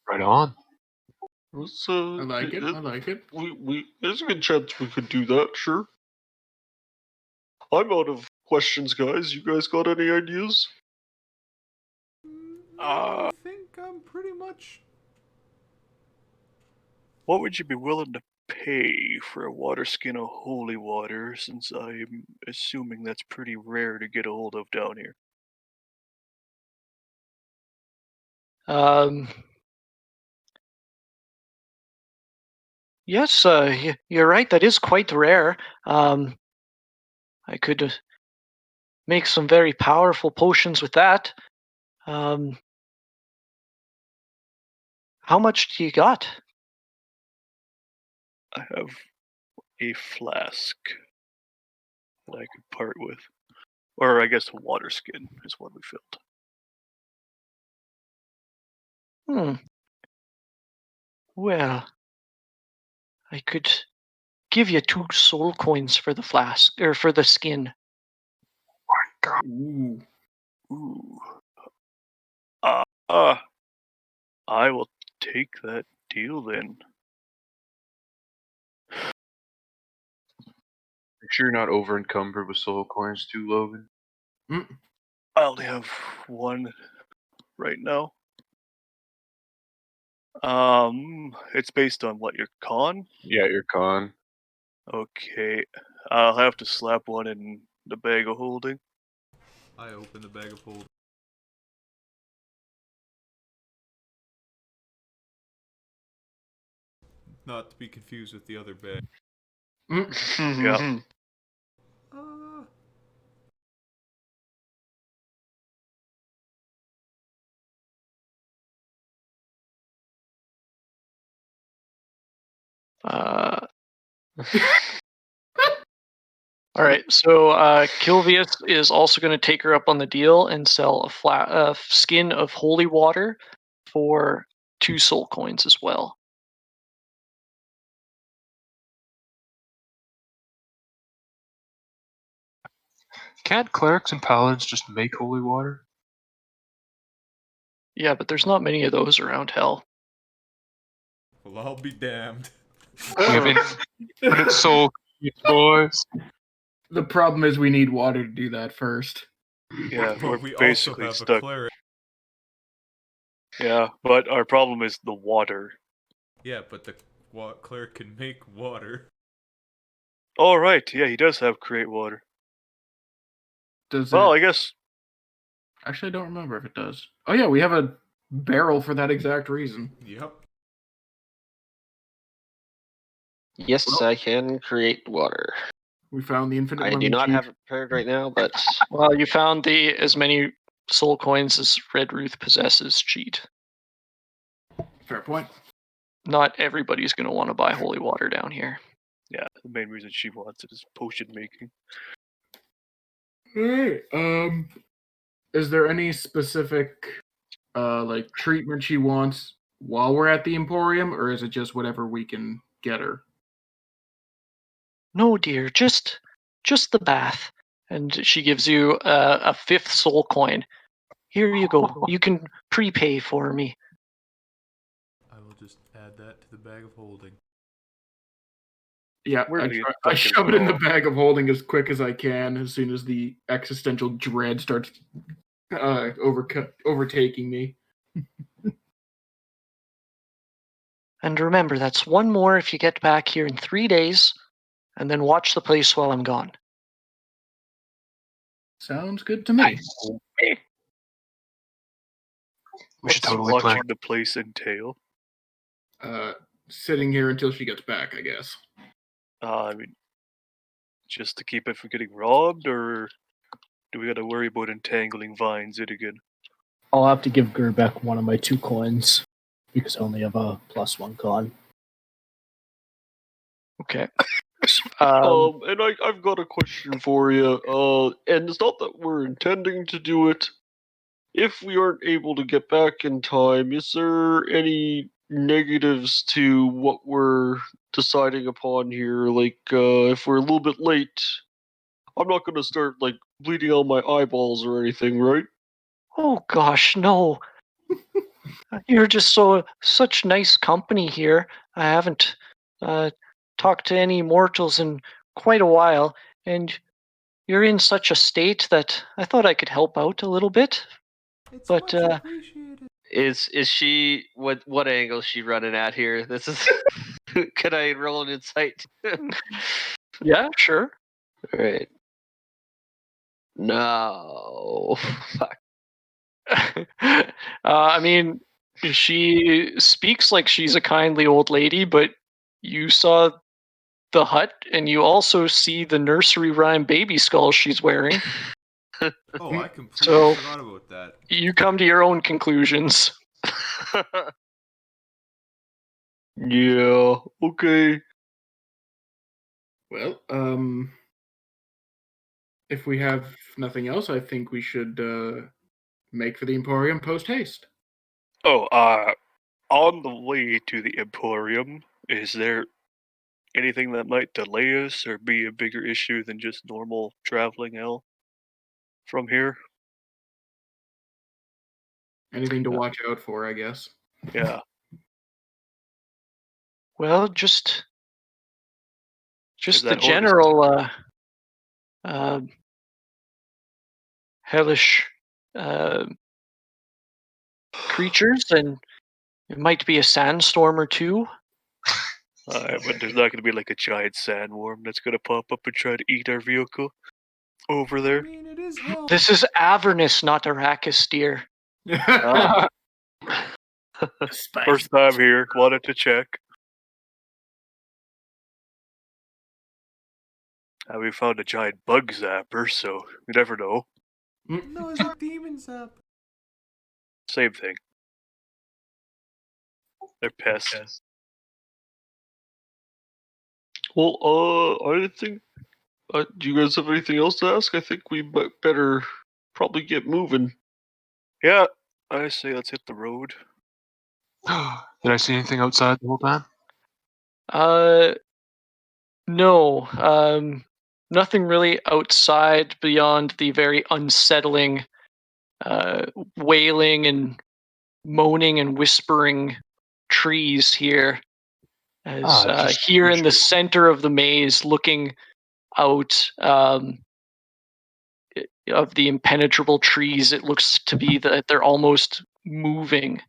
Right on. I I like it. I like it. There's a good chance we could do that, sure. I'm out of questions, guys. You guys got any ideas? I think I'm pretty much. What would you be willing to pay for a water skin of holy water, since I'm assuming that's pretty rare to get a hold of down here? Yes, you're right. That is quite rare. I could make some very powerful potions with that. How much do you got? I have a flask that I could part with. Or I guess a water skin is what we filled. Well, I could give you 2 soul coins for the flask, or for the skin. Ooh. Ooh. I will take that deal then. Make sure you're not over encumbered with soul coins too, Logan. I only have one right now. It's based on what, your con? Yeah, you're con. Okay. I'll have to slap one in the bag of holding. I open the bag of holding. Not to be confused with the other bag. Yeah. All right, so Kilvius is also going to take her up on the deal and sell a skin of holy water for 2 soul coins as well. Can't clerics and paladins just make holy water? Yeah, but there's not many of those around hell. Well, I'll be damned. We have infinite soul, boys. The problem is we need water to do that first. Yeah, But we're we also basically have stuck. a cleric. Yeah, but our problem is the water. Yeah, but the cleric can make water. Oh, right. Yeah, he does have create water. Does Well, it? I guess. Actually, I don't remember if it does. Oh yeah, we have a barrel for that exact reason. Yep. Yes, I can create water. We found the infinite I money do not cheat. have it prepared right now, but Well, you found the as many soul coins as Red Ruth possesses cheat. Fair point. Not everybody's going to want to buy holy water down here. Yeah, the main reason she wants it is potion making. Alright. Is there any specific treatment she wants while we're at the Emporium, or is it just whatever we can get her? No, dear, just the bath. And she gives you a 5th soul coin. Here you go. You can prepay for me. I will just add that to the bag of holding. Yeah, Where do you I fucking shove it in the go? bag of holding as quick as I can as soon as the existential dread starts overtaking me. And remember, that's 1 more if you get back here in 3 days, and then watch the place while I'm gone. Sounds good to me. We should What's totally watching plan. the place entail? Sitting here until she gets back, I guess. I mean, just to keep it from getting robbed, or do we gotta worry about entangling vines it again? I'll have to give Gerbeck one of my 2 coins because I only have a +1 con. Okay. And I've got a question for you. And it's not that we're intending to do it. If we aren't able to get back in time, is there any negatives to what we're deciding upon here? Like, if we're a little bit late, I'm not going to start like bleeding out my eyeballs or anything, right? Oh gosh, no. You're just such nice company here. I haven't talked to any mortals in quite a while, and you're in such a state that I thought I could help out a little bit. It's But much appreciated. Is she what angle is she running at here? This is could I roll an insight? yeah, sure. Alright. No. Fuck. I mean, she speaks like she's a kindly old lady, but you saw the hut, and you also see the nursery rhyme baby skull she's wearing. Oh, I completely So- forgot about that. You come to your own conclusions. Yeah, okay. Well, if we have nothing else, I think we should make for the Emporium post haste. Oh, on the way to the Emporium, is there anything that might delay us or be a bigger issue than just normal traveling L from here? Anything to watch out for, I guess. Yeah. Well, just Is the that horse? general hellish creatures, and it might be a sandstorm or two. But there's not going to be like a giant sandworm that's going to pop up and try to eat our vehicle over I there. mean, it is hell. This is Avernus, not Arrakis, dear. Ah. First time here, wanted to check. We found a giant bug zapper, so you never know. No, it's a demon sap. Same thing. They're pests. Well, I think. Do you guys have anything else to ask? I think we better probably get moving. Yeah, I say let's hit the road. Did I see anything outside the whole time? No. Nothing really outside beyond the very unsettling wailing and moaning and whispering trees here. As Just here in the appreciate it. center of the maze, looking out of the impenetrable trees, it looks to be that they're almost moving.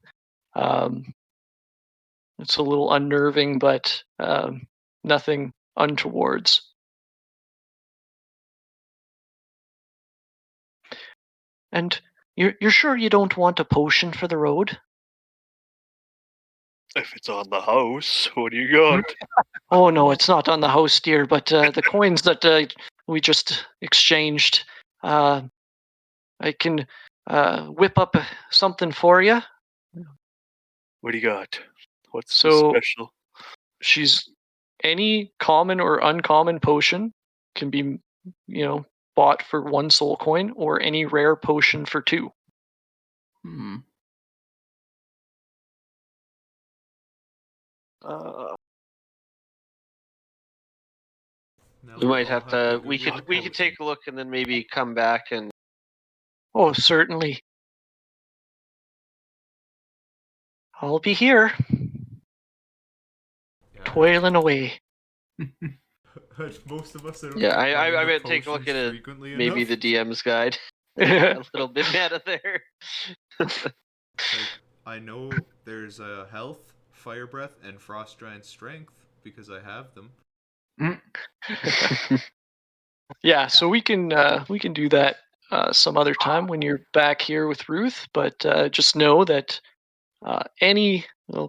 It's a little unnerving, but nothing untowards. And you're sure you don't want a potion for the road? If it's on the house, what do you got? Oh no, it's not on the house, dear. But the coins that we just exchanged, I can whip up something for you. What do you got? What's So- special? She's any common or uncommon potion can be, bought for 1 soul coin, or any rare potion for 2. Hmm. Now We might all have to. go We get could a we could potion. take a look and then maybe come back and. Oh, certainly. I'll be here, Yeah, toiling away. most of us. Yeah, think I running the bet take a look potions at it. frequently Maybe enough. the DM's guide. A little bit meta there. Like, I know there's health, fire breath, and frost giant strength because I have them. Yeah, so we can do that some other time when you're back here with Ruth. But just know that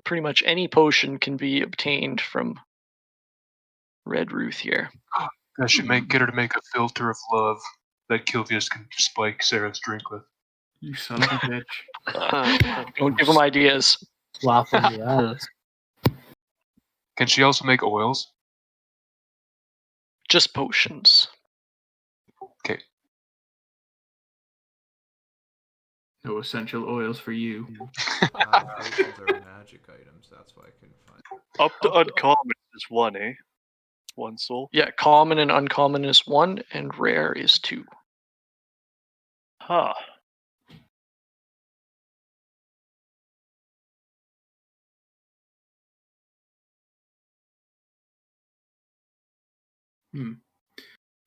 pretty much any potion can be obtained from Red Ruth here. I should get her to make a filter of love that Kilvius can spike Sarah's drink with. You son of a bitch. Don't give them ideas. Slap on the ass. Can she also make oils? Just potions. Okay. No essential oils for you. Potions are magic items. That's why I couldn't find. Up to uncommon is 1, eh? 1 soul. Yeah, common and uncommon is 1, and rare is 2. Huh. All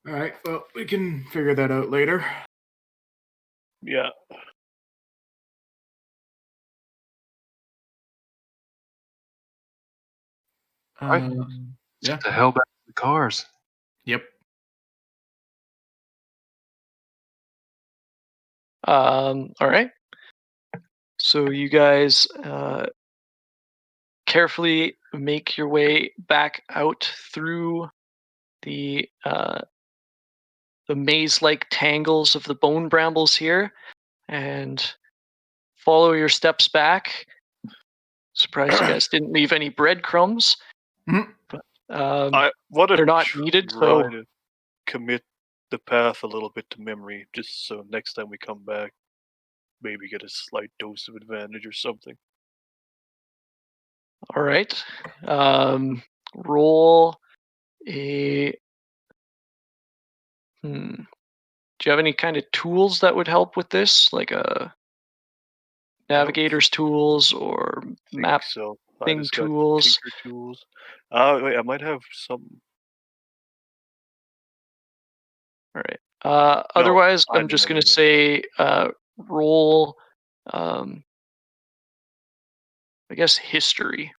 right. Well, we can figure that out later. Yeah. Right. Yeah. Get the hell back to the cars. Yep. All right. So you guys carefully make your way back out through the maze-like tangles of the bone brambles here, and follow your steps back. Surprised you guys didn't leave any breadcrumbs. Mhm. But I want to they're not needed, try so to commit the path a little bit to memory, just so next time we come back, maybe get a slight dose of advantage or something. all right. Roll a. Do you have any kind of tools that would help with this, like a navigator's tools or map So I thing just got tools? tinker tools. Wait, I might have some. All right. Otherwise, I I'm just didn't gonna have say roll. I guess history.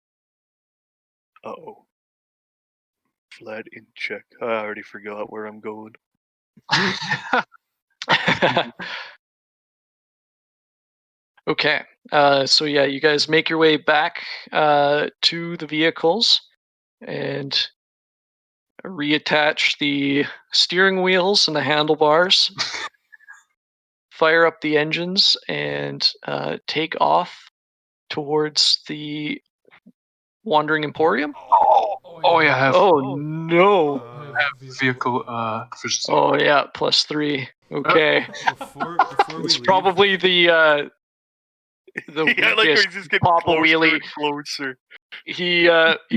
Uh-oh. Flat in check. I already forgot where I'm going. Okay. So yeah, you guys make your way back to the vehicles and reattach the steering wheels and the handlebars. Fire up the engines and take off towards the Wandering Emporium. Oh yeah, I have Oh no! vehicle proficiency. Oh yeah, +3. Okay. Before we It's leave, probably the Yeah, like weakest he's just getting Papa closer Wheelie. and closer. He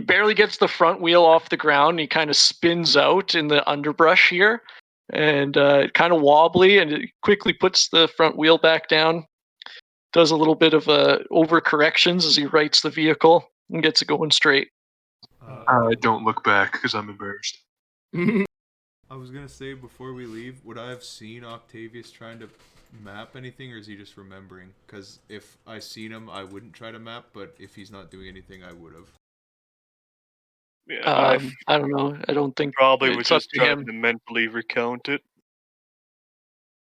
barely gets the front wheel off the ground. He kind of spins out in the underbrush here, and kind of wobbly, and it quickly puts the front wheel back down. Does a little bit of overcorrections as he rights the vehicle and gets it going straight. I don't look back because I'm embarrassed. I was gonna say before we leave, would I have seen Octavius trying to map anything, or is he just remembering? Because if I seen him, I wouldn't try to map, but if he's not doing anything, I would have. Yeah, I don't know. I don't think probably was it's up just to trying him. to mentally recount it.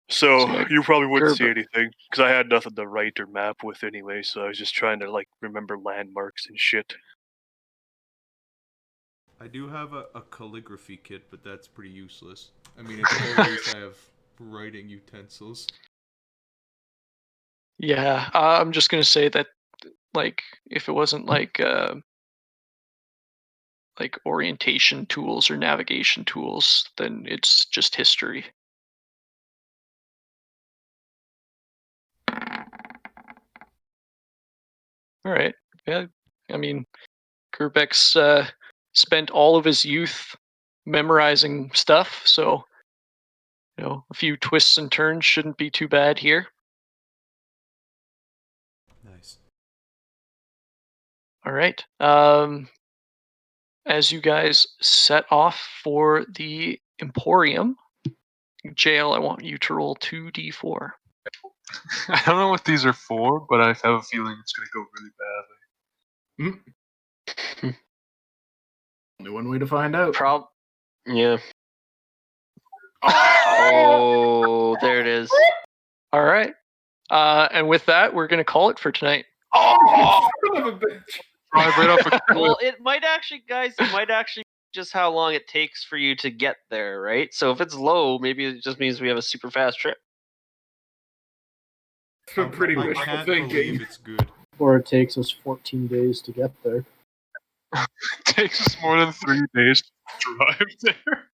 So Yeah, you probably wouldn't see Gerber. anything because I had nothing to write or map with anyway. So I was just trying to like remember landmarks and shit. I do have a calligraphy kit, but that's pretty useless. I mean, at the very least, I have writing utensils. Yeah, I'm just gonna say that, like, if it wasn't like orientation tools or navigation tools, then it's just history. All right. Yeah, I mean, Gerbeck's spent all of his youth memorizing stuff, so a few twists and turns shouldn't be too bad here. Nice. All right. As you guys set off for the Emporium, Jail, I want you to roll 2d4. I don't know what these are for, but I have a feeling it's going to go really badly. Only one way to find out. Yeah. Oh, there it is. All right. And with that, we're going to call it for tonight. Oh, son of a bitch! Drive right off a cliff. Well, it might actually, guys, just how long it takes for you to get there, right? So if it's low, maybe it just means we have a super fast trip. Pretty I wishful can't thinking. believe it's good. Or it takes us 14 days to get there. It takes us more than 3 days to drive there.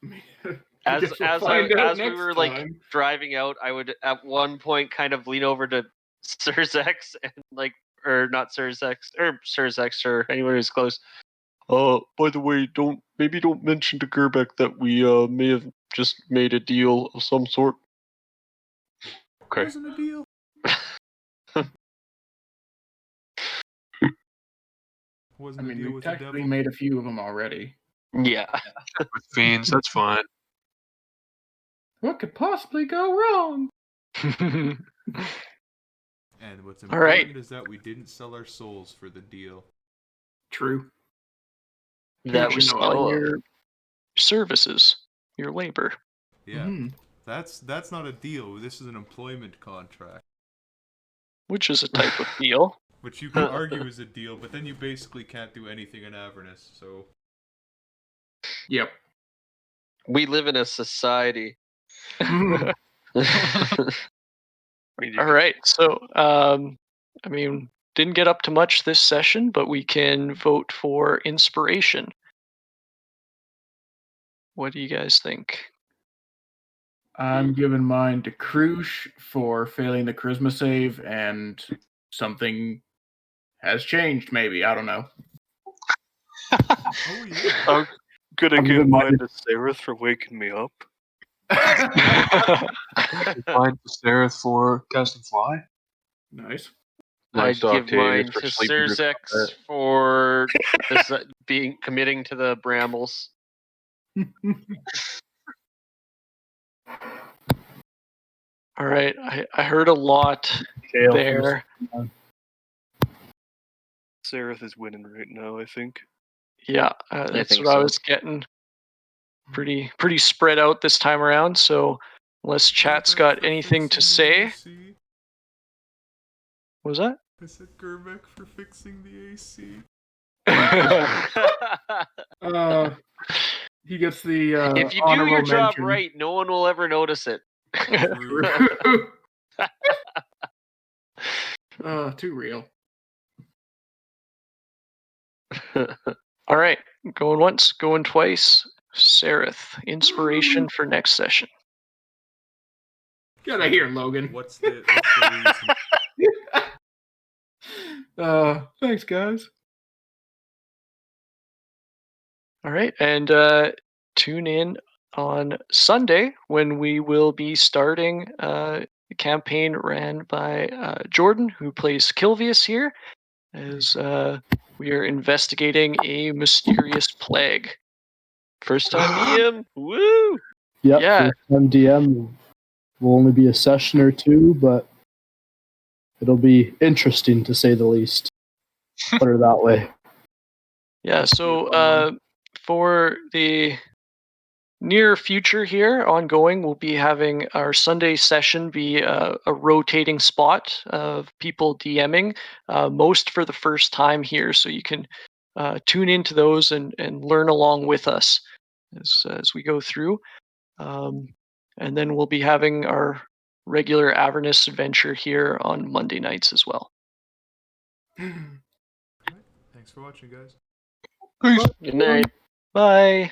I As guess we'll find out as we next were like time. driving out, I would at one point kind of lean over to Surzex and like, or not Surzex, or Surzex, or anyone who's close. By the way, don't mention to Gerbeck that we may have just made a deal of some sort. Okay. Wasn't a deal. Wasn't I mean, a deal we with the technically devil. made a few of them already. Yeah. With fiends, that's fine. What could possibly go wrong? And what's All right. important is that we didn't sell our souls for the deal. True. That You're we selling know of. your services, your labor. Yeah. Mhm. That's not a deal. This is an employment contract. Which is a type of deal. Which you can argue is a deal, but then you basically can't do anything in Avernus, so... Yep. We live in a society. Mhm. All right. So, I mean, didn't get up to much this session, but we can vote for inspiration. What do you guys think? I'm giving mine to Krush for failing the charisma save, and something has changed, maybe. I don't know. Oh, yeah. I'm gonna I'm give giving mine mine- to Sarah for waking me up. Mine to Sarah for casting fly. Nice. I'd to give Octavius mine for to sleeping through Surzex combat. for this, committing to the brambles. All right. I heard a lot Jail there. Sarah is winning right now, I think. Yeah, that's think what I so. was getting. Pretty spread out this time around. So, unless chat's Gerbeck got for anything to fixing the say, AC. what was that? I said Gerbeck for fixing the AC. He gets the If you do honorable your job mention. right, no one will ever notice it. True. Too real. All right, going once, going twice. Sereth, inspiration for next session. Get out of here, Logan. What's the reason? Thanks, guys. All right, and tune in on Sunday when we will be starting a campaign ran by Jordan, who plays Kilvius here, as we are investigating a mysterious plague. First time DM. Woo! Yep, Yeah. first time DM will only be a session or two, but it'll be interesting to say the least. Put it that way. Yeah, so for the near future here, ongoing, we'll be having our Sunday session be a rotating spot of people DMing, most for the first time here, so you can tune into those and learn along with us as we go through. And then we'll be having our regular Avernus adventure here on Monday nights as well. Thanks for watching, guys. Peace. Good night. Bye.